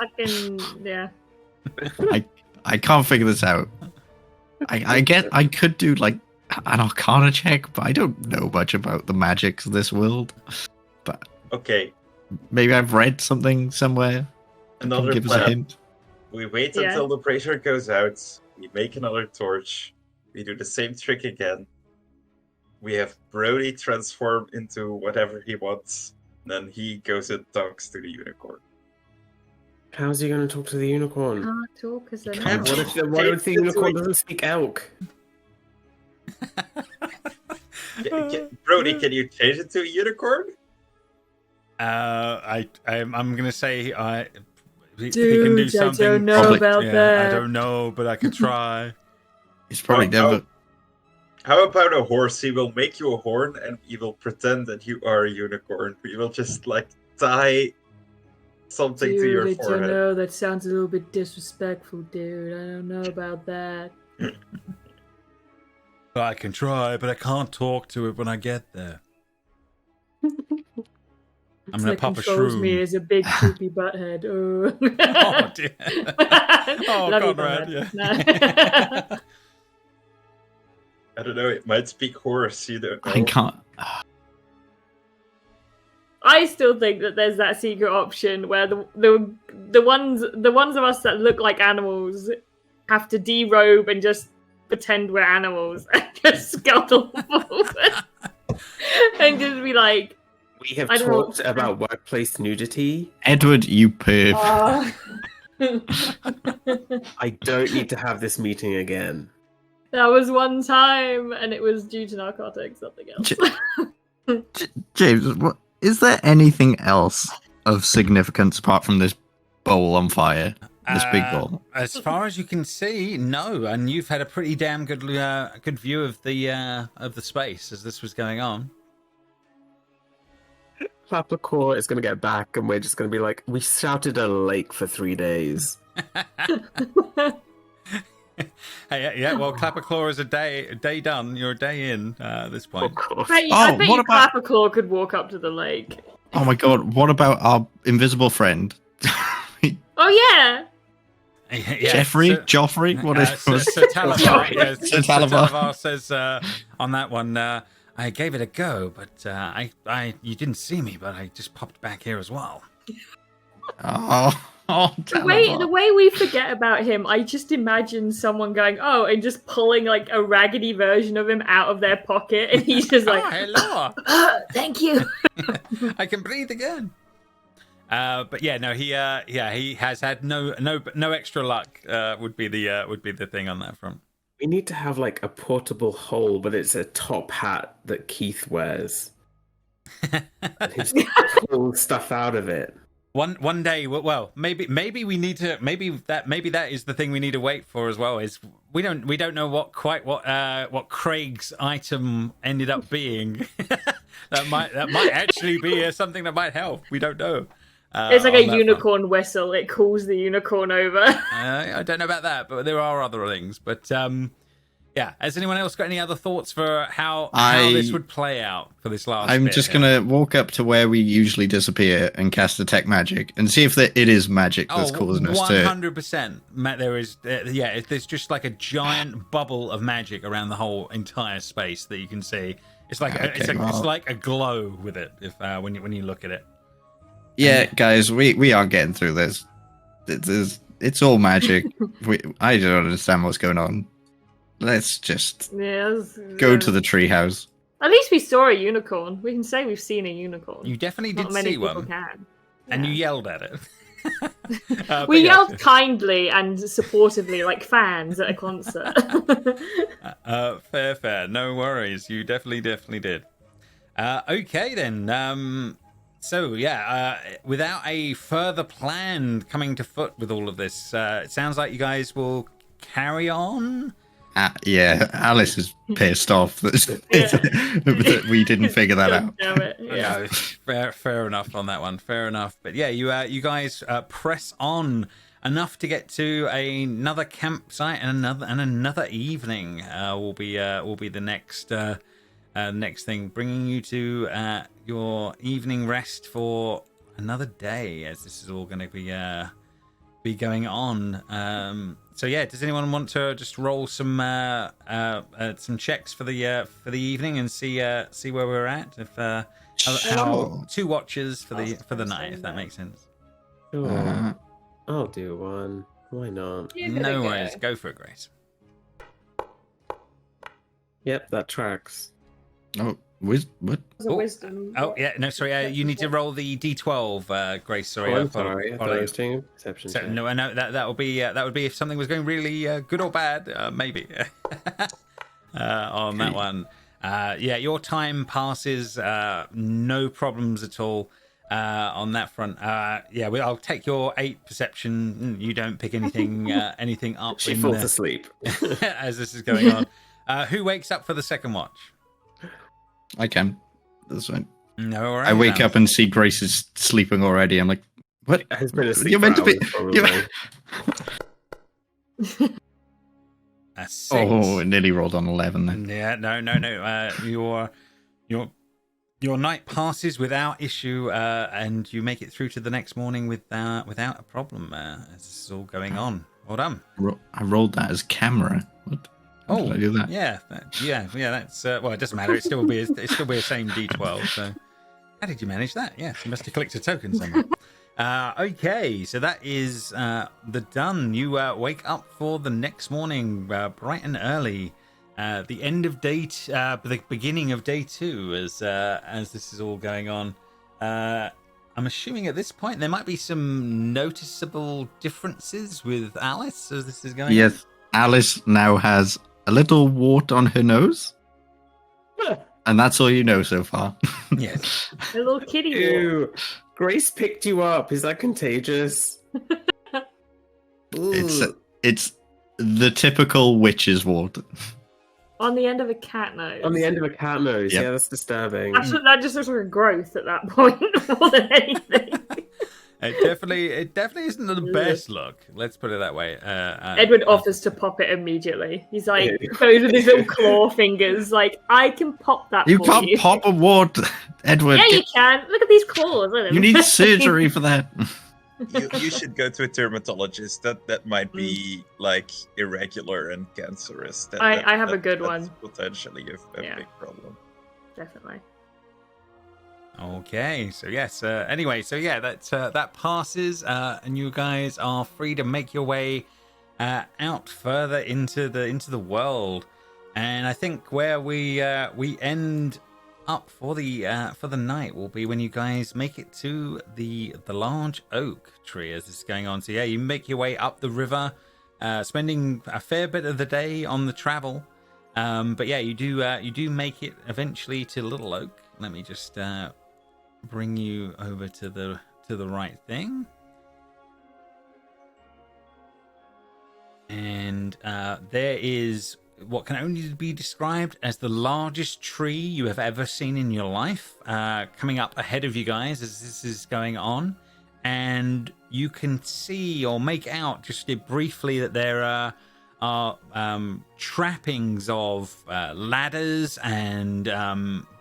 yeah.
I can't figure this out. I could do like an Arcana check, but I don't know much about the magics of this world. But
Okay,
maybe I've read something somewhere.
another
Give us a
plan.
hint.
We wait
Yeah.
until the brazier goes out. We make another torch. We do the same trick again. We have Brody transform into whatever he wants. Then he goes and talks to the unicorn.
How's he going to talk to the unicorn?
Can't talk because they're
What
not.
if the unicorn doesn't speak elk?
Brody, can you change it to a unicorn?
I'm gonna say he can do
Dude, I
something.
don't know
Probably-
about
I
that.
don't know, but I could try.
He's probably never.
How about a horse? He will make you a horn and he will pretend that you are a unicorn. We will just tie something to your
Dude, I don't
forehead.
know. That sounds a little bit disrespectful, dude. I don't know about that.
I can try, but I can't talk to it when I get there. I'm gonna
That
pop a
controls
shroom.
me as a big poopy butthead. Oh,
Oh dear. Oh,
Love you,
Conrad,
yeah. No.
I don't know, it might speak horse, you don't know.
I can't.
I still think that there's that secret option where the ones of us that look like animals have to derobe and just pretend we're animals and just scuttle forward and just be like,
We have
I don't
talked
know.
about workplace nudity.
Edward, you perv.
I don't need to have this meeting again.
That was one time, and it was due to narcotics, something else.
James, is there anything else of significance apart from this bowl on fire? This big bowl?
As far as you can see, no. And you've had a pretty damn good view of the space as this was going on.
Clappercore is going to get back, and we're just going to be like, we shouted a lake for 3 days.
Hey, yeah. Well, Clapperclaw is a day done. You're a day in at this point.
Of course.
I bet
what
you
about-
Clapperclaw could walk up to the lake.
Oh my god, what about our invisible friend?
Oh, yeah!
Yeah,
Jeffrey?
so-
Joffrey? What is
Sir Talavar, yeah,
Sir
Sir
Talavar.
Talavar says on that one, I gave it a go, but you didn't see me, but I just popped back here as well.
Oh,
The way we forget about him, I just imagine someone going, oh, and just pulling like a raggedy version of him out of their pocket, and he's just like,
hello.
thank you.
I can breathe again. But yeah, no, he has had no extra luck. Would be the thing on that front.
We need to have like a portable hole, but it's a top hat that Keith wears. And he's pulling stuff out of it.
One day, well, maybe we need to maybe that is the thing we need to wait for as well. Is we don't know what Craig's item ended up being. that might actually be something that might help. We don't know.
It's like a unicorn whistle. It calls the unicorn over.
I don't know about that, but there are other things. But yeah, has anyone else got any other thoughts for how this would play out for this last?
I'm just gonna walk up to where we usually disappear and cast detect magic and see if it is magic that's causing us to.
100%. There is, there's just like a giant bubble of magic around the whole entire space that you can see. It's like it's like a glow with it if when you look at it.
Yeah, guys, we aren't getting through this. It's all magic. I don't understand what's going on. Let's just go to the treehouse.
At least we saw a unicorn. We can say we've seen a unicorn.
You definitely did see one. And you yelled at it.
We yelled kindly and supportively like fans at a concert.
Fair. No worries. You definitely did. Okay, then. So, without a further plan coming to foot with all of this, it sounds like you guys will carry on.
Yeah, Alice is pissed off that we didn't figure that out.
Damn it. Yeah.
Fair enough on that one. Fair enough. But yeah, you guys press on enough to get to another campsite and another evening. Will be the next thing, bringing you to your evening rest for another day, as this is all going to be going on. So yeah, does anyone want to just roll some checks for the evening and see where we're at? If how 2 watches for the night, if that makes sense.
Sure. I'll do one. Why not?
No worries. Go for it, Grace.
Yep, that tracks.
Oh, what?
Wisdom.
Oh yeah, no, sorry. You need to roll the d12, Grace. Sorry.
I'm sorry. I thought I was doing a perception check.
No, that would be if something was going really good or bad, maybe. On that one, your time passes, no problems at all. On that front, I'll take your 8 perception. You don't pick anything up.
She falls asleep
as this is going on. Who wakes up for the second watch?
I can. That's fine.
No, all right.
I wake up and see Grace is sleeping already. I'm like, what?
Has been asleep.
You're meant to be.
That's 6.
Oh, it nearly rolled on 11 then.
Yeah, no. Your night passes without issue, and you make it through to the next morning without a problem. As this is all going on. Well done.
I rolled that as camera. What?
Oh,
did I do that?
Yeah. That's well. It doesn't matter. It still be the same D12. So, how did you manage that? Yes, you must have clicked a token somewhere. Okay, so that is the done. You wake up for the next morning, bright and early. The end of the beginning of day 2, as this is all going on. I'm assuming at this point there might be some noticeable differences with Alice as this is going on.
Yes, Alice now has a little wart on her nose. And that's all you know so far.
Yes.
A little kitty
Ew. Grace picked you up. Is that contagious?
It's the typical witch's wart.
on the end of a cat nose.
On the end of a cat nose.
Yep.
Yeah, that's disturbing.
That just looks like a growth at that point more than anything.
It definitely isn't the best look. Let's put it that way.
Edward offers to pop it immediately. He's like, goes with his little claw fingers, like, I can pop that.
You
for
can't
you.
pop a wart, Edward.
Yeah, you can. Look at these claws. Look at them.
You need surgery for that.
You should go to a dermatologist. That might be like irregular and cancerous.
I have a good
that's
one.
Potentially a big problem.
Definitely.
Okay, so yes. Anyway, so yeah, that passes, and you guys are free to make your way out further into the world. And I think where we end up for the night will be when you guys make it to the large oak tree as this is going on. So yeah, you make your way up the river, spending a fair bit of the day on the travel. But yeah, you do make it eventually to Little Oak. Let me just bring you over to the right thing. And there is what can only be described as the largest tree you have ever seen in your life, coming up ahead of you guys as this is going on. And you can see or make out just briefly that there are trappings of ladders and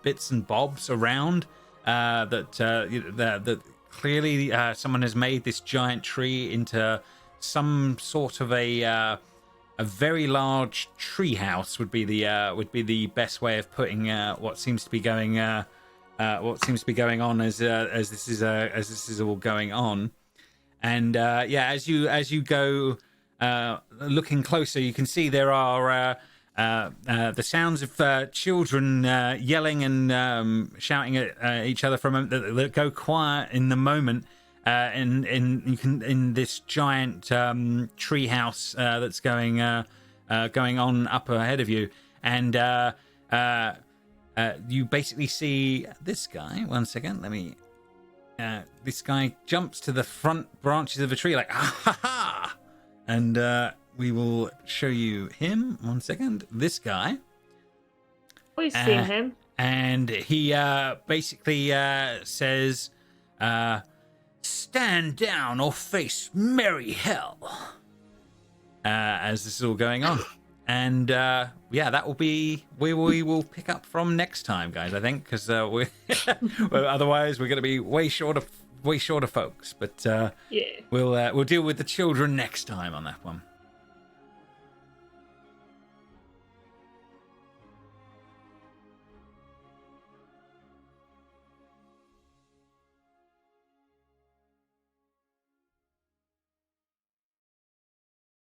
bits and bobs around that clearly someone has made this giant tree into some sort of a very large tree house would be the best way of putting what seems to be going on as this is all going on. And as you go looking closer, you can see there are the sounds of children yelling and shouting at each other from that go quiet in the moment. In this giant tree house that's going on up ahead of you, and you basically see this guy. One second, let me. This guy jumps to the front branches of a tree like ah ha ha, and we will show you him. One second, this guy.
We've seen him,
and he basically says. Stand down or face merry hell. As this is all going on. And that will be where we will pick up from next time, guys, I think, because well, otherwise we're going to be way short of folks. But we'll deal with the children next time on that one.